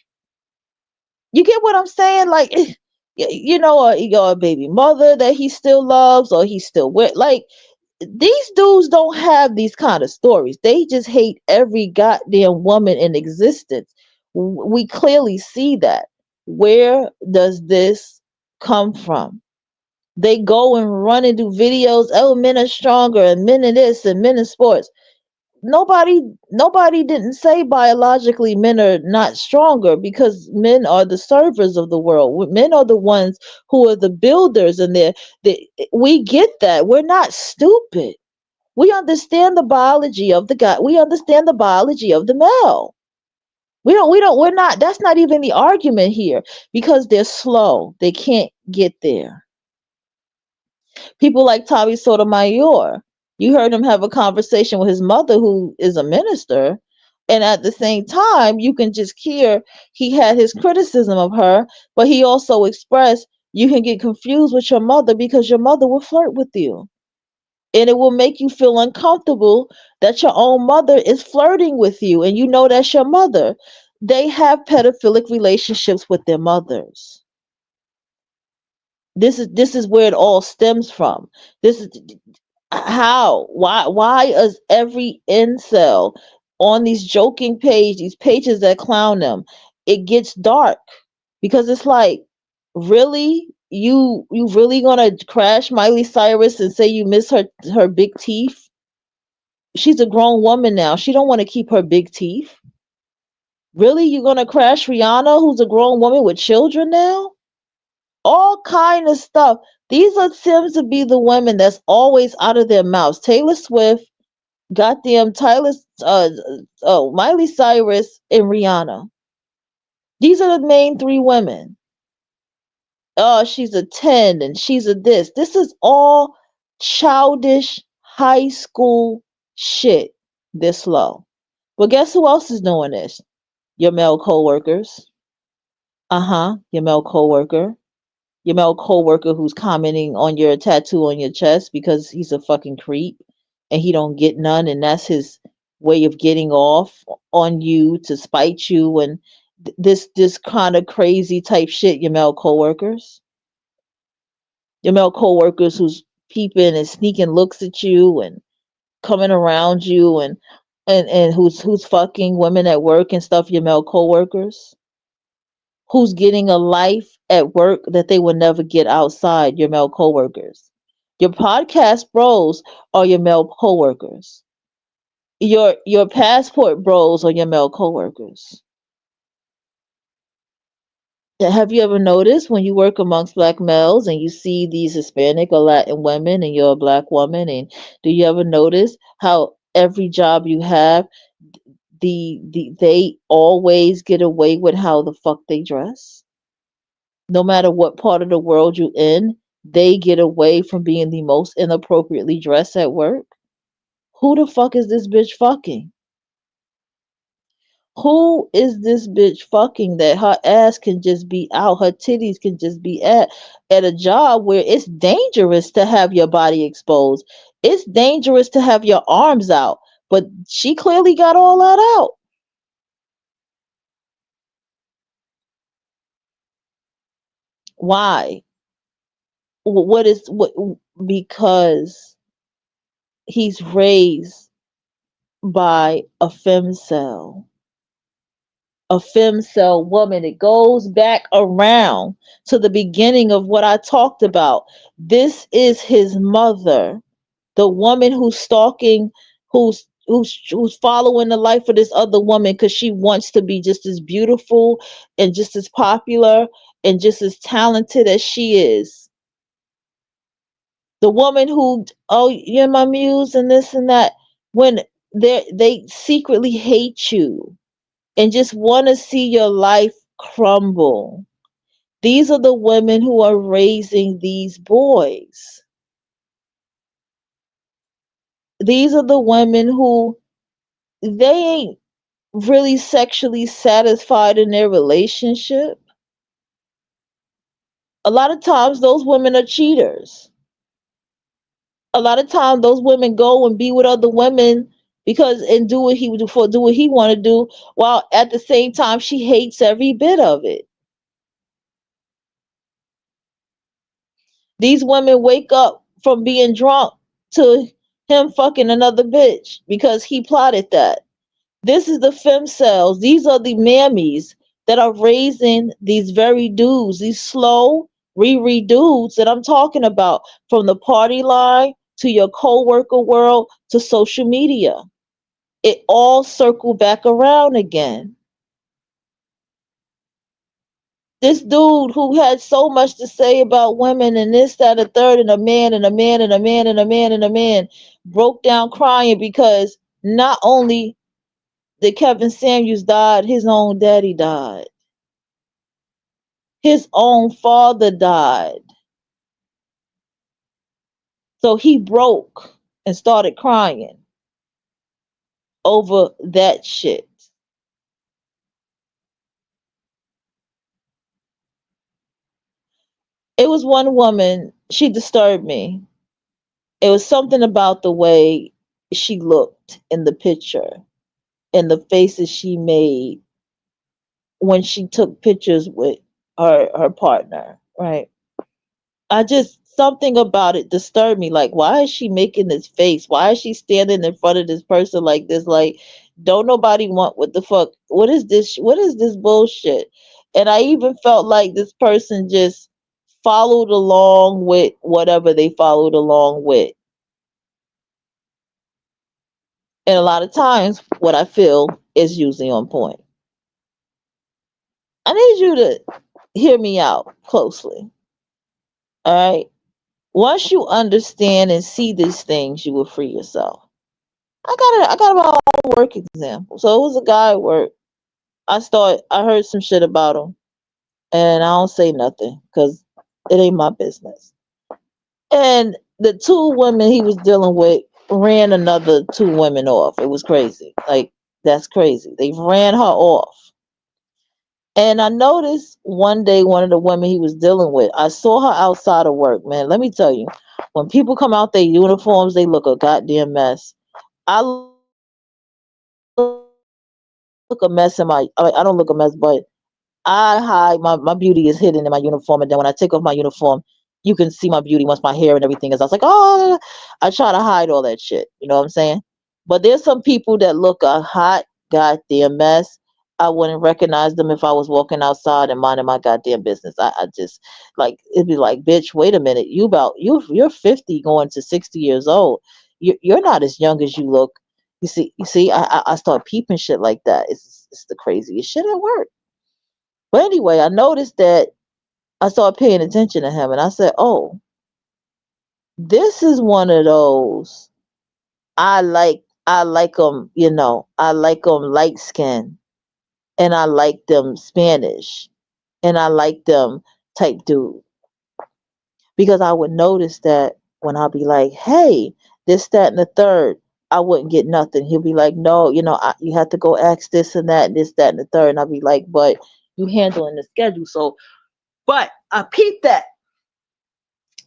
You get what I'm saying? Like, a baby mother that he still loves or he's still with. Like, these dudes don't have these kind of stories. They just hate every goddamn woman in existence. We clearly see that. Where does this come from? They go and run and do videos. Oh, men are stronger and men in this and men in sports. Nobody didn't say biologically men are not stronger, because men are the servers of the world. Men are the ones who are the builders, and we get that. We're not stupid. We understand the biology of the guy. We understand the biology of the male. We're not, that's not even the argument here, because they're slow. They can't get there. People like Tommy Sotomayor, you heard him have a conversation with his mother, who is a minister, and at the same time, you can just hear he had his criticism of her, but he also expressed, you can get confused with your mother because your mother will flirt with you. And it will make you feel uncomfortable that your own mother is flirting with you, and you know that's your mother. They have pedophilic relationships with their mothers. This is where it all stems from. This is how why is every incel on these joking these pages that clown them, it gets dark, because it's like, really, you really gonna crash Miley Cyrus and say you miss her big teeth? She's a grown woman now. She don't want to keep her big teeth. Really? You're gonna crash Rihanna, who's a grown woman with children now? All kind of stuff. These are seems to be the women that's always out of their mouths. Taylor Swift, goddamn Tyler, Miley Cyrus, and Rihanna. These are the main three women. Oh, she's a 10 and she's a this. This is all childish high school shit this low. But guess who else is doing this? Your male coworkers. Uh-huh, your male coworker. Your male coworker who's commenting on your tattoo on your chest because he's a fucking creep and he don't get none and that's his way of getting off on you to spite you and this kind of crazy type shit. Your male coworkers. Your male coworkers who's peeping and sneaking looks at you and coming around you and who's fucking women at work and stuff. Your male coworkers who's getting a life at work that they will never get outside. Your male coworkers. Your podcast bros are your male coworkers. Your passport bros are your male coworkers. Have you ever noticed when you work amongst black males and you see these Hispanic or Latin women and you're a black woman and do you ever notice how every job you have they always get away with how the fuck they dress? No matter what part of the world you're in, they get away from being the most inappropriately dressed at work. Who the fuck is this bitch fucking? Who is this bitch fucking that her ass can just be out, her titties can just be at a job where it's dangerous to have your body exposed. It's dangerous to have your arms out. But she clearly got all that out. Why? What is what because he's raised by a femcel, a femcel woman. It goes back around to the beginning of what I talked about. This is his mother, the woman who's stalking, who's following the life of this other woman because she wants to be just as beautiful and just as popular and just as talented as she is. The woman who, oh, you're my muse and this and that, when they secretly hate you and just want to see your life crumble. These are the women who are raising these boys. These are the women who they ain't really sexually satisfied in their relationship. A lot of times those women are cheaters. A lot of times those women go and be with other women because and do what he want to do while at the same time she hates every bit of it. These women wake up from being drunk to him fucking another bitch because he plotted that. This is the femcells. These are the mammies that are raising these very dudes, these slow Riri dudes that I'm talking about, from the party line to your co-worker world to social media. It all circled back around again. This dude who had so much to say about women and this, that, and a third, and a man, and a man, and a man, and a man, and a man, broke down crying because not only did Kevin Samuels died, his own daddy died. His own father died. So he broke and started crying over that shit. It was one woman, she disturbed me. It was something about the way she looked in the picture and the faces she made when she took pictures with her partner, right? I just something about it disturbed me. Like, why is she making this face? Why is she standing in front of this person like this? Like, don't nobody want what the fuck? What is this? What is this bullshit? And I even felt like this person just followed along with whatever they followed along with. And a lot of times, what I feel is usually on point. I need you to hear me out closely. All right. Once you understand and see these things, you will free yourself. I got my own work example. So it was a guy at work. I heard some shit about him, and I don't say nothing because it ain't my business. And the two women he was dealing with ran another two women off. It was crazy. Like, that's crazy. They ran her off. And I noticed one day one of the women he was dealing with, I saw her outside of work, man. Let me tell you, when people come out their uniforms, they look a goddamn mess. I look a mess in my, I don't look a mess, but I hide my beauty is hidden in my uniform, and then when I take off my uniform, you can see my beauty once my hair and everything is. I was like, oh, I try to hide all that shit. You know what I'm saying? But there's some people that look a hot goddamn mess. I wouldn't recognize them if I was walking outside and minding my goddamn business. I just like it'd be like, bitch, wait a minute, you're 50 going to 60 years old. You're not as young as you look. You see, I start peeping shit like that. It's the craziest shit at work. But anyway, I noticed that I started paying attention to him, and I said, "Oh, this is one of those. I like them. I like them light skin, and I like them Spanish, and I like them type dude because I would notice that when I'll be like, hey, this, that, and the third." I wouldn't get nothing. He'll be like, no, you have to go ask this and that, and this, that, and the third. And I'll be like, but you handling the schedule. So, but I peeped that.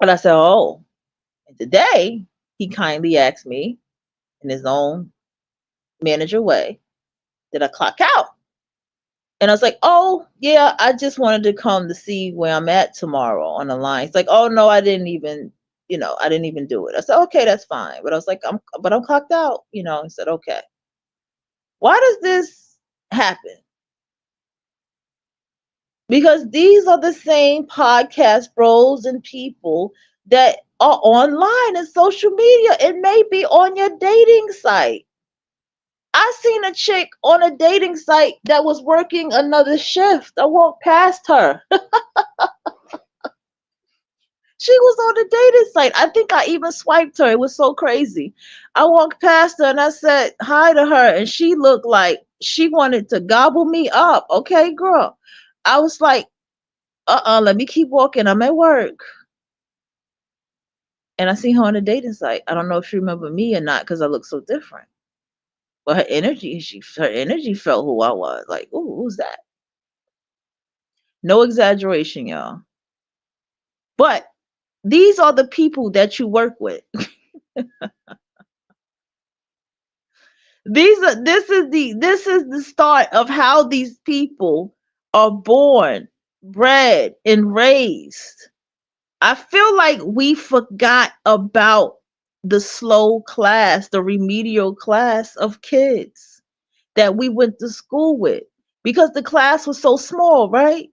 And I said, oh, and today he kindly asked me in his own manager way, did I clock out? And I was like, oh, yeah, I just wanted to come to see where I'm at tomorrow on the line. It's like, oh, no, I didn't even do it. I said, okay, that's fine. But I was like, I'm clocked out. He said, okay. Why does this happen? Because these are the same podcast bros and people that are online and social media. It may be on your dating site. I seen a chick on a dating site that was working another shift. I walked past her. She was on the dating site. I think I even swiped her. It was so crazy. I walked past her and I said hi to her, and she looked like she wanted to gobble me up. Okay, girl. I was like, let me keep walking. I'm at work. And I seen her on a dating site. I don't know if she remember me or not because I look so different. But her energy felt who I was. Like, ooh, who's that? No exaggeration, y'all. But these are the people that you work with. This is the start of how these people are born, bred, and raised. I feel like we forgot about the slow class, the remedial class of kids that we went to school with because the class was so small, right?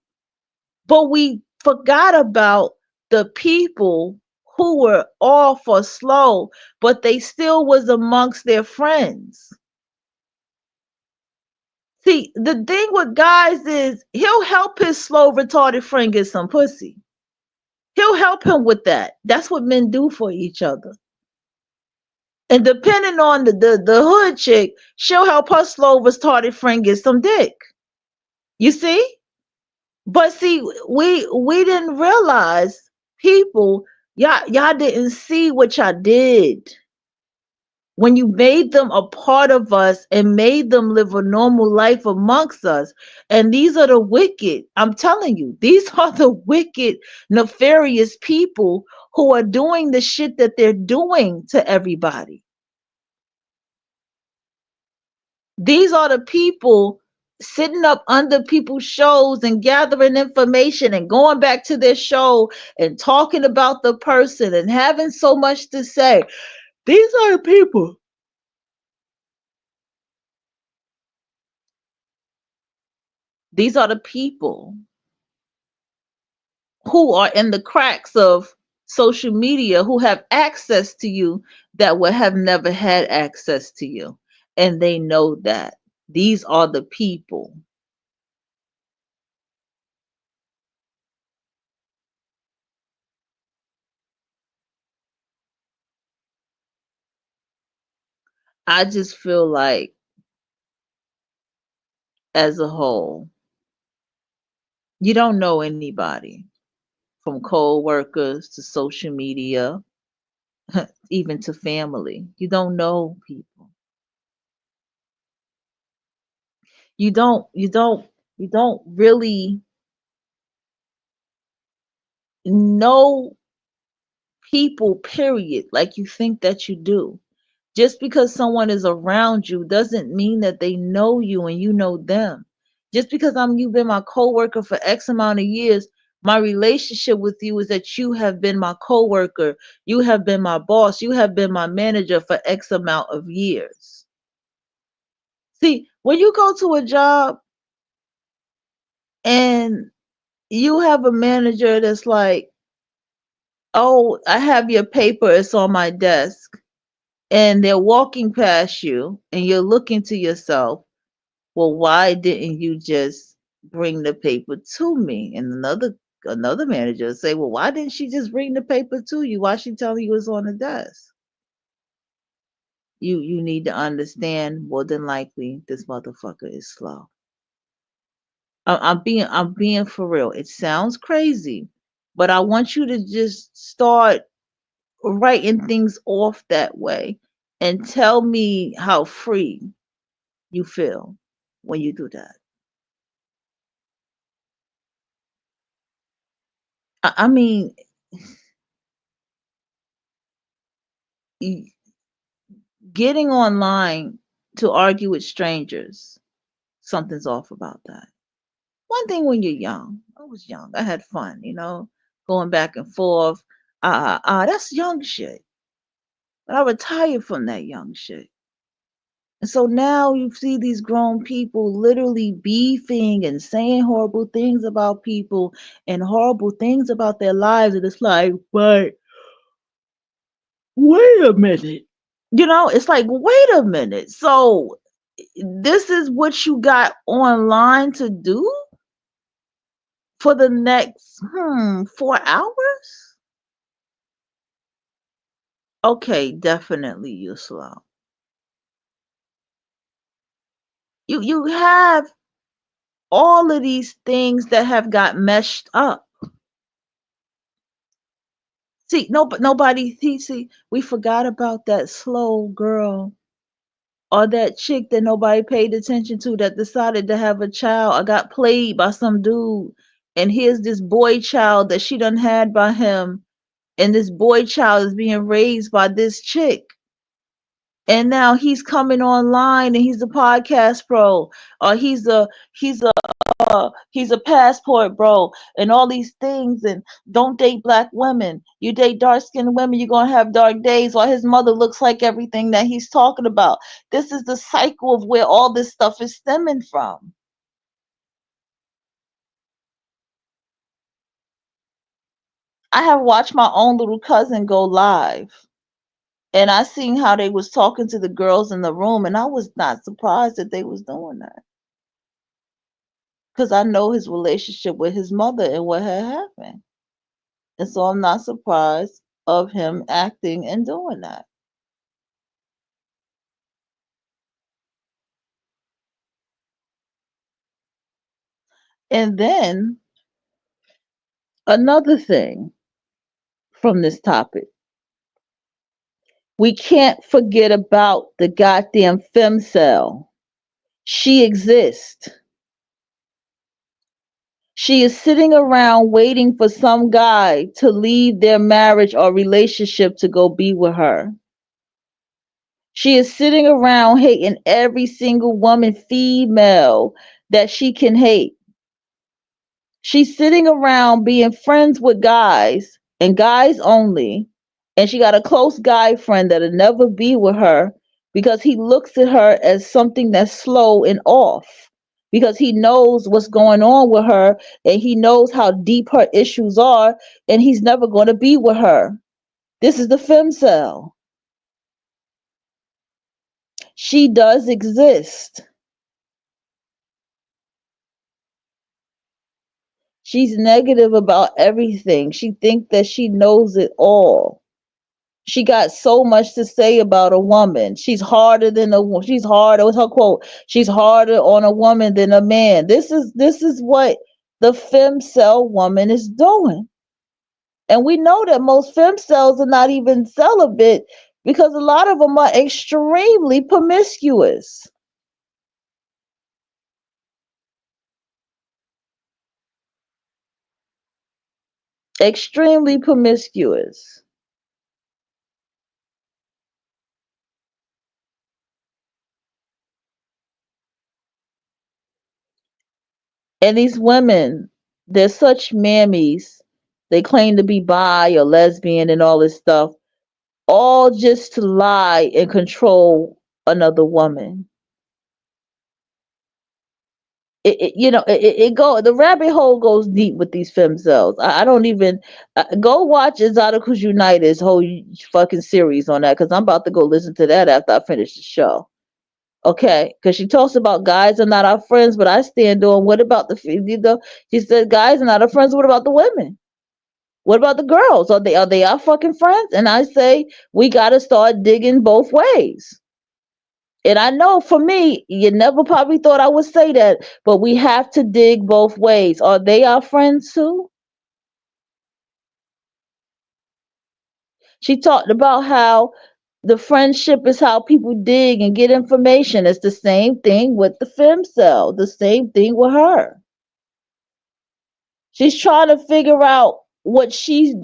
But we forgot about the people who were off or slow, but they still was amongst their friends. See, the thing with guys is he'll help his slow retarded friend get some pussy. He'll help him with that. That's what men do for each other. And depending on the hood chick, she'll help her slow retarded friend get some dick. You see? But see, we didn't realize people, y'all didn't see what y'all did when you made them a part of us and made them live a normal life amongst us. And these are the wicked. I'm telling you, these are the wicked, nefarious people who are doing the shit that they're doing to everybody. These are the people sitting up under people's shows and gathering information and going back to their show and talking about the person and having so much to say. These are the people. These are the people who are in the cracks of social media who have access to you that would have never had access to you. and they know that these are the people. I just feel like, as a whole, you don't know anybody, from co-workers to social media, even to family. You don't know people. You don't really know people, period, like you think that you do. Just because someone is around you doesn't mean that they know you and you know them. Just because you've been my coworker for X amount of years, my relationship with you is that you have been my coworker, you have been my boss, you have been my manager for X amount of years. See, when you go to a job and you have a manager that's like, "Oh, I have your paper, it's on my desk," and they're walking past you and you're looking to yourself, "Well, why didn't you just bring the paper to me?" And another manager will say, "Well, why didn't she just bring the paper to you? Why she telling you it's on the desk?" You need to understand, more than likely this motherfucker is slow. I'm being for real. It sounds crazy, but I want you to just start writing things off that way and tell me how free you feel when you do that. I mean, y- getting online to argue with strangers, something's off about that. One thing, when you're young, I was young, I had fun, going back and forth. That's young shit. But I retired from that young shit. And so now you see these grown people literally beefing and saying horrible things about people and horrible things about their lives. And it's like, but wait a minute. It's like, wait a minute. So this is what you got online to do for the next 4 hours? Okay, definitely you're slow. You have all of these things that have got meshed up. See, no, but nobody. See, we forgot about that slow girl or that chick that nobody paid attention to that decided to have a child or got played by some dude. And here's this boy child that she done had by him, and this boy child is being raised by this chick. And now he's coming online and he's a podcast pro, or he's a passport bro, and all these things. And don't date black women. You date dark skinned women, you're gonna have dark days. Or his mother looks like everything that he's talking about. This is the cycle of where all this stuff is stemming from. I have watched my own little cousin go live, and I seen how they was talking to the girls in the room, and I was not surprised that they was doing that, because I know his relationship with his mother and what had happened. And so I'm not surprised of him acting and doing that. And then another thing from this topic, we can't forget about the goddamn femcell. She exists. She is sitting around waiting for some guy to leave their marriage or relationship to go be with her. She is sitting around hating every single woman, female, that she can hate. She's sitting around being friends with guys and guys only. And she got a close guy friend that'll never be with her because he looks at her as something that's slow and off. Because he knows what's going on with her and he knows how deep her issues are, and he's never going to be with her. This is the femcell. She does exist. She's negative about everything. She thinks that she knows it all. She got so much to say about a woman. She's harder, what's her quote? She's harder on a woman than a man. This is what the femcel woman is doing. And we know that most femcels are not even celibate because a lot of them are extremely promiscuous. Extremely promiscuous. And these women, they're such mammies. They claim to be bi or lesbian and all this stuff, all just to lie and control another woman. It go the rabbit hole goes deep with these femcells. I don't even go watch Exoticals United's whole fucking series on that because I'm about to go listen to that after I finish the show. Okay, because she talks about guys are not our friends, but I stand on what about she said guys are not our friends. What about the women? What about the girls? Are they our fucking friends? And I say we got to start digging both ways. And I know for me, you never probably thought I would say that, but we have to dig both ways. Are they our friends too? She talked about how the friendship is how people dig and get information. It's the same thing with the femcell, the same thing with her. She's trying to figure out what she's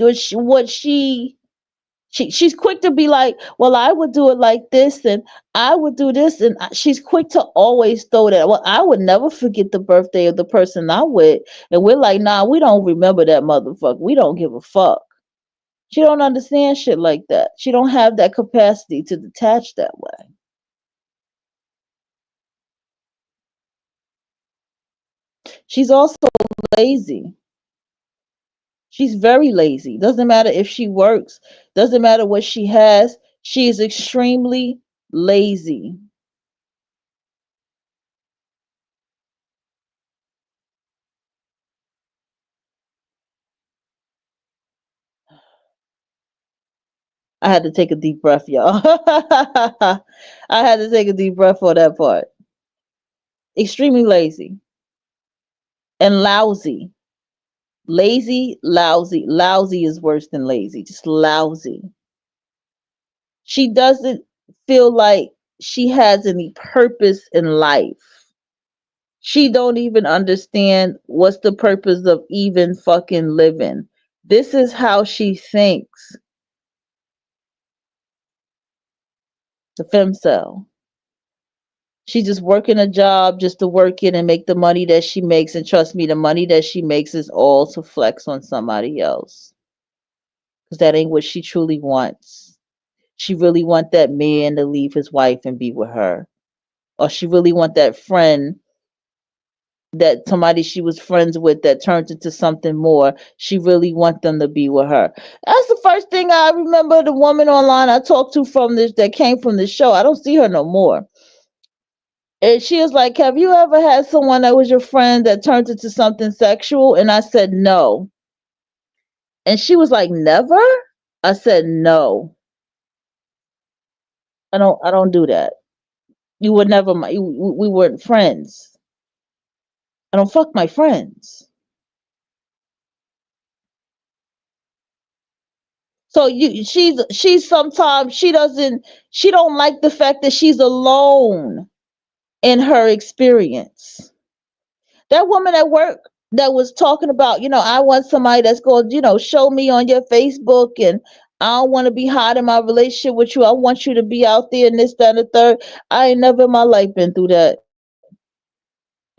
quick to be like, well, I would do it like this, and I would do this, and she's quick to always throw that. Well, I would never forget the birthday of the person I'm with, and we're like, nah, we don't remember that motherfucker. We don't give a fuck. She don't understand shit like that. She don't have that capacity to detach that way. She's also lazy. She's very lazy. Doesn't matter if she works, doesn't matter what she has. She is extremely lazy. I had to take a deep breath, y'all. I had to take a deep breath for that part. Extremely lazy and lousy. Lazy, lousy. Lousy is worse than lazy. Just lousy. She doesn't feel like she has any purpose in life. She don't even understand what's the purpose of even fucking living. This is how she thinks. The femcell. She's just working a job just to work it and make the money that she makes. And trust me, the money that she makes is all to flex on somebody else. Because that ain't what she truly wants. She really want that man to leave his wife and be with her. Or she really want that friend, that somebody she was friends with that turned into something more. She really want them to be with her. That's the first thing I remember. The woman online I talked to from this that came from this show. I don't see her no more. And she was like, have you ever had someone that was your friend that turned into something sexual? And I said, no. And she was like, never? I said, no. I don't do that. You were never we weren't friends. I don't fuck my friends. So she's sometimes she don't like the fact that she's alone in her experience. That woman at work that was talking about, I want somebody that's going to, show me on your Facebook, and I don't want to be hot in my relationship with you. I want you to be out there and this, that, and the third. I ain't never in my life been through that.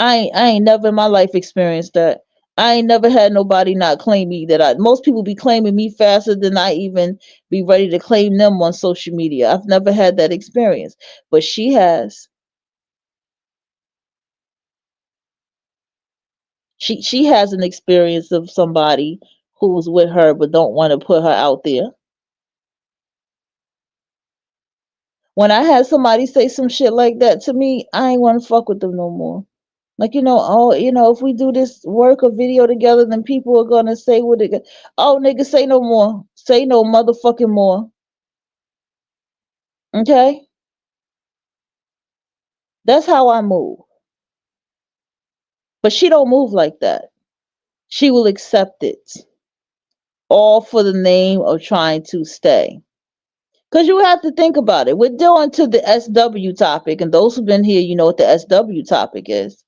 I ain't never in my life experienced that. I ain't never had nobody not claim me that most people be claiming me faster than I even be ready to claim them on social media. I've never had that experience, but she has. She has an experience of somebody who's with her but don't want to put her out there. When I had somebody say some shit like that to me, I ain't want to fuck with them no more. Like, oh, if we do this work or video together, then people are gonna say what it. Oh, nigga, say no more. Say no motherfucking more. Okay, that's how I move. But she don't move like that. She will accept it, all for the name of trying to stay. Because you have to think about it. We're doing to the SW topic, and those who've been here, you know what the SW topic is.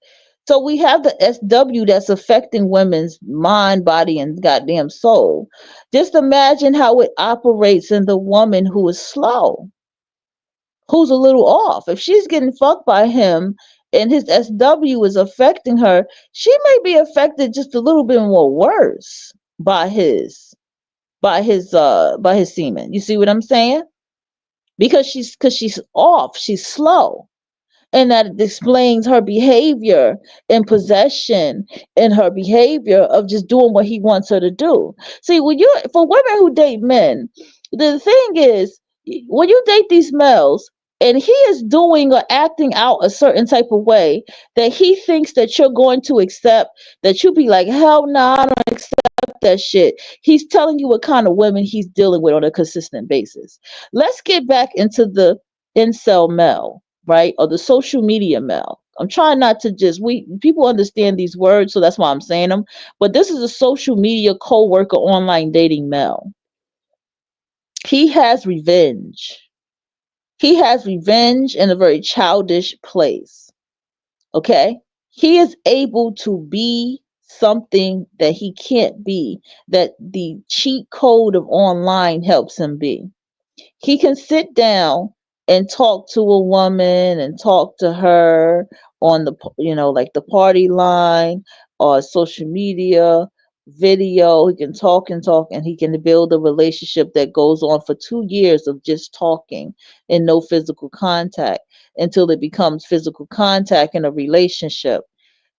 So we have the SW that's affecting women's mind, body, and goddamn soul. Just imagine how it operates in the woman who is slow, who's a little off. If she's getting fucked by him and his SW is affecting her, she may be affected just a little bit more worse by his semen. You see what I'm saying? Because she's off, she's slow, and that explains her behavior in possession and her behavior of just doing what he wants her to do. See, when you for women who date men, the thing is, when you date these males and he is doing or acting out a certain type of way that he thinks that you're going to accept, that you be like, hell no, I don't accept that shit. He's telling you what kind of women he's dealing with on a consistent basis. Let's get back into the incel male, right? Or the social media male. I'm trying not to just we people understand these words, so that's why I'm saying them. But this is a social media co-worker online dating male. He has revenge. He has revenge in a very childish place. Okay? He is able to be something that he can't be, that the cheat code of online helps him be. He can sit down and talk to a woman and talk to her on like the party line or social media video. He can talk and talk, and he can build a relationship that goes on for 2 years of just talking and no physical contact until it becomes physical contact in a relationship.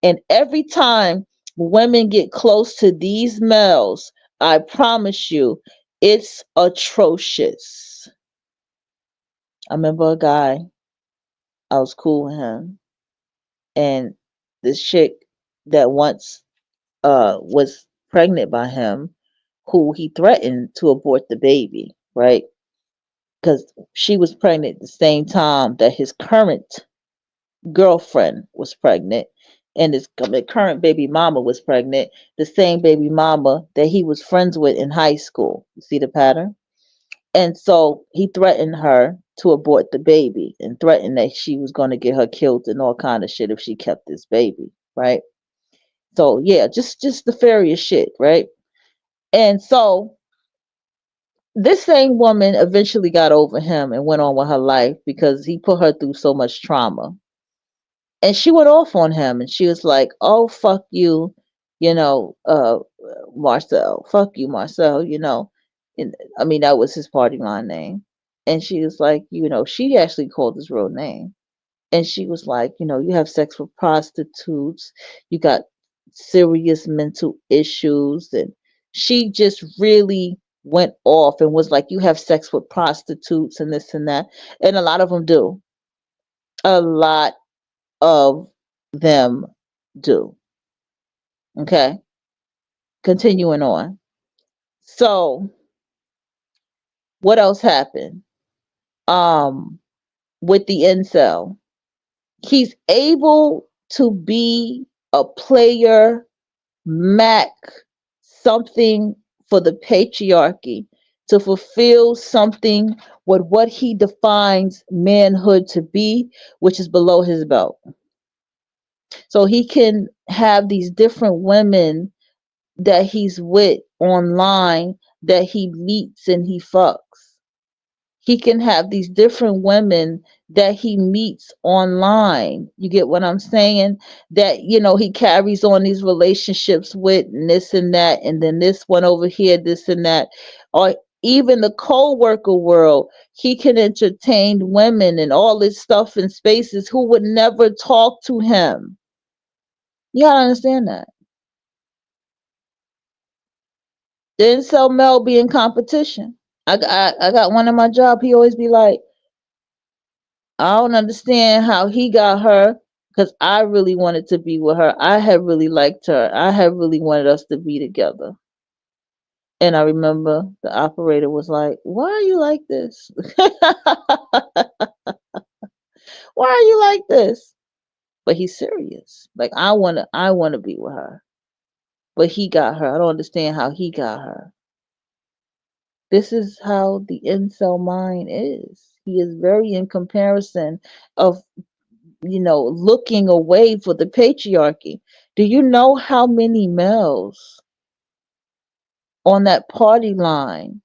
And every time women get close to these males, I promise you, it's atrocious. I remember a guy, I was cool with him, and this chick that once was pregnant by him, who he threatened to abort the baby, right? Because she was pregnant at the same time that his current girlfriend was pregnant, and his current baby mama was pregnant, the same baby mama that he was friends with in high school. You see the pattern? And so he threatened her to abort the baby and threatened that she was going to get her killed and all kind of shit if she kept this baby, right? So yeah, just nefarious shit, right? And so this same woman eventually got over him and went on with her life because he put her through so much trauma. And she went off on him and she was like, "Oh fuck you, you know, uh Marcel. Fuck you, Marcel, you know." And I mean that was his party line name. And she was like, she actually called his real name. And she was like, you have sex with prostitutes, you got serious mental issues, and she just really went off and was like, you have sex with prostitutes and this and that. And a lot of them do. A lot of them do. Okay. Continuing on. So what else happened? With the incel, he's able to be a player, Mac, something for the patriarchy, to fulfill something with what he defines manhood to be, which is below his belt. So he can have these different women that he's with online that he meets and he fucks. He can have these different women that he meets online. You get what I'm saying? That, he carries on these relationships with and this and that, and then this one over here, this and that. Or even the co-worker world, he can entertain women and all this stuff in spaces who would never talk to him. You gotta understand that. Didn't sell Mel be in competition. I got one of my job. He always be like, I don't understand how he got her because I really wanted to be with her. I had really liked her. I had really wanted us to be together. And I remember the operator was like, "Why are you like this? Why are you like this?" But he's serious. Like I wanna be with her. But he got her. I don't understand how he got her. This is how the incel mind is. He is very in comparison of, looking away for the patriarchy. Do you know how many males on that party line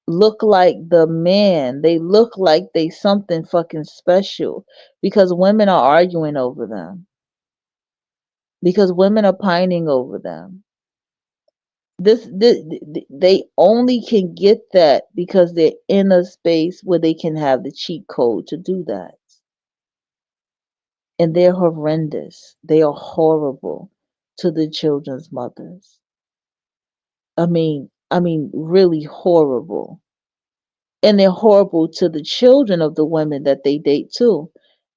look like the man? They look like they something fucking special because women are arguing over them, because women are pining over them. They only can get that because they're in a space where they can have the cheat code to do that. And they're horrendous. They are horrible to the children's mothers. I mean, really horrible. And they're horrible to the children of the women that they date too.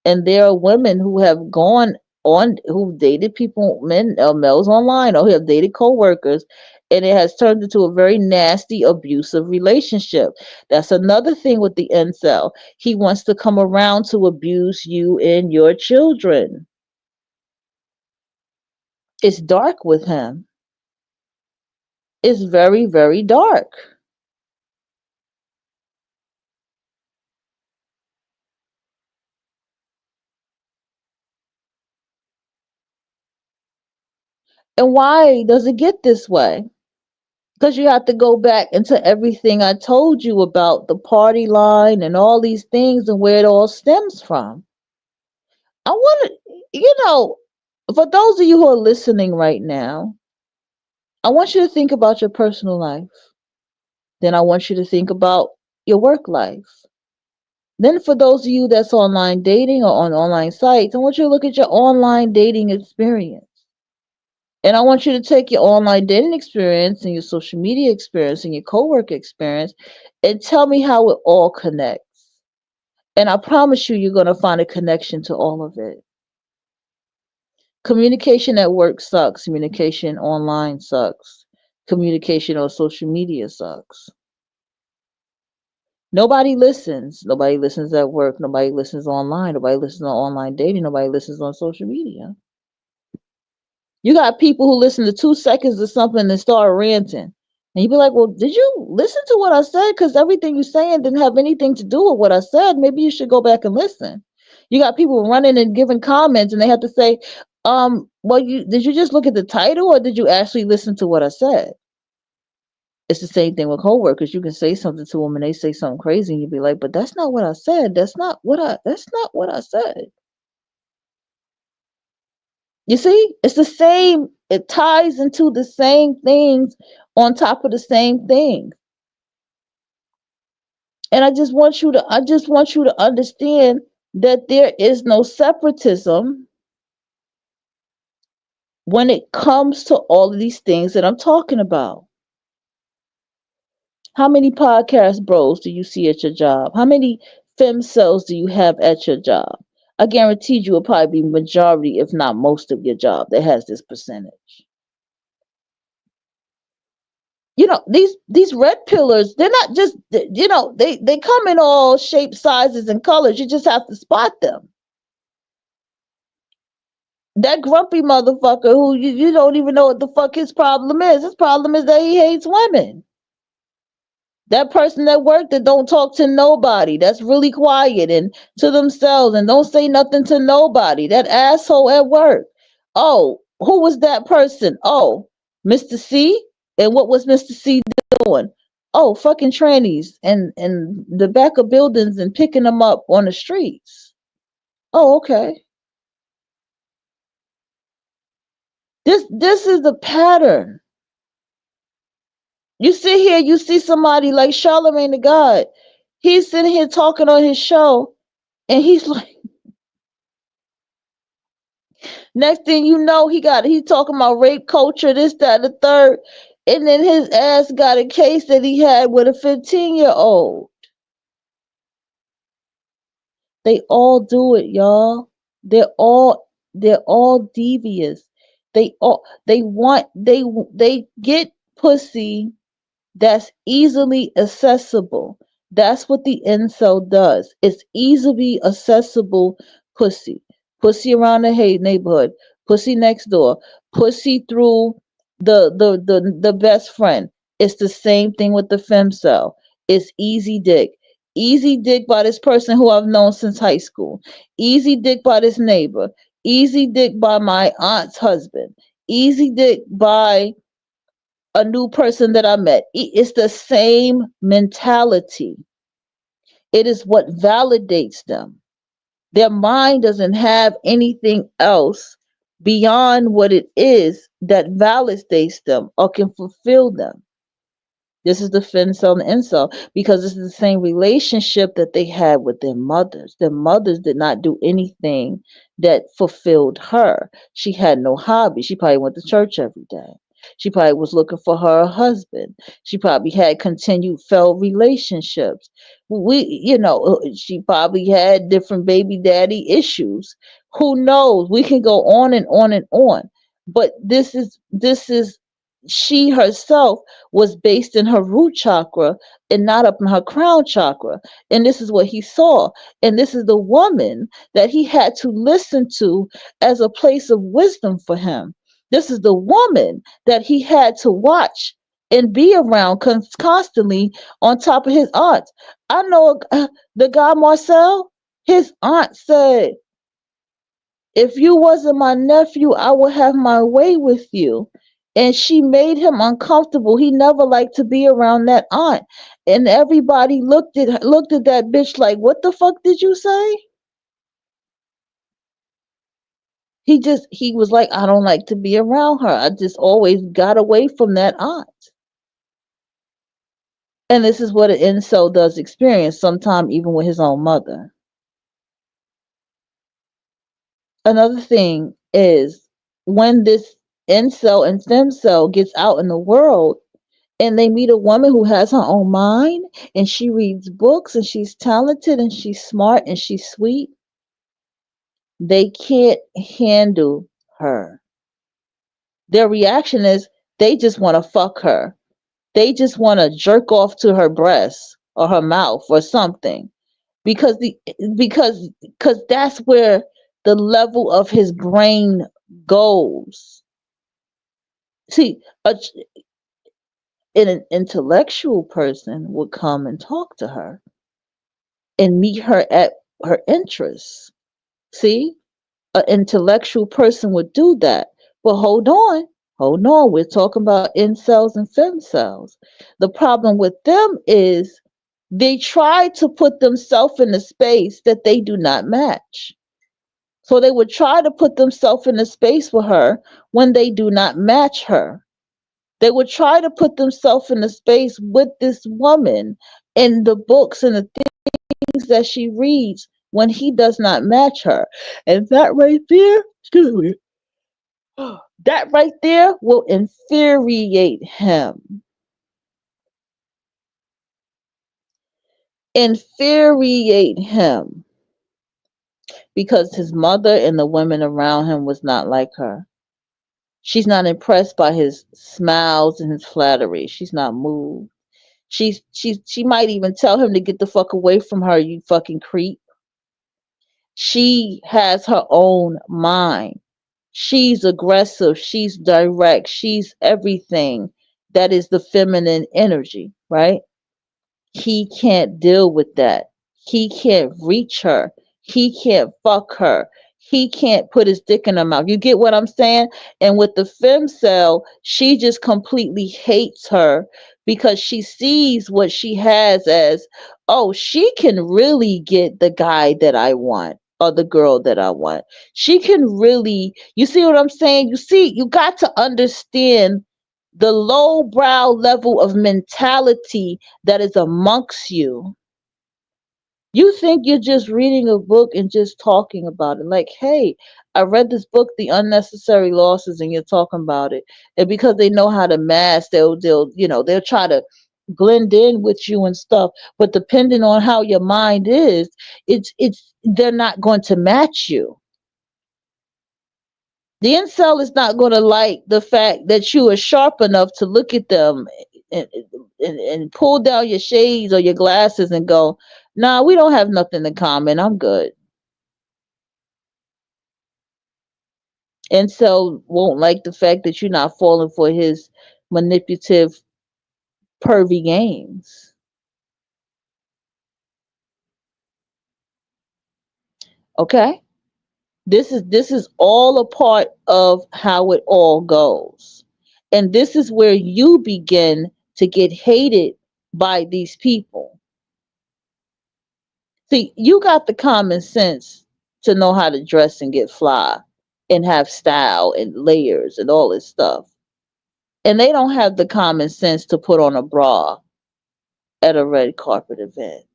And there are women who have gone on, who've dated people, men, males online, or who have dated co-workers, and it has turned into a very nasty, abusive relationship. That's another thing with the incel. He wants to come around to abuse you and your children. It's dark with him. It's very, very dark. And why does it get this way? Because you have to go back into everything I told you about the party line and all these things and where it all stems from. I want to, for those of you who are listening right now, I want you to think about your personal life. Then I want you to think about your work life. Then for those of you that's online dating or on online sites, I want you to look at your online dating experience. And I want you to take your online dating experience and your social media experience and your coworker experience and tell me how it all connects. And I promise you, you're going to find a connection to all of it. Communication at work sucks. Communication online sucks. Communication on social media sucks. Nobody listens. Nobody listens at work. Nobody listens online. Nobody listens on online dating. Nobody listens on social media. You got people who listen to 2 seconds of something and start ranting. And you be like, well, did you listen to what I said? Because everything you're saying didn't have anything to do with what I said. Maybe you should go back and listen. You got people running and giving comments and they have to say, well, did you just look at the title or did you actually listen to what I said? It's the same thing with coworkers. You can say something to them and they say something crazy and you be like, but that's not what I said. That's not what I said. You see, it's the same, it ties into the same things on top of the same thing. And I just want you to understand that there is no separatism when it comes to all of these things that I'm talking about. How many podcast bros do you see at your job? How many fem cells do you have at your job? I guarantee you it'll probably be majority, if not most of your job that has this percentage. These red pillars, they're not just, they come in all shapes, sizes, and colors. You just have to spot them. That grumpy motherfucker who you don't even know what the fuck his problem is. His problem is that he hates women. That person at work that don't talk to nobody, that's really quiet and to themselves and don't say nothing to nobody. That asshole at work. Oh, who was that person? Oh, Mr. C. And what was Mr. C doing? Oh, fucking trannies and the back of buildings and picking them up on the streets. Oh, okay. This is the pattern. You sit here, you see somebody like Charlemagne the God. He's sitting here talking on his show, and he's like, next thing you know, he talking about rape culture, this, that, and the third. And then his ass got a case that he had with a 15-year-old. They all do it, y'all. They're all devious. They get pussy that's easily accessible. That's what the incel does. It's easily accessible pussy. Pussy around the neighborhood, pussy next door, pussy through the best friend. It's the same thing with the femcel. It's easy dick. Easy dick by this person who I've known since high school. Easy dick by this neighbor. Easy dick by my aunt's husband. Easy dick by a new person that I met. It's the same mentality. It is what validates them. Their mind doesn't have anything else beyond what it is that validates them or can fulfill them. This is the fin-cell and the incel because this is the same relationship that they had with their mothers. Their mothers did not do anything that fulfilled her. She had no hobby. She probably went to church every day. She probably was looking for her husband. She probably had continued failed relationships. She probably had different baby daddy issues. Who knows? We can go on and on and on. But this is she herself was based in her root chakra and not up in her crown chakra. And this is what he saw. And this is the woman that he had to listen to as a place of wisdom for him. This is the woman that he had to watch and be around constantly on top of his aunts. I know the guy Marcel, his aunt said, if you wasn't my nephew, I would have my way with you. And she made him uncomfortable. He never liked to be around that aunt. And everybody looked at that bitch like, what the fuck did you say? He was like, I don't like to be around her. I just always got away from that aunt. And this is what an incel does experience, sometime even with his own mother. Another thing is when this incel and femcel gets out in the world and they meet a woman who has her own mind and she reads books and she's talented and she's smart and she's sweet, they can't handle her. Their reaction is they just want to fuck her. They just want to jerk off to her breasts or her mouth or something because the because that's where the level of his brain goes. See, an intellectual person would come and talk to her and meet her at her interests. See, an intellectual person would do that. But hold on. We're talking about incels and femcells. The problem with them is they try to put themselves in a space that they do not match. So they would try to put themselves in a space with her when they do not match her. They would try to put themselves in a space with this woman in the books and the things that she reads when he does not match her. And that right there, excuse me, that right there will infuriate him. Infuriate him because his mother and the women around him was not like her. She's not impressed by his smiles and his flattery. She's not moved. She might even tell him to get the fuck away from her, you fucking creep. She has her own mind. She's aggressive, she's direct, she's everything that is the feminine energy, right? He can't deal with that. He can't reach her. He can't fuck her. He can't put his dick in her mouth. You get what I'm saying? And with the femcel, she just completely hates her because she sees what she has as, oh, she can really get the guy that I want or the girl that I want. She can really, you see what I'm saying? You see, you got to understand the low brow level of mentality that is amongst you. You think you're just reading a book and just talking about it. Like, hey, I read this book, The Unnecessary Losses, and you're talking about it. And because they know how to mask, they'll try to blend in with you and stuff. But depending on how your mind is, it's they're not going to match you. The incel is not going to like the fact that you are sharp enough to look at them and, and pull down your shades or your glasses and go, nah, we don't have nothing in common. I'm good. Incel won't like the fact that you're not falling for his manipulative, pervy games. Okay? This is all a part of how it all goes. And this is where you begin to get hated by these people. See, you got the common sense to know how to dress and get fly and have style and layers and all this stuff. And they don't have the common sense to put on a bra at a red carpet event.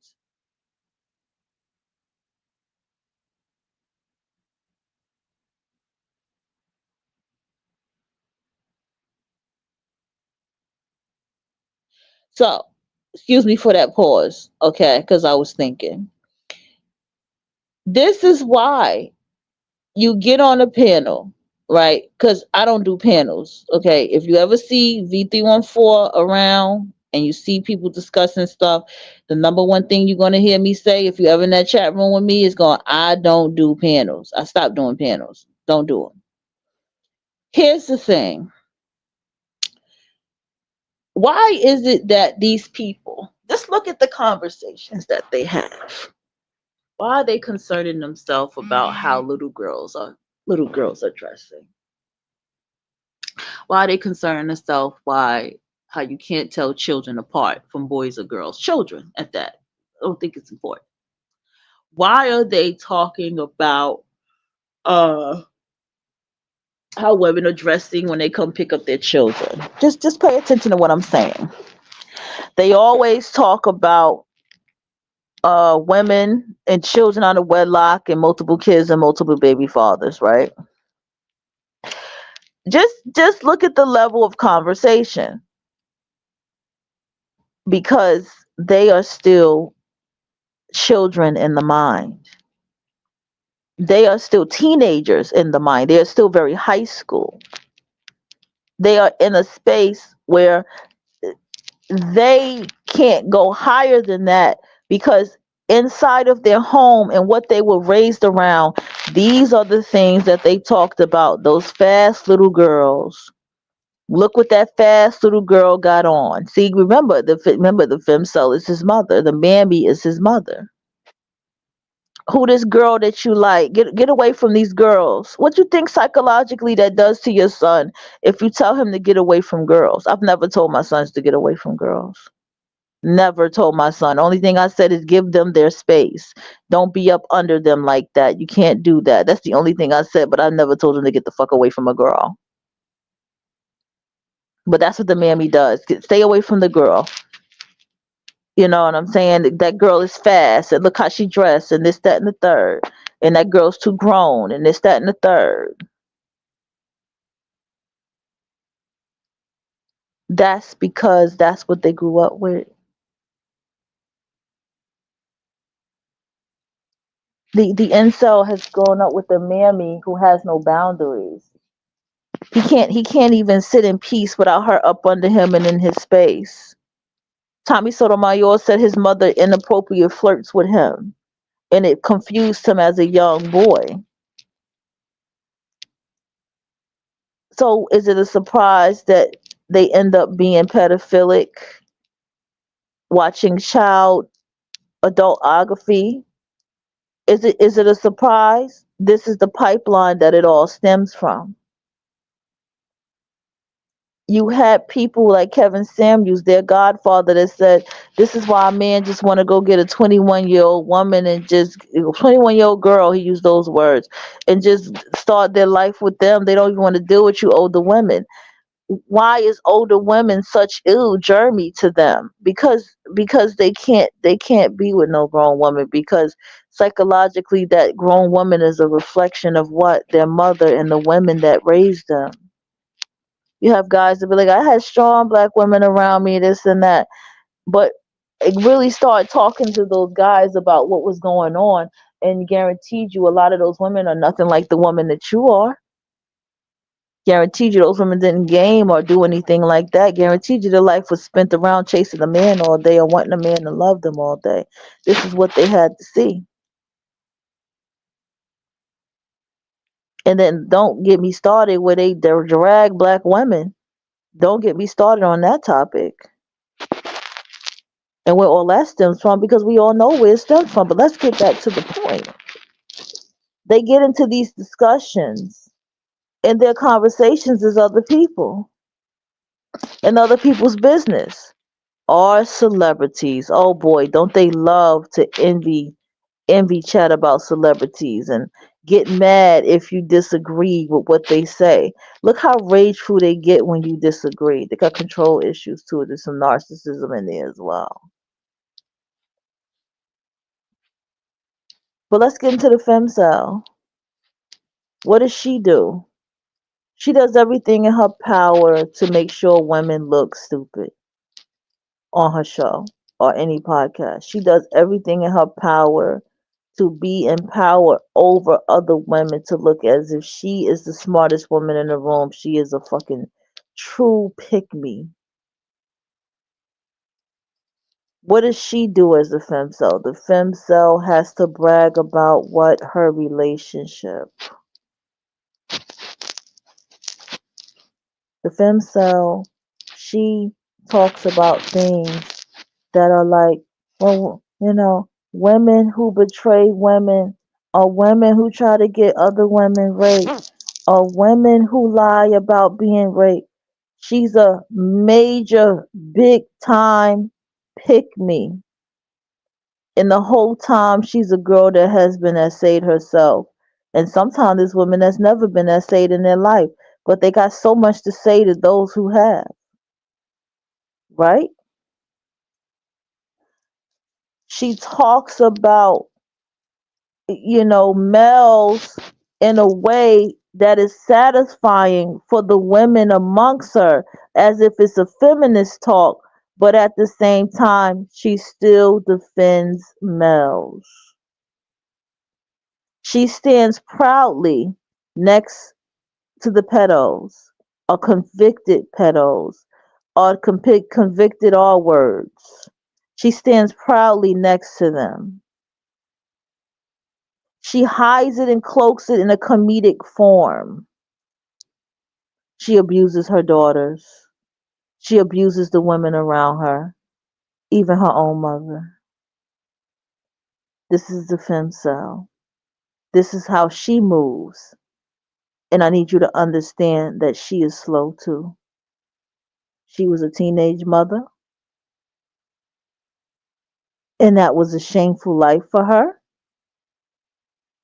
So, excuse me for that pause, okay? Because I was thinking. This is why you get on a panel, right? Because I don't do panels, okay? If you ever see V314 around and you see people discussing stuff, the number one thing you're going to hear me say, if you're ever in that chat room with me, is going, I don't do panels. I stopped doing panels. Don't do them. Here's the thing. Why is it that these people, just look at the conversations that they have. Why are they concerning themselves about how little girls are dressing? Why are they concerning themselves why how you can't tell children apart from boys or girls? Children at that. I don't think it's important. Why are they talking about uh how women are dressing when they come pick up their children? Just pay attention to what I'm saying. They always talk about women and children out of wedlock and multiple kids and multiple baby fathers, right? Just look at the level of conversation because they are still children in the mind. They are still teenagers in the mind. They are still very high school. They are in a space where they can't go higher than that because inside of their home and what they were raised around, these are the things that they talked about. Those fast little girls. Look what that fast little girl got on. See, remember the femcel is his mother. The mammy is his mother. Who this girl that you like? Get away from these girls. What you think psychologically that does to your son if you tell him to get away from girls? I've never told my sons to get away from girls. Never told my son. Only thing I said is give them their space. Don't be up under them like that. You can't do that. That's the only thing I said, but I never told him to get the fuck away from a girl. But that's what the mammy does. Stay away from the girl. You know what I'm saying? That girl is fast and look how she dressed and this, that, and the third. And that girl's too grown and this, that, and the third. That's because that's what they grew up with. The incel has grown up with a mammy who has no boundaries. He can't even sit in peace without her up under him and in his space. Tommy Sotomayor said his mother inappropriate flirts with him and it confused him as a young boy. So is it a surprise that they end up being pedophilic, watching child adultography? Is it a surprise? This is the pipeline that it all stems from. You had people like Kevin Samuels, their godfather, that said, "This is why a man just want to go get a 21-year-old woman and just 21-year-old girl." He used those words and just start their life with them. They don't even want to deal with you older women. Why is older women such ill journey to them? Because they can't be with no grown woman because psychologically that grown woman is a reflection of what their mother and the women that raised them. You have guys that be like, I had strong black women around me, this and that. But it really started talking to those guys about what was going on. and guaranteed you a lot of those women are nothing like the woman that you are. Guaranteed you those women didn't game or do anything like that. Guaranteed you their life was spent around chasing a man all day or wanting a man to love them all day. This is what they had to see. And then don't get me started where they drag black women. Don't get me started on that topic and where all that stems from, because we all know where it stems from. But let's get back to the point. They get into these discussions and their conversations is other people and other people's business. Are celebrities. Oh boy, don't they love to envy chat about celebrities and get mad if you disagree with what they say. Look how rageful they get when you disagree. They got control issues too. There's some narcissism in there as well. But let's get into the femcel. What does she do? She does everything in her power to make sure women look stupid on her show or any podcast. She does everything in her power to be in power over other women, to look as if she is the smartest woman in the room. She is a fucking true pick me. What does she do as a femcel? The femcel has to brag about what her relationship. The femcel, she talks about things that are like, well, women who betray women, or women who try to get other women raped, or women who lie about being raped. She's a major, big time pick me. And the whole time she's a girl that has been essayed herself. And sometimes there's women that's never been essayed in their life, but they got so much to say to those who have, right? She talks about males in a way that is satisfying for the women amongst her, as if it's a feminist talk, but at the same time, she still defends males. She stands proudly next to the pedos, or convicted pedos, or convicted R words. She stands proudly next to them. She hides it and cloaks it in a comedic form. She abuses her daughters. She abuses the women around her, even her own mother. This is the femcel. This is how she moves. And I need you to understand that she is slow too. She was a teenage mother, and that was a shameful life for her.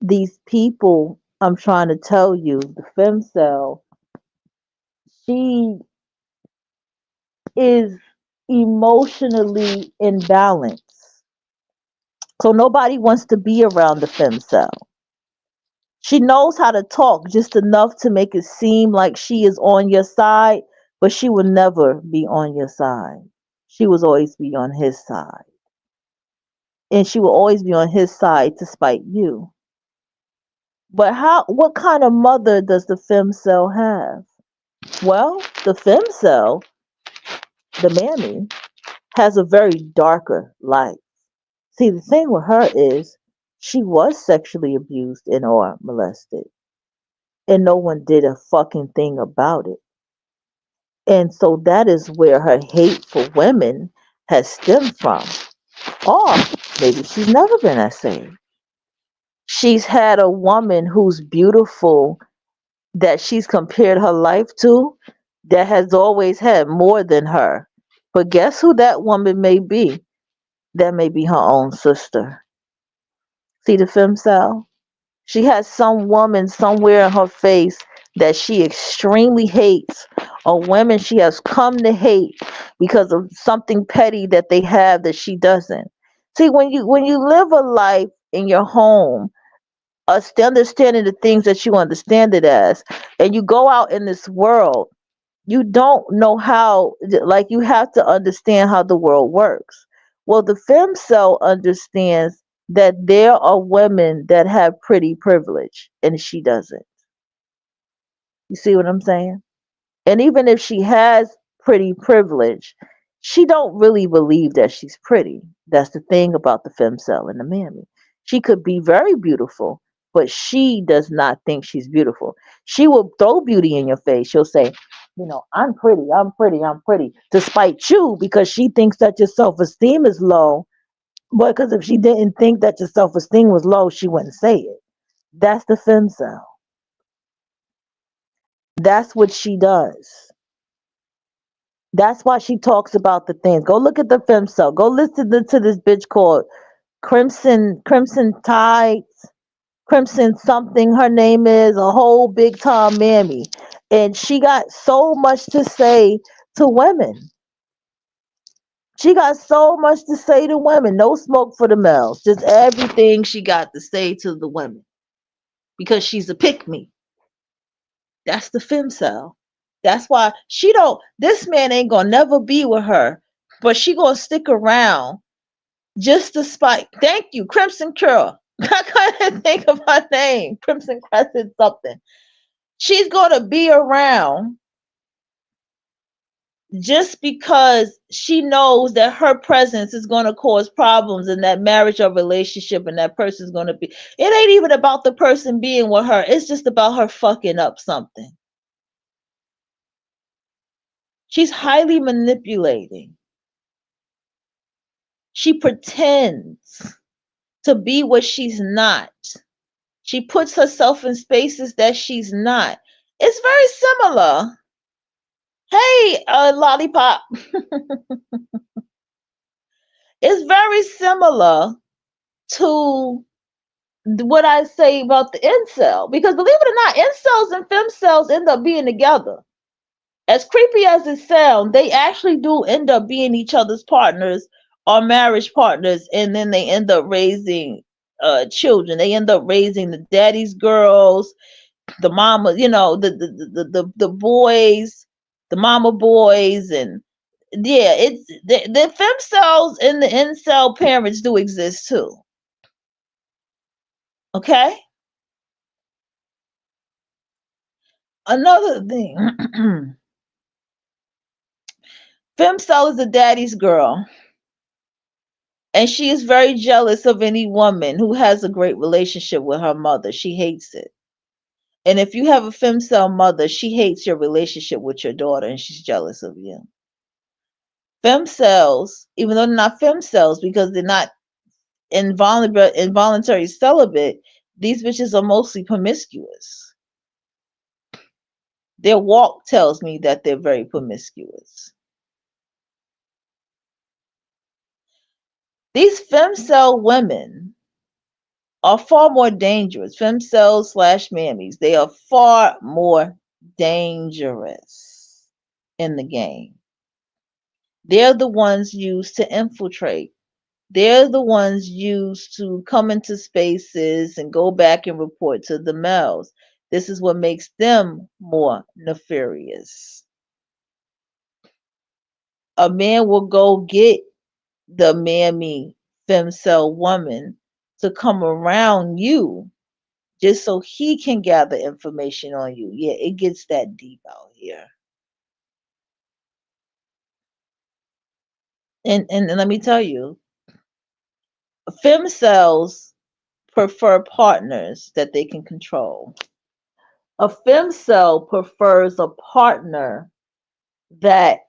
These people, I'm trying to tell you, the femcel, she is emotionally imbalanced. So nobody wants to be around the femcel. She knows how to talk just enough to make it seem like she is on your side, but she will never be on your side. She will always be on his side. And she will always be on his side to spite you. But what kind of mother does the femcel have? Well, the femcel, the mammy, has a very darker life. See, the thing with her is she was sexually abused and or molested, and no one did a fucking thing about it. And so that is where her hate for women has stemmed from. Or maybe she's never been that same. She's had a woman who's beautiful that she's compared her life to, that has always had more than her. But guess who that woman may be? That may be her own sister. See the femcel? She has some woman somewhere in her face that she extremely hates, or women she has come to hate because of something petty that they have that she doesn't. See, when you live a life in your home, understanding the things that you understand it as, and you go out in this world, you don't know how, like, you have to understand how the world works. Well, the femcel understands that there are women that have pretty privilege and she doesn't. You see what I'm saying? And even if she has pretty privilege, she don't really believe that she's pretty. That's the thing about the femcel and the mammy. She could be very beautiful, but she does not think she's beautiful. She will throw beauty in your face. She'll say, I'm pretty, I'm pretty, I'm pretty, despite you, because she thinks that your self-esteem is low. But because if she didn't think that your self-esteem was low, she wouldn't say it. That's the femcel. That's what she does. That's why she talks about the things. Go look at the femcel. Go listen to this bitch called Crimson Tide, Crimson something. Her name is a whole big time mammy, and she got so much to say to women. She got so much to say to women. No smoke for the males. Just everything she got to say to the women because she's a pick me. That's the femcel. That's why she don't. This man ain't gonna never be with her, but she gonna stick around just to spite. Thank you, Crimson Curl. I couldn't think of her name. Crimson Crescent something. She's gonna be around just because she knows that her presence is gonna cause problems in that marriage or relationship, and that person's gonna be. It ain't even about the person being with her. It's just about her fucking up something. She's highly manipulating. She pretends to be what she's not. She puts herself in spaces that she's not. It's very similar. Hey, Lollipop. It's very similar to what I say about the incel. Because believe it or not, incels and femcells end up being together. As creepy as it sounds, they actually do end up being each other's partners or marriage partners, and then they end up raising children. They end up raising the daddy's girls, the mama, the boys, the mama boys, and yeah, it's the femcells and the incel parents do exist too. Okay, another thing, femcel is a daddy's girl. And she is very jealous of any woman who has a great relationship with her mother. She hates it. And if you have a femcel mother, she hates your relationship with your daughter and she's jealous of you. Femcells, even though they're not femcells because they're not involuntary celibate, these bitches are mostly promiscuous. Their walk tells me that they're very promiscuous. These femcel women are far more dangerous. Femcells / mammies, they are far more dangerous in the game. They're the ones used to infiltrate. They're the ones used to come into spaces and go back and report to the males. This is what makes them more nefarious. A man will go get the mammy femcel woman to come around you just so he can gather information on you. Yeah, it gets that deep out here. And let me tell you, femcells prefer partners that they can control. A femcell prefers a partner that,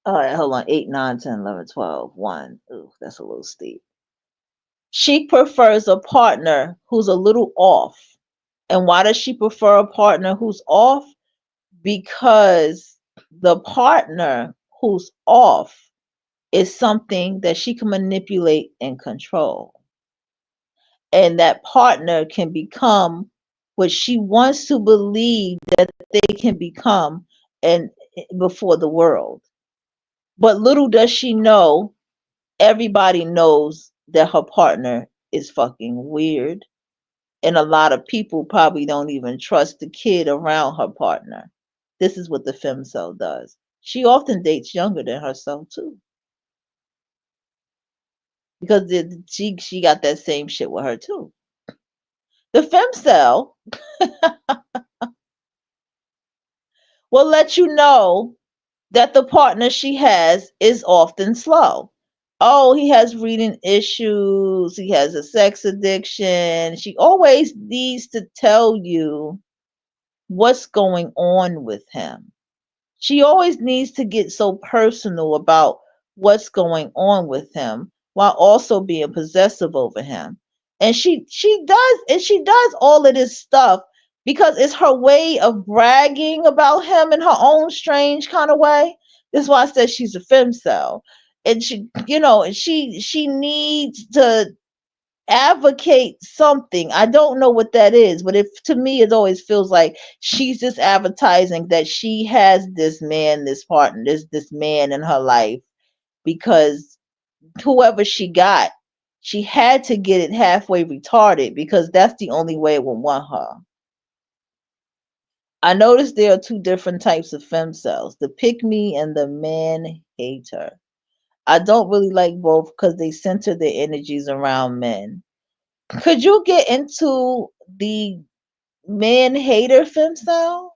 hold on, 8, 9, 10, 11, 12, 1. Ooh, that's a little steep. She prefers a partner who's a little off. And why does she prefer a partner who's off? Because the partner who's off is something that she can manipulate and control. And that partner can become what she wants to believe that they can become and before the world. But little does she know, everybody knows that her partner is fucking weird. And a lot of people probably don't even trust the kid around her partner. This is what the femcel does. She often dates younger than herself too. because she got that same shit with her too. The femcel will let you know that the partner she has is often slow. Oh, he has reading issues, he has a sex addiction. She always needs to tell you what's going on with him. She always needs to get so personal about what's going on with him while also being possessive over him. And she does all of this stuff because it's her way of bragging about him in her own strange kind of way. This is why I said she's a femcel. And she needs to advocate something. I don't know what that is, but if to me it always feels like she's just advertising that she has this man, this partner, this man in her life because whoever she got, she had to get it halfway retarded because that's the only way it would want her. I noticed there are two different types of femcells, the pick me and the man hater. I don't really like both because they center their energies around men. Could you get into the man hater femcel?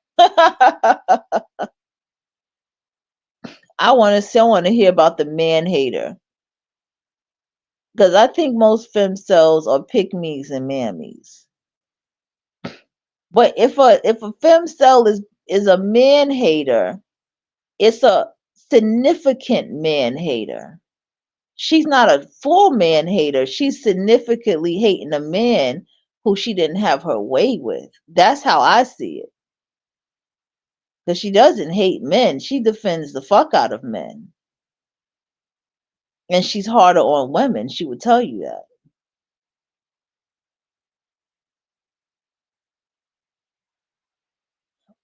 I want to hear about the man hater because I think most femcells are pick me's and mammies. But if a femcel is a man hater, it's a significant man hater. She's not a full man hater. She's significantly hating a man who she didn't have her way with. That's how I see it. Because she doesn't hate men. She defends the fuck out of men. And she's harder on women. She would tell you that.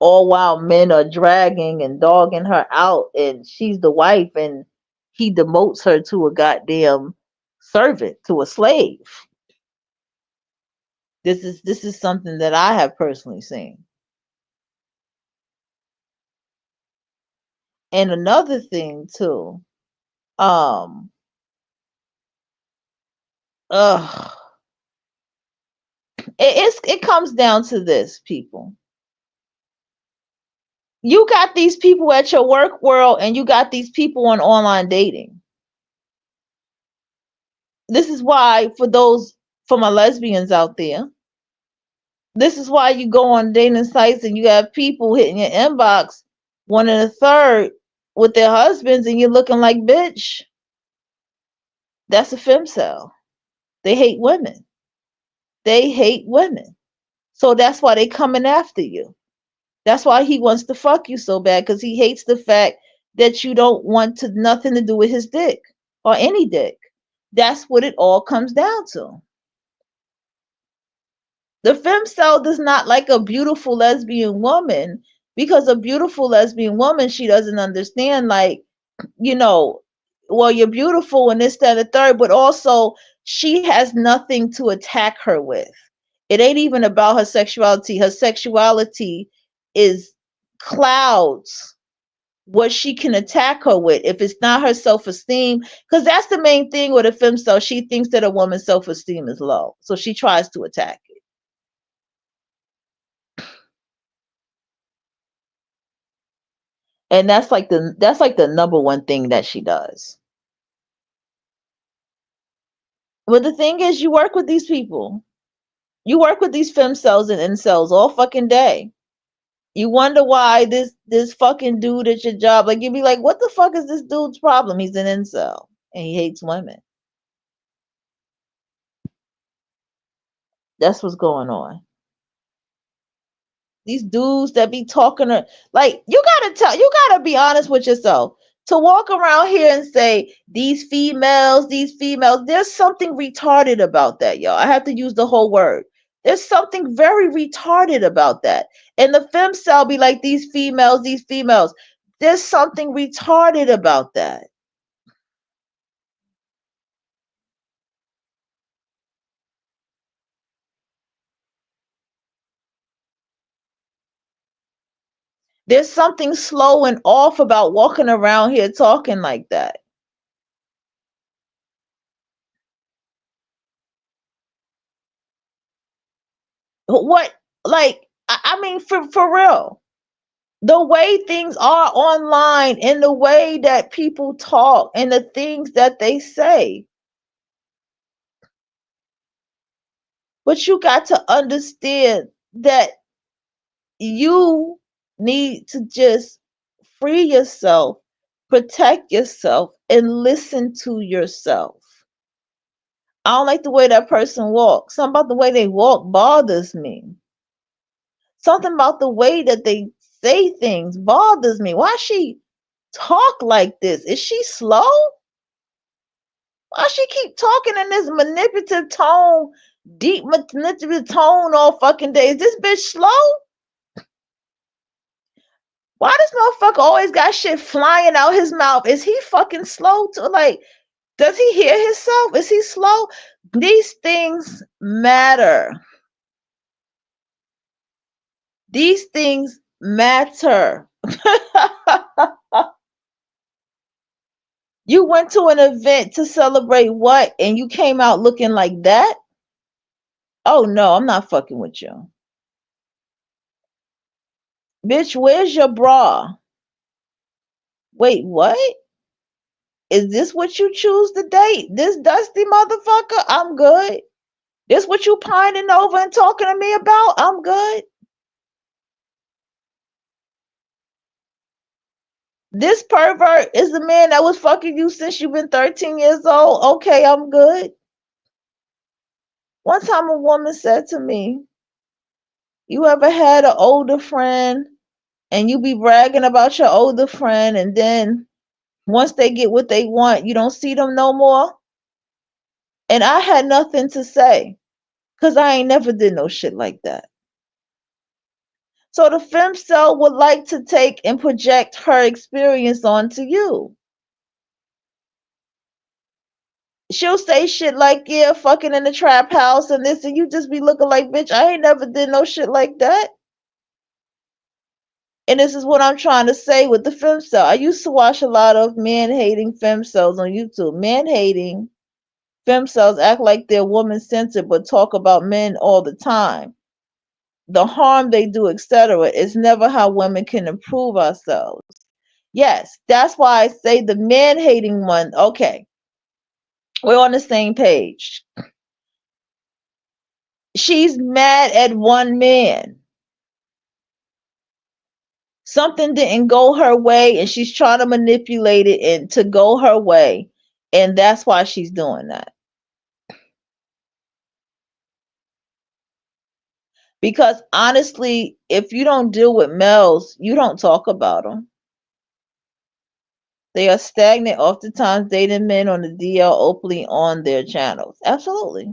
All while men are dragging and dogging her out and she's the wife and he demotes her to a goddamn servant, to a slave. This is something that I have personally seen. And another thing too, um, ugh, it comes down to this, people. You got these people at your work world and you got these people on online dating. This is why, for my lesbians out there, this is why you go on dating sites and you have people hitting your inbox one and a third with their husbands and you're looking like, bitch, that's a femcel. They hate women. They hate women. So that's why they coming after you. That's why he wants to fuck you so bad, because he hates the fact that you don't want to nothing to do with his dick or any dick. That's what it all comes down to. The femcel does not like a beautiful lesbian woman because a beautiful lesbian woman, she doesn't understand, like, you know, well, you're beautiful and this, that, and the third, but also she has nothing to attack her with. It ain't even about her sexuality. Her sexuality is clouds what she can attack her with if it's not her self-esteem, because that's the main thing with a femcel. She thinks that a woman's self-esteem is low, so she tries to attack it. And that's like the number one thing that she does. But the thing is, you work with these people. You work with these femcells and incels all fucking day. You wonder why this fucking dude at your job, like, you'd be like, what the fuck is this dude's problem? He's an incel and he hates women. That's what's going on. These dudes that be talking like, you gotta be honest with yourself. To walk around here and say these females, there's something retarded about that, y'all. I have to use the whole word. There's something very retarded about that. And the femcel be like, these females, these females. There's something retarded about that. There's something slow and off about walking around here talking like that. What, like, I mean, for real, the way things are online and the way that people talk and the things that they say. But you got to understand that you need to just free yourself, protect yourself, and listen to yourself. I don't like the way that person walks. Something about the way they walk bothers me. Something about the way that they say things bothers me. Why she talk like this? Is she slow? Why she keep talking in this manipulative tone, deep manipulative tone all fucking day? Is this bitch slow? Why this motherfucker always got shit flying out his mouth? Is he fucking slow too? Like, does he hear himself? Is he slow? These things matter. These things matter. You went to an event to celebrate what and you came out looking like that? Oh no, I'm not fucking with you. Bitch, where's your bra? Wait, what? Is this what you choose to date? This dusty motherfucker? I'm good. This what you pining over and talking to me about? I'm good. This pervert is the man that was fucking you since you've been 13 years old. Okay, I'm good. One time a woman said to me, you ever had an older friend and you be bragging about your older friend and then once they get what they want, you don't see them no more? And I had nothing to say because I ain't never did no shit like that. So the femcel would like to take and project her experience onto you. She'll say shit like, yeah, fucking in the trap house and this, and you just be looking like, bitch, I ain't never did no shit like that. And this is what I'm trying to say with the femcel. I used to watch a lot of man-hating femcels on YouTube. Man-hating femcels act like they're woman-centered, but talk about men all the time. The harm they do, etc. is never how women can improve ourselves. Yes, that's why I say the man-hating one, okay, we're on the same page. She's mad at one man. Something didn't go her way and she's trying to manipulate it and to go her way. And that's why she's doing that. Because honestly, if you don't deal with males, you don't talk about them. They are stagnant, oftentimes dating men on the DL openly on their channels. Absolutely.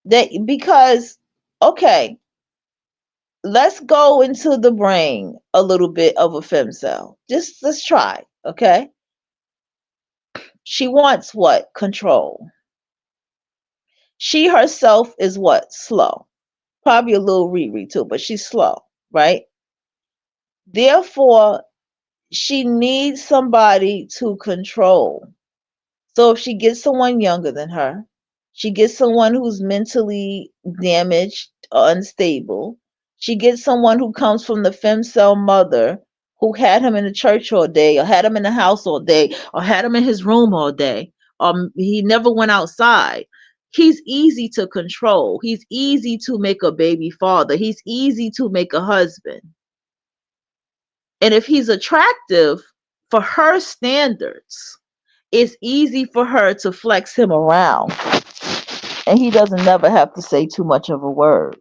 Because, okay, let's go into the brain a little bit of a femcel. Just let's try, okay? She wants what? Control. She herself is what? Slow. Probably a little Riri too, but she's slow, right? Therefore, she needs somebody to control. So if she gets someone younger than her, she gets someone who's mentally damaged or unstable, she gets someone who comes from the femcel mother who had him in the church all day, or had him in the house all day, or had him in his room all day, he never went outside. He's easy to control. He's easy to make a baby father. He's easy to make a husband. And if he's attractive for her standards, it's easy for her to flex him around. And he doesn't never have to say too much of a word.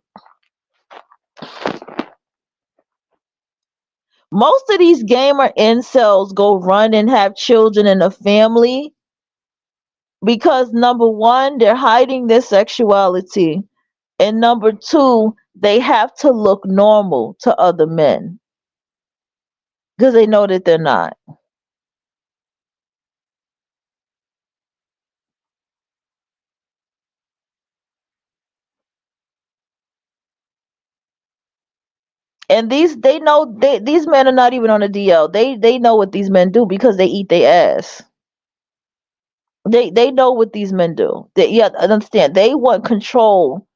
Most of these gamer incels go run and have children in a family because number one, they're hiding their sexuality. And number two, they have to look normal to other men because they know that they're not. And these men are not even on the DL. They know what these men do because they eat their ass. They know what these men do. They, yeah, understand. They want control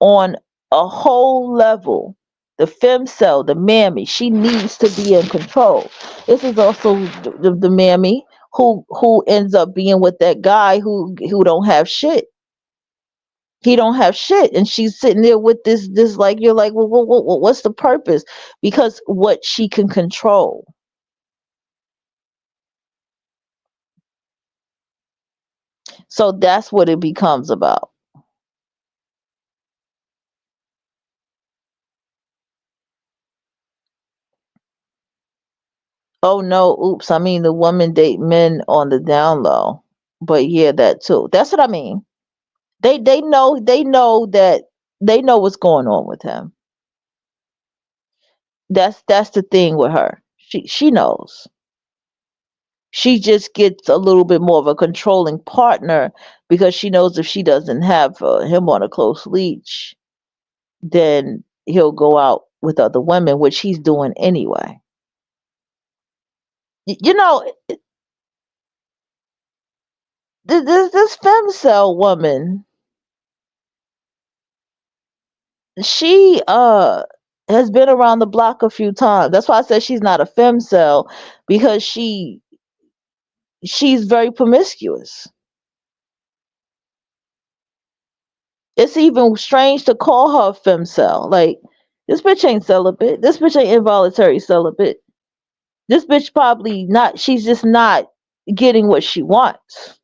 on a whole level. The femcel, the mammy, she needs to be in control. This is also the mammy who ends up being with that guy who don't have shit. He don't have shit, and she's sitting there with this like, you're like, well, what's the purpose? Because what she can control. So that's what it becomes about. Oh no, oops, I mean the women date men on the down low. But yeah, that too. That's what I mean. They know that they know what's going on with him. That's the thing with her. She knows. She just gets a little bit more of a controlling partner because she knows if she doesn't have him on a close leash, then he'll go out with other women, which he's doing anyway. You know, this femcel woman, she has been around the block a few times. That's why I said she's not a femcel, because she's very promiscuous. It's even strange to call her a femcel. Like, this bitch ain't celibate. This bitch ain't involuntary celibate. This bitch probably not. She's just not getting what she wants.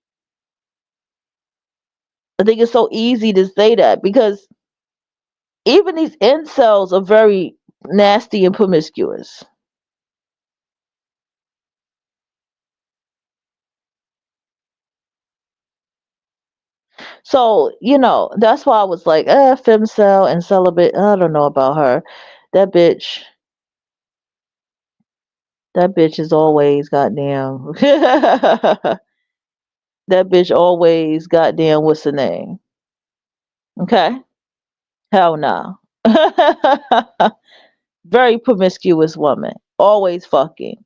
I think it's so easy to say that because even these incels are very nasty and promiscuous. So, that's why I was like, femcel and celibate. I don't know about her. That bitch, that bitch is always goddamn. That bitch always goddamn, what's the name? Okay. Hell no. Very promiscuous woman. Always fucking.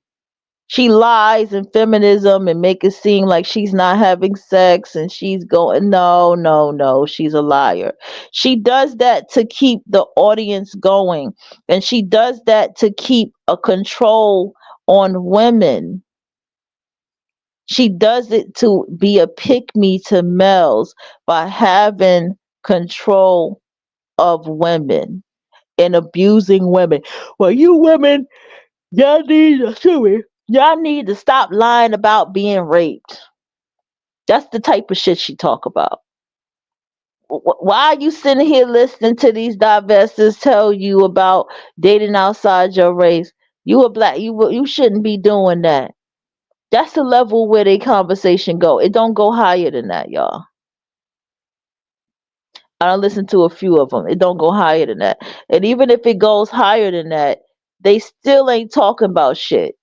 She lies in feminism and make it seem like she's not having sex and she's going, no, no, no, she's a liar. She does that to keep the audience going, and she does that to keep a control on women. She does it to be a pick me to males by having control of women and abusing women. Well, you women, y'all need y'all need to stop lying about being raped. That's the type of shit she talk about. Why are you sitting here listening to these divestors tell you about dating outside your race? You a black, you shouldn't be doing that. That's the level where they conversation go. It don't go higher than that, y'all. I listened to a few of them. It don't go higher than that. And even if it goes higher than that, they still ain't talking about shit.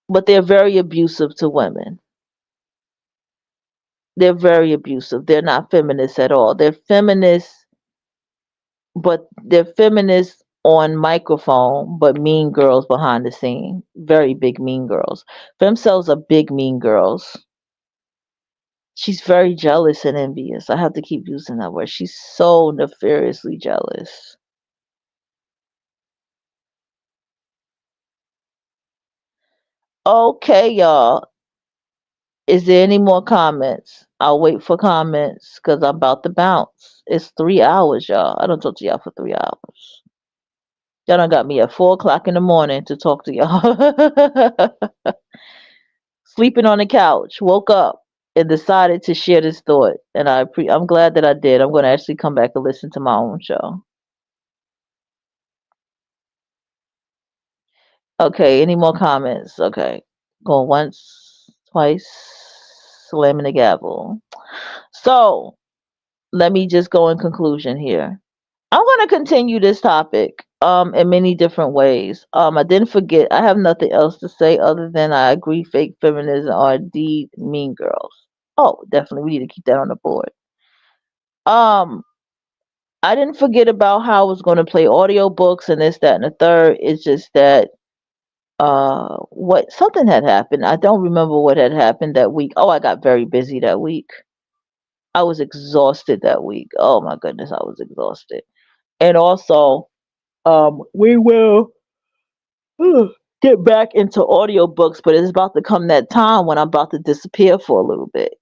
But they're very abusive to women. They're very abusive. They're not feminists at all. They're feminists, but they're feminists on microphone, but mean girls behind the scene. Very big mean girls. Femcells are big mean girls. She's very jealous and envious. I have to keep using that word. She's so nefariously jealous. Okay, y'all. Is there any more comments? I'll wait for comments because I'm about to bounce. It's 3 hours, y'all. I don't talk to y'all for 3 hours. Y'all done got me at 4 o'clock in the morning to talk to y'all. Sleeping on the couch, woke up and decided to share this thought. And I'm glad that I did. I'm going to actually come back and listen to my own show. Okay, any more comments? Okay. Going once, twice, slamming the gavel. So let me just go in conclusion here. I'm going to continue this topic in many different ways. I didn't forget. I have nothing else to say other than I agree fake feminism are indeed mean girls. Oh, definitely. We need to keep that on the board. Um, I didn't forget about how I was going to play audiobooks and this, that, and the third. It's just that what something had happened. I don't remember what had happened that week. Oh, I got very busy that week. I was exhausted that week. Oh my goodness, I was exhausted. And also, we will get back into audiobooks, but it's about to come that time when I'm about to disappear for a little bit.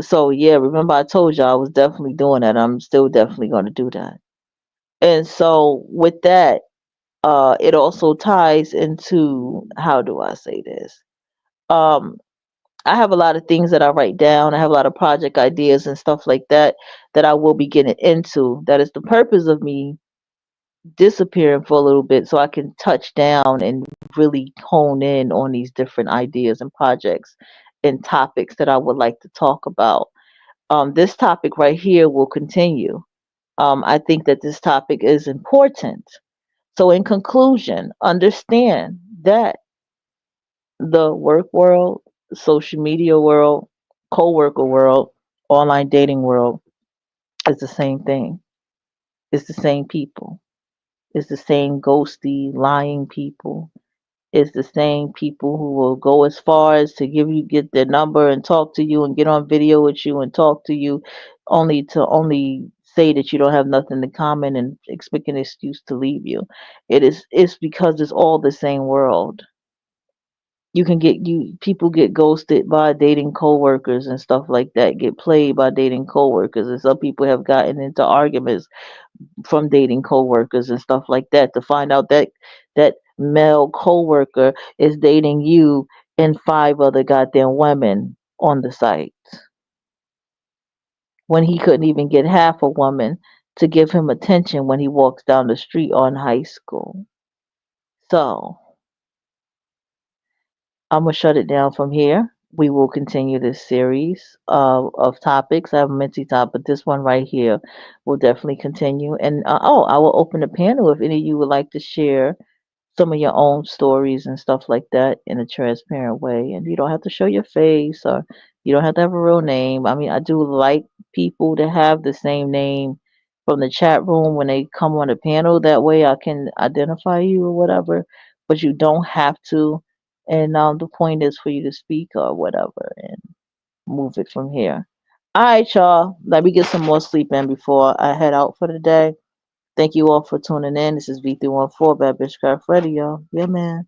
So yeah, remember I told you I was definitely doing that. I'm still definitely going to do that. And so with that, it also ties into, how do I say this? Um, I have a lot of things that I write down. I have a lot of project ideas and stuff like that that I will be getting into. That is the purpose of me disappearing for a little bit, so I can touch down and really hone in on these different ideas and projects and topics that I would like to talk about. This topic right here will continue. I think that this topic is important. So, in conclusion, understand that the work world, social media world, co worker world, online dating world is the same thing. It's the same people. It's the same ghosty, lying people. It's the same people who will go as far as to get their number and talk to you and get on video with you and talk to you, only to only say that you don't have nothing in common and expect an excuse to leave you. It's because it's all the same world. You can get you People get ghosted by dating coworkers and stuff like that, get played by dating coworkers, and some people have gotten into arguments from dating coworkers and stuff like that, to find out that that male coworker is dating you and five other goddamn women on the site, when he couldn't even get half a woman to give him attention when he walks down the street on high school. So I'm gonna shut it down from here. We will continue this series of topics. I have many topics, but this one right here will definitely continue. And I will open the panel if any of you would like to share some of your own stories and stuff like that in a transparent way. And you don't have to show your face, or you don't have to have a real name. I mean, I do like people to have the same name from the chat room when they come on the panel. That way I can identify you or whatever, but you don't have to. And the point is for you to speak or whatever and move it from here. All right, y'all. Let me get some more sleep in before I head out for the day. Thank you all for tuning in. This is V314 Bad Bitch Craft Radio. Yeah, man.